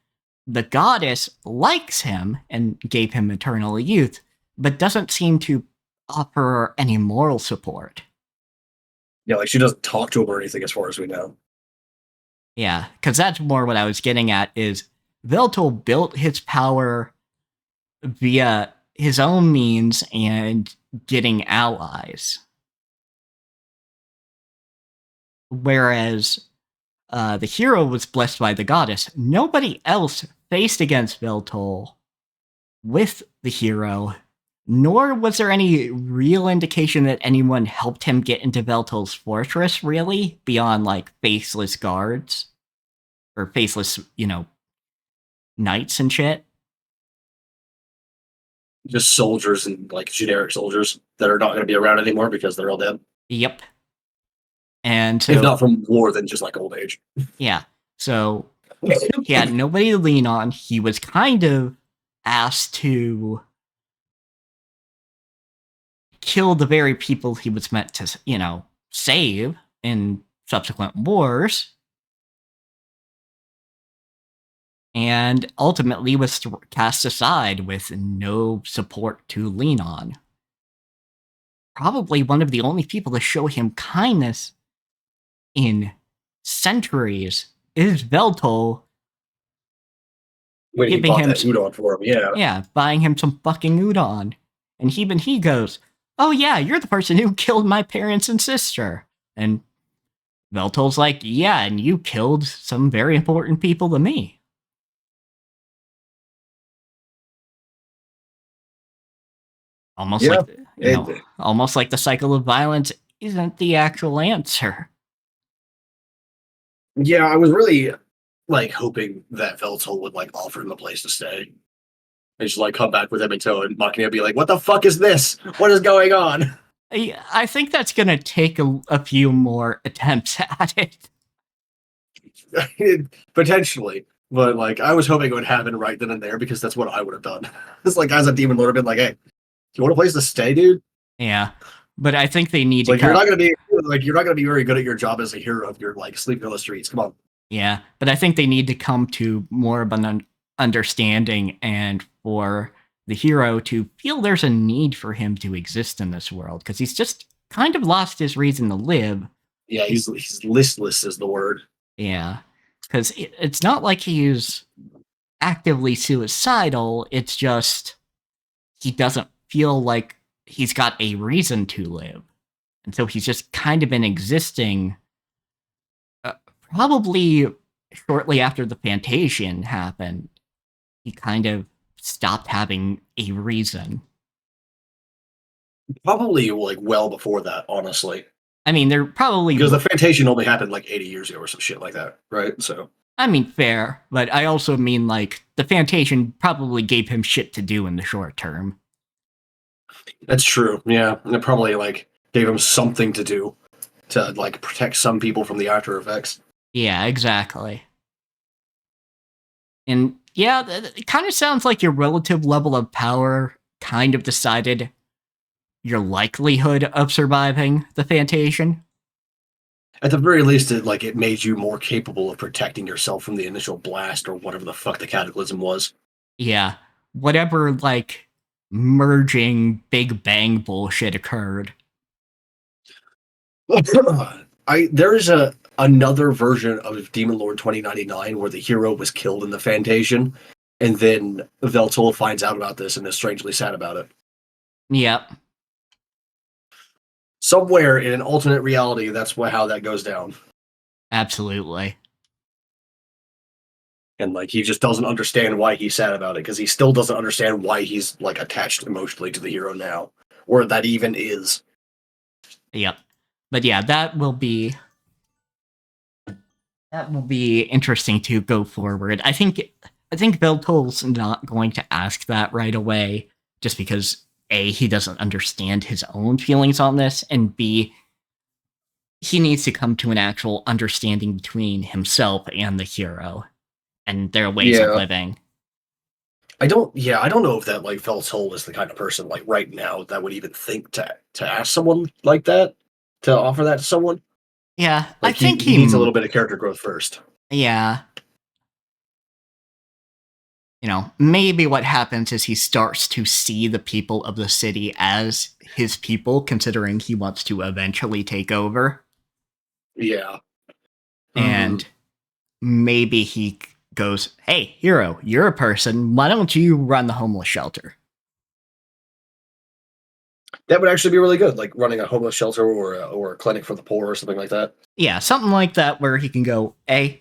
[SPEAKER 2] The goddess likes him and gave him eternal youth, but doesn't seem to offer any moral support.
[SPEAKER 1] Yeah, like she doesn't talk to him or anything as far as we know.
[SPEAKER 2] Yeah, because that's more what I was getting at is Veltol built his power via his own means and getting allies. Whereas the hero was blessed by the goddess. Nobody else faced against Veltol with the hero, nor was there any real indication that anyone helped him get into Veltol's fortress, really, beyond, like, faceless guards. Or faceless, knights and shit.
[SPEAKER 1] Just soldiers and, like, generic soldiers that are not going to be around anymore because they're all dead.
[SPEAKER 2] Yep. And so,
[SPEAKER 1] if not from more than just, like, old age.
[SPEAKER 2] Yeah. So, he had nobody to lean on. He was kind of asked to kill the very people he was meant to, save in subsequent wars. And ultimately was cast aside with no support to lean on. Probably one of the only people to show him kindness in centuries is Veltol.
[SPEAKER 1] When he bought that udon for him, yeah.
[SPEAKER 2] Yeah, buying him some fucking udon. And even he goes, "Oh yeah, you're the person who killed my parents and sister." And Veltol's like, "Yeah, and you killed some very important people to me." Almost almost like the cycle of violence isn't the actual answer.
[SPEAKER 1] Yeah, I was really hoping that Veltol would offer him a place to stay. And just come back with him in tow, and Machina would be like, "What the fuck is this? What is going on?"
[SPEAKER 2] I think that's gonna take a few more attempts at it.
[SPEAKER 1] Potentially. But I was hoping it would happen right then and there because that's what I would have done. It's as a demon lord, I've been like, "Hey, you want a place to stay, dude?"
[SPEAKER 2] Yeah, but I think they need to.
[SPEAKER 1] You're not gonna be very good at your job as a hero if you're sleeping on the streets. Come on.
[SPEAKER 2] Yeah, but I think they need to come to more of an understanding, and for the hero to feel there's a need for him to exist in this world because he's just kind of lost his reason to live.
[SPEAKER 1] Yeah, he's listless is the word.
[SPEAKER 2] Yeah, because it's not like he's actively suicidal. It's just he doesn't feel like he's got a reason to live. And so he's just kind of been existing probably shortly after the Fantasian happened. He kind of stopped having a reason.
[SPEAKER 1] Probably well before that, honestly.
[SPEAKER 2] I mean, they're probably...
[SPEAKER 1] Because the Fantasian only happened 80 years ago or some shit like that, right? So...
[SPEAKER 2] I mean, fair, but I also mean the Fantasian probably gave him shit to do in the short term.
[SPEAKER 1] That's true, yeah. And it probably, gave him something to do to, protect some people from the after effects.
[SPEAKER 2] Yeah, exactly. And, yeah, it kind of sounds like your relative level of power kind of decided your likelihood of surviving the Fantasian.
[SPEAKER 1] At the very least, it made you more capable of protecting yourself from the initial blast or whatever the fuck the cataclysm was.
[SPEAKER 2] Yeah. Whatever, merging Big Bang bullshit occurred.
[SPEAKER 1] There is another version of Demon Lord 2099 where the hero was killed in the Fantasian, and then Veltol finds out about this and is strangely sad about it.
[SPEAKER 2] Yep.
[SPEAKER 1] Somewhere in an alternate reality, that's how that goes down.
[SPEAKER 2] Absolutely.
[SPEAKER 1] And he just doesn't understand why he's sad about it, because he still doesn't understand why he's attached emotionally to the hero now, or that even is.
[SPEAKER 2] Yep. But yeah, that will be That will be interesting to go forward. I think Veltol's not going to ask that right away, just because A, he doesn't understand his own feelings on this, and B, he needs to come to an actual understanding between himself and the hero and their ways of
[SPEAKER 1] Yeah.
[SPEAKER 2] living.
[SPEAKER 1] I don't know if that like Veltol is the kind of person like right now that would even think to ask someone like that, to offer that to someone.
[SPEAKER 2] Yeah, I
[SPEAKER 1] Like
[SPEAKER 2] think
[SPEAKER 1] he needs a little bit of character growth first.
[SPEAKER 2] yeah. Maybe what happens is he starts to see the people of the city as his people, considering he wants to eventually take over.
[SPEAKER 1] Yeah.
[SPEAKER 2] And maybe he goes, "Hey, hero, you're a person. Why don't you run the homeless shelter?"
[SPEAKER 1] That would actually be really good, like running a homeless shelter or a clinic for the poor or something like that.
[SPEAKER 2] Yeah, something like that where he can go, "Hey,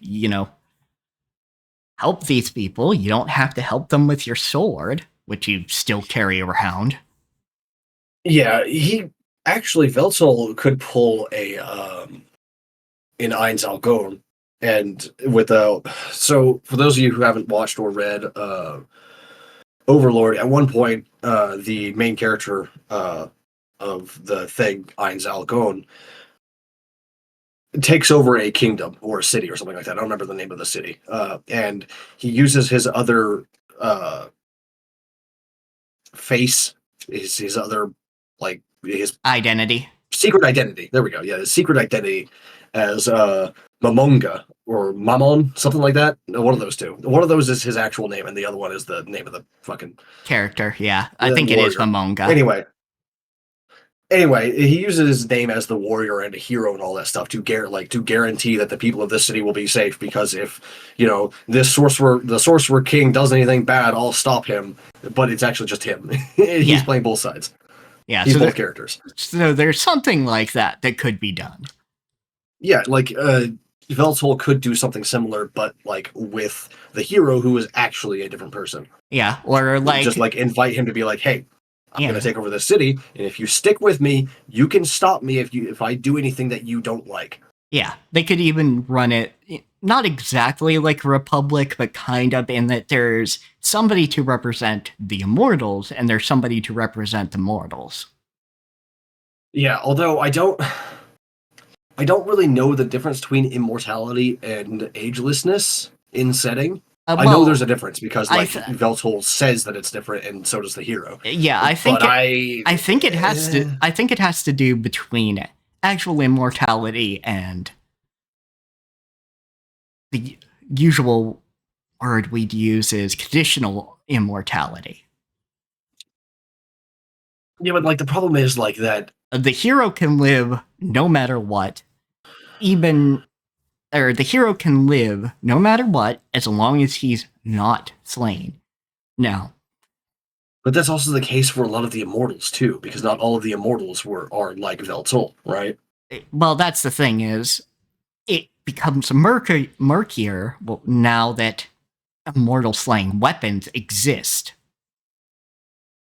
[SPEAKER 2] help these people. You don't have to help them with your sword, which you still carry around."
[SPEAKER 1] Yeah, he actually Veltol could pull a in Eins Algon, and with a so for those of you who haven't watched or read Overlord, at one point the main character of the thing Eins Algon takes over a kingdom or a city or something like that. I don't remember the name of the city, and he uses his other face, his other like his
[SPEAKER 2] Identity.
[SPEAKER 1] secret identity. There we go. Yeah, his secret identity as Mamonga or Mamon, something like that. No, one of those two. One of those is his actual name, and the other one is the name of the fucking
[SPEAKER 2] Character, yeah. I think it is
[SPEAKER 1] warrior.
[SPEAKER 2] Momonga.
[SPEAKER 1] Anyway, he uses his name as the warrior and a hero and all that stuff to guarantee that the people of this city will be safe. Because if the sorcerer king does anything bad, I'll stop him. But it's actually just him. He's playing both sides.
[SPEAKER 2] Yeah,
[SPEAKER 1] he's both characters.
[SPEAKER 2] So there's something like that could be done.
[SPEAKER 1] Yeah, like Veltol could do something similar, but like with the hero who is actually a different person.
[SPEAKER 2] Yeah, or like
[SPEAKER 1] just like invite him to be like, "Hey, I'm going to take over the city, and if you stick with me, you can stop me if I do anything that you don't like."
[SPEAKER 2] Yeah, they could even run it not exactly like a republic, but kind of in that there's somebody to represent the immortals and there's somebody to represent the mortals.
[SPEAKER 1] Yeah, although I don't really know the difference between immortality and agelessness in setting. I know there's a difference because Veltol says that it's different, and so does the hero.
[SPEAKER 2] Yeah, I think it has to. I think it has to do between actual immortality and the usual word we'd use is conditional immortality.
[SPEAKER 1] Yeah, but like the problem is like that
[SPEAKER 2] the hero can live no matter what, the hero can live no matter what as long as he's not slain. Now,
[SPEAKER 1] but that's also the case for a lot of the immortals too, because not all of the immortals are like Veltol, right?
[SPEAKER 2] Well, that's the thing is, it becomes murkier now that immortal slaying weapons exist.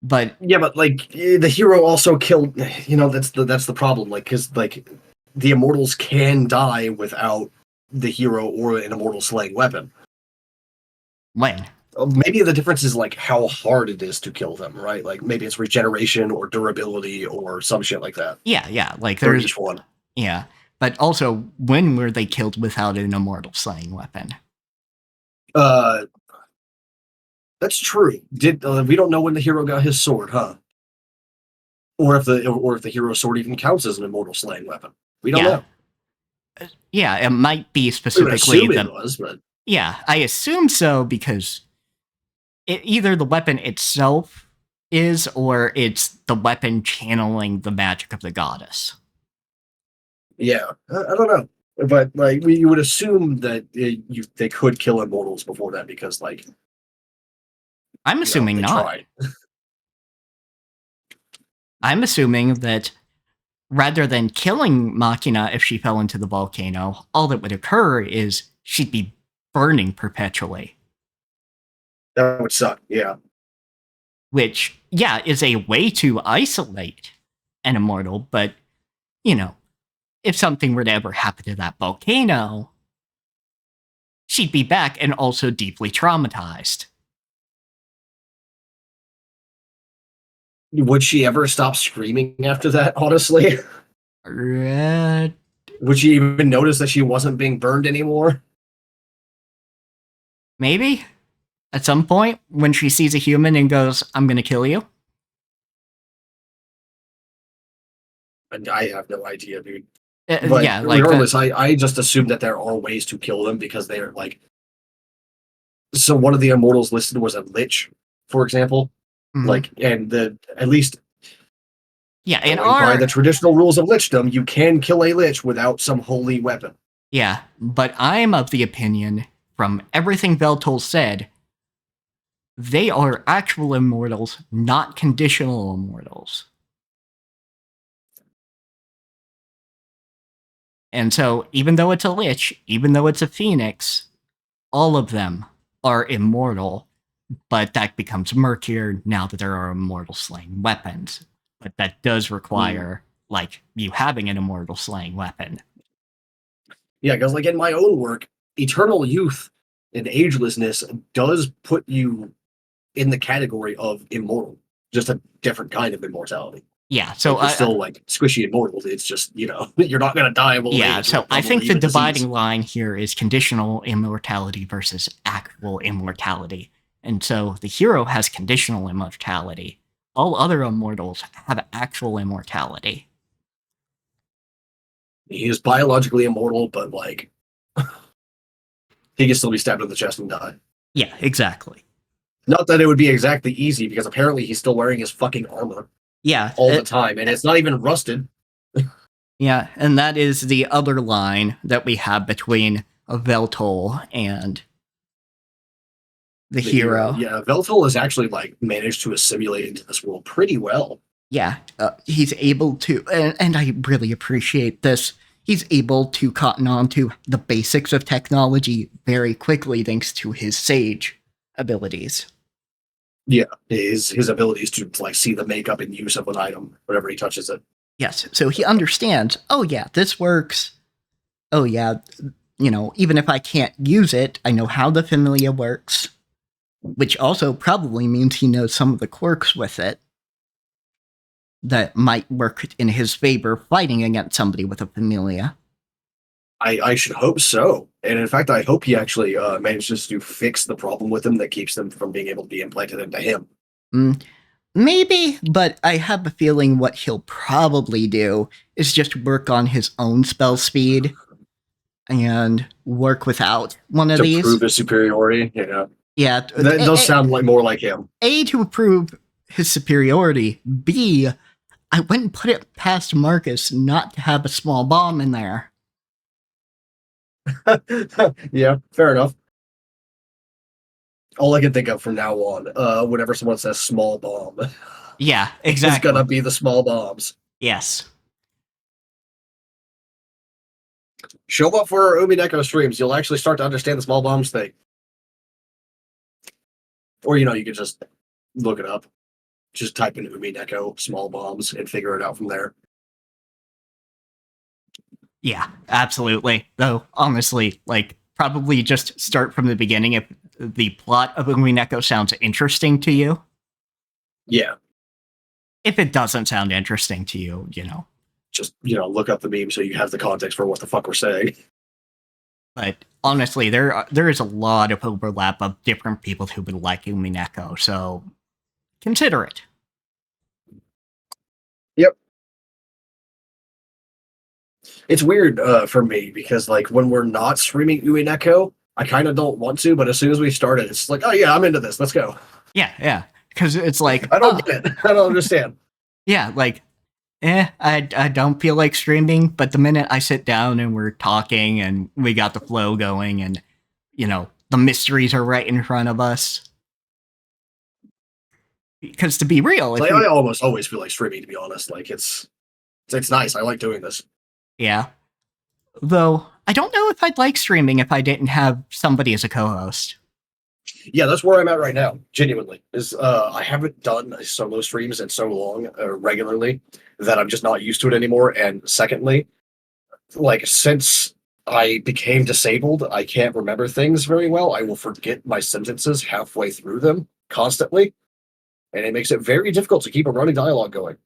[SPEAKER 2] But
[SPEAKER 1] yeah, but like the hero also killed. That's the problem. Like, because like the immortals can die without the hero or an immortal slaying weapon.
[SPEAKER 2] When?
[SPEAKER 1] Maybe the difference is like how hard it is to kill them, right? Like maybe it's regeneration or durability or some shit like that.
[SPEAKER 2] Yeah. Like
[SPEAKER 1] there's each one.
[SPEAKER 2] Yeah, but also when were they killed without an immortal slaying weapon?
[SPEAKER 1] That's true. We don't know when the hero got his sword, huh? Or if the hero's sword even counts as an immortal slaying weapon. We don't know.
[SPEAKER 2] Yeah, it might be specifically
[SPEAKER 1] it was, but
[SPEAKER 2] yeah, I assume so because either the weapon itself is, or it's the weapon channeling the magic of the goddess.
[SPEAKER 1] Yeah, I don't know, but like you would assume that they could kill immortals before that because like
[SPEAKER 2] I'm assuming not. I'm assuming that rather than killing Machina if she fell into the volcano, all that would occur is she'd be burning perpetually.
[SPEAKER 1] That would suck, yeah.
[SPEAKER 2] Which, yeah, is a way to isolate an immortal, but, if something were to ever happen to that volcano, she'd be back and also deeply traumatized.
[SPEAKER 1] Would she ever stop screaming after that, honestly? Would she even notice that she wasn't being burned anymore?
[SPEAKER 2] Maybe. At some point, when she sees a human and goes, I'm gonna kill you.
[SPEAKER 1] And I have no idea, dude. But
[SPEAKER 2] Yeah, like
[SPEAKER 1] regardless, I just assume that there are ways to kill them because they're like. So one of the immortals listed was a lich, for example.
[SPEAKER 2] mhm.
[SPEAKER 1] Like, and at least
[SPEAKER 2] Yeah, in
[SPEAKER 1] by
[SPEAKER 2] our
[SPEAKER 1] the traditional rules of lichdom, you can kill a lich without some holy weapon.
[SPEAKER 2] yeah, but I'm of the opinion, from everything Veltol said, they are actual immortals, not conditional immortals. And so, even though it's a lich, even though it's a phoenix, all of them are immortal, but that becomes murkier now that there are immortal slaying weapons. But that does require, like, you having an immortal slaying weapon.
[SPEAKER 1] Yeah, because like in my own work, eternal youth and agelessness does put you in the category of immortal, just a different kind of immortality.
[SPEAKER 2] Yeah, so
[SPEAKER 1] like you're still like squishy immortal. It's just you're not gonna die of old
[SPEAKER 2] yeah,
[SPEAKER 1] age.
[SPEAKER 2] so I think the dividing line here is conditional immortality versus actual immortality. And so the hero has conditional immortality. All other immortals have actual immortality.
[SPEAKER 1] He is biologically immortal, but like he can still be stabbed in the chest and die.
[SPEAKER 2] Yeah, exactly.
[SPEAKER 1] Not that it would be exactly easy, because apparently he's still wearing his fucking armor
[SPEAKER 2] Yeah,
[SPEAKER 1] all the time, and it's not even rusted.
[SPEAKER 2] Yeah, and that is the other line that we have between Veltol and the hero.
[SPEAKER 1] Yeah, Veltol has actually like managed to assimilate into this world pretty well.
[SPEAKER 2] Yeah, he's able to, and I really appreciate this. He's able to cotton on to the basics of technology very quickly thanks to his sage abilities.
[SPEAKER 1] Yeah, his abilities to like see the makeup and use of an item whenever he touches it.
[SPEAKER 2] Yes, so he understands, oh yeah, this works. Oh yeah, even if I can't use it, I know how the familia works. Which also probably means he knows some of the quirks with it that might work in his favor fighting against somebody with a familia.
[SPEAKER 1] I should hope so. And in fact, I hope he actually manages to fix the problem with him that keeps them from being able to be implanted into him.
[SPEAKER 2] Maybe, but I have a feeling what he'll probably do is just work on his own spell speed and work without one of these.
[SPEAKER 1] To prove his superiority,
[SPEAKER 2] Yeah.
[SPEAKER 1] That does sound like more like him.
[SPEAKER 2] A, to prove his superiority. B, I wouldn't put it past Marcus not to have a small bomb in there.
[SPEAKER 1] Yeah, fair enough. All I can think of from now on, whenever someone says small bomb,
[SPEAKER 2] yeah, exactly,
[SPEAKER 1] it's gonna be the small bombs.
[SPEAKER 2] Yes.
[SPEAKER 1] Show up for our Umineko streams. You'll actually start to understand the small bombs thing. Or you could just look it up. Just type in Umineko small bombs and figure it out from there.
[SPEAKER 2] Yeah, absolutely. Though, honestly, probably just start from the beginning if the plot of Umineko sounds interesting to you.
[SPEAKER 1] Yeah.
[SPEAKER 2] If it doesn't sound interesting to you,
[SPEAKER 1] Just, look up the meme so you have the context for what the fuck we're saying.
[SPEAKER 2] But honestly, there is a lot of overlap of different people who would like Umineko, so consider it.
[SPEAKER 1] Yep. It's weird for me because when we're not streaming Umineko, I kind of don't want to, but as soon as we started, it's like, oh yeah, I'm into this. Let's go.
[SPEAKER 2] Yeah. Because it's like
[SPEAKER 1] I don't get it. I don't understand.
[SPEAKER 2] Yeah, I don't feel like streaming, but the minute I sit down and we're talking and we got the flow going and, the mysteries are right in front of us. Because to be real,
[SPEAKER 1] I almost always feel like streaming, to be honest. It's nice. I like doing this.
[SPEAKER 2] Yeah. Though, I don't know if I'd like streaming if I didn't have somebody as a co-host.
[SPEAKER 1] Yeah, that's where I'm at right now. Genuinely, I haven't done solo streams in so long regularly that I'm just not used to it anymore. And secondly, since I became disabled. I can't remember things very well. I will forget my sentences halfway through them constantly, and it makes it very difficult to keep a running dialogue going.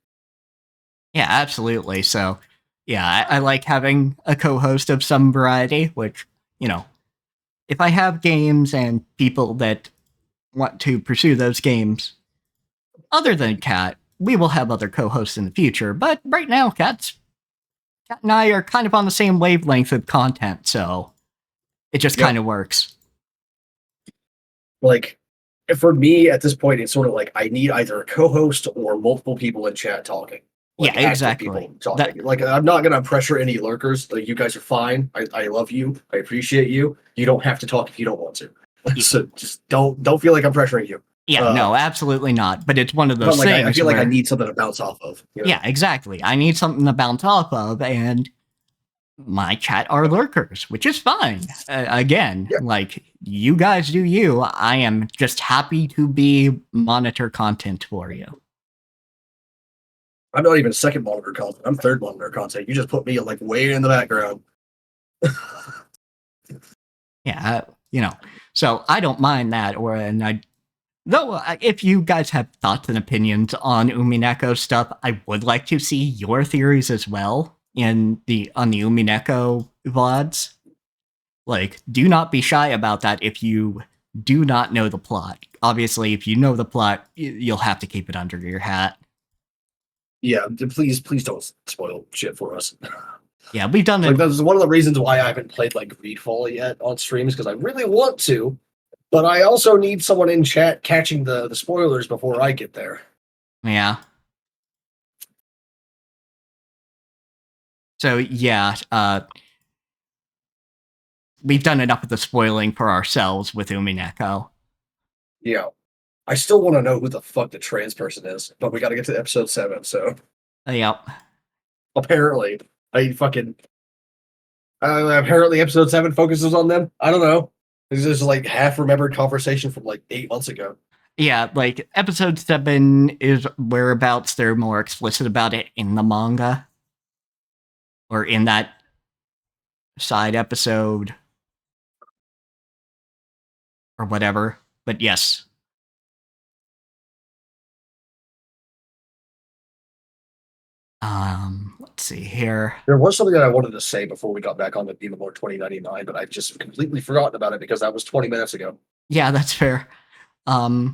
[SPEAKER 2] Yeah, absolutely. So, yeah, I like having a co-host of some variety, which, if I have games and people that want to pursue those games other than Kat, we will have other co-hosts in the future. But right now, Kat and I are kind of on the same wavelength of content, so it just kind of works.
[SPEAKER 1] Like, for me at this point, it's sort of like I need either a co-host or multiple people in chat talking. Like,
[SPEAKER 2] yeah, exactly.
[SPEAKER 1] People talking. Like, I'm not gonna pressure any lurkers. Like, you guys are fine. I love you. I appreciate you. You don't have to talk if you don't want to. So just don't feel like I'm pressuring you.
[SPEAKER 2] Yeah, no, absolutely not. But it's one of those things.
[SPEAKER 1] I feel like I need something to bounce off of.
[SPEAKER 2] Yeah, exactly. I need something to bounce off of, and my chat are lurkers, which is fine. Again, like, you guys do you. I am just happy to be monitor content for you.
[SPEAKER 1] I'm not even second monitor content. I'm third monitor content. You just put me like way in the background.
[SPEAKER 2] Yeah, so I don't mind that. Though, if you guys have thoughts and opinions on Umineko stuff, I would like to see your theories as well on the Umineko VODs. Like, do not be shy about that if you do not know the plot. Obviously, if you know the plot, you'll have to keep it under your hat.
[SPEAKER 1] Yeah, please don't spoil shit for us.
[SPEAKER 2] Yeah, we've done it.
[SPEAKER 1] Like, that's one of the reasons why I haven't played like Greedfall yet on streams, because I really want to, but I also need someone in chat catching the spoilers before I get there.
[SPEAKER 2] Yeah. So yeah, we've done enough of the spoiling for ourselves with Umineko.
[SPEAKER 1] Yeah. I still want to know who the fuck the trans person is, but we got to get to episode 7, so.
[SPEAKER 2] Yep.
[SPEAKER 1] Apparently. Apparently episode 7 focuses on them. I don't know. This is like half-remembered conversation from like 8 months ago.
[SPEAKER 2] Yeah, like, episode 7 is whereabouts they're more explicit about it in the manga. Or in that side episode. Or whatever. But yes. Let's see here.
[SPEAKER 1] There was something that I wanted to say before we got back on the Demon Lord 2099, but I've just completely forgotten about it because that was 20 minutes ago.
[SPEAKER 2] Yeah, that's fair.
[SPEAKER 1] I've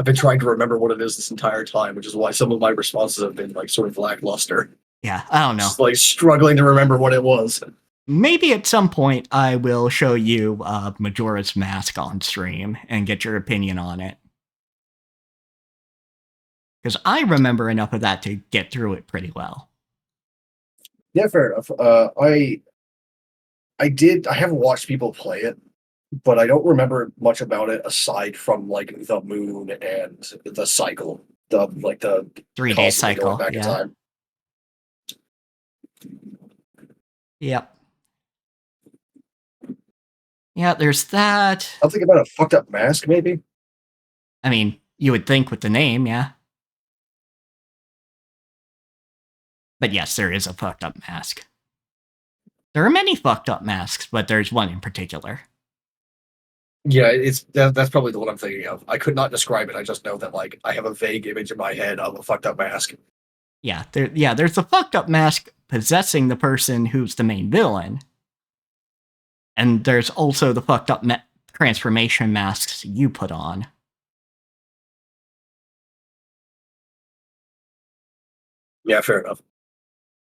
[SPEAKER 1] been trying to remember what it is this entire time, which is why some of my responses have been like sort of lackluster.
[SPEAKER 2] Yeah, I don't know.
[SPEAKER 1] Just like struggling to remember what it was.
[SPEAKER 2] Maybe at some point I will show you Majora's Mask on stream and get your opinion on it. Because I remember enough of that to get through it pretty well.
[SPEAKER 1] Yeah, fair enough. I haven't watched people play it, but I don't remember much about it aside from like the moon and the cycle, the
[SPEAKER 2] 3-day cycle.
[SPEAKER 1] Back in time.
[SPEAKER 2] Yep. Yeah, there's that.
[SPEAKER 1] Something about a fucked up mask, maybe?
[SPEAKER 2] I mean, you would think with the name, yeah. But yes, there is a fucked up mask. There are many fucked up masks, but there's one in particular.
[SPEAKER 1] Yeah, that's probably the one I'm thinking of. I could not describe it. I just know that like I have a vague image in my head of a fucked up mask.
[SPEAKER 2] Yeah, there's a fucked up mask possessing the person who's the main villain. And there's also the fucked up transformation masks you put on.
[SPEAKER 1] Yeah, fair enough.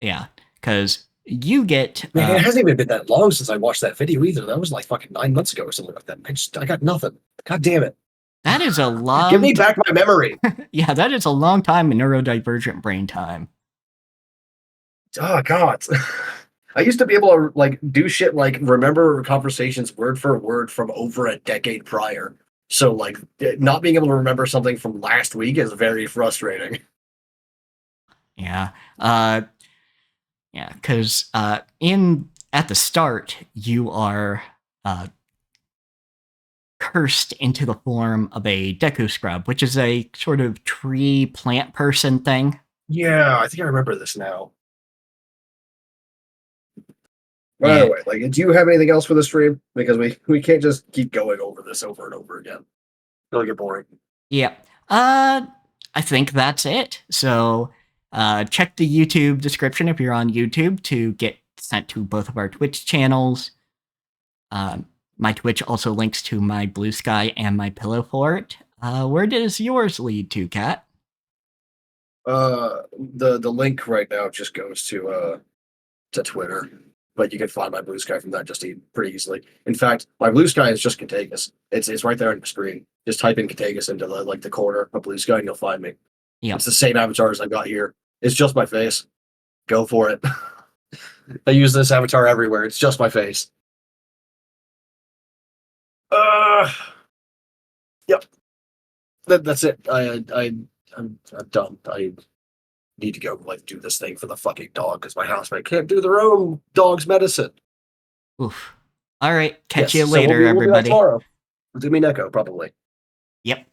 [SPEAKER 2] Yeah, because you get...
[SPEAKER 1] Man, it hasn't even been that long since I watched that video either. That was like fucking 9 months ago or something like that. I got nothing. God damn it.
[SPEAKER 2] That is a long...
[SPEAKER 1] Give me back my memory.
[SPEAKER 2] Yeah, that is a long time in neurodivergent brain time.
[SPEAKER 1] Oh, God. I used to be able to like do shit like remember conversations word for word from over a decade prior. So like not being able to remember something from last week is very frustrating.
[SPEAKER 2] Yeah. Yeah, because at the start, you are cursed into the form of a Deku Scrub, which is a sort of tree plant person thing
[SPEAKER 1] Yeah, I think I remember this now. But
[SPEAKER 2] Yeah.
[SPEAKER 1] anyway, like, do you have anything else for the stream? Because we can't just keep going over this over and over again. It'll get boring.
[SPEAKER 2] Yeah. I think that's it. So, check the YouTube description if you're on YouTube to get sent to both of our Twitch channels. My Twitch also links to my Blue Sky and my Pillow Fort. Where does yours lead to, Kat?
[SPEAKER 1] The link right now just goes to Twitter, but you can find my Blue Sky from that just pretty easily. In fact, my Blue Sky is just Contagious. It's right there on the screen. Just type in Contagious into the corner of Blue Sky and you'll find me.
[SPEAKER 2] Yeah.
[SPEAKER 1] It's the same avatar as I've got here. It's just my face. Go for it. I use this avatar everywhere. It's just my face. Yep. That's it. I'm done. I need to go do this thing for the fucking dog because my housemate can't do their own dog's medicine.
[SPEAKER 2] Oof. All right. Catch you
[SPEAKER 1] Yes, so
[SPEAKER 2] later,
[SPEAKER 1] we'll be back
[SPEAKER 2] everybody.
[SPEAKER 1] tomorrow. With Neko, probably.
[SPEAKER 2] Yep.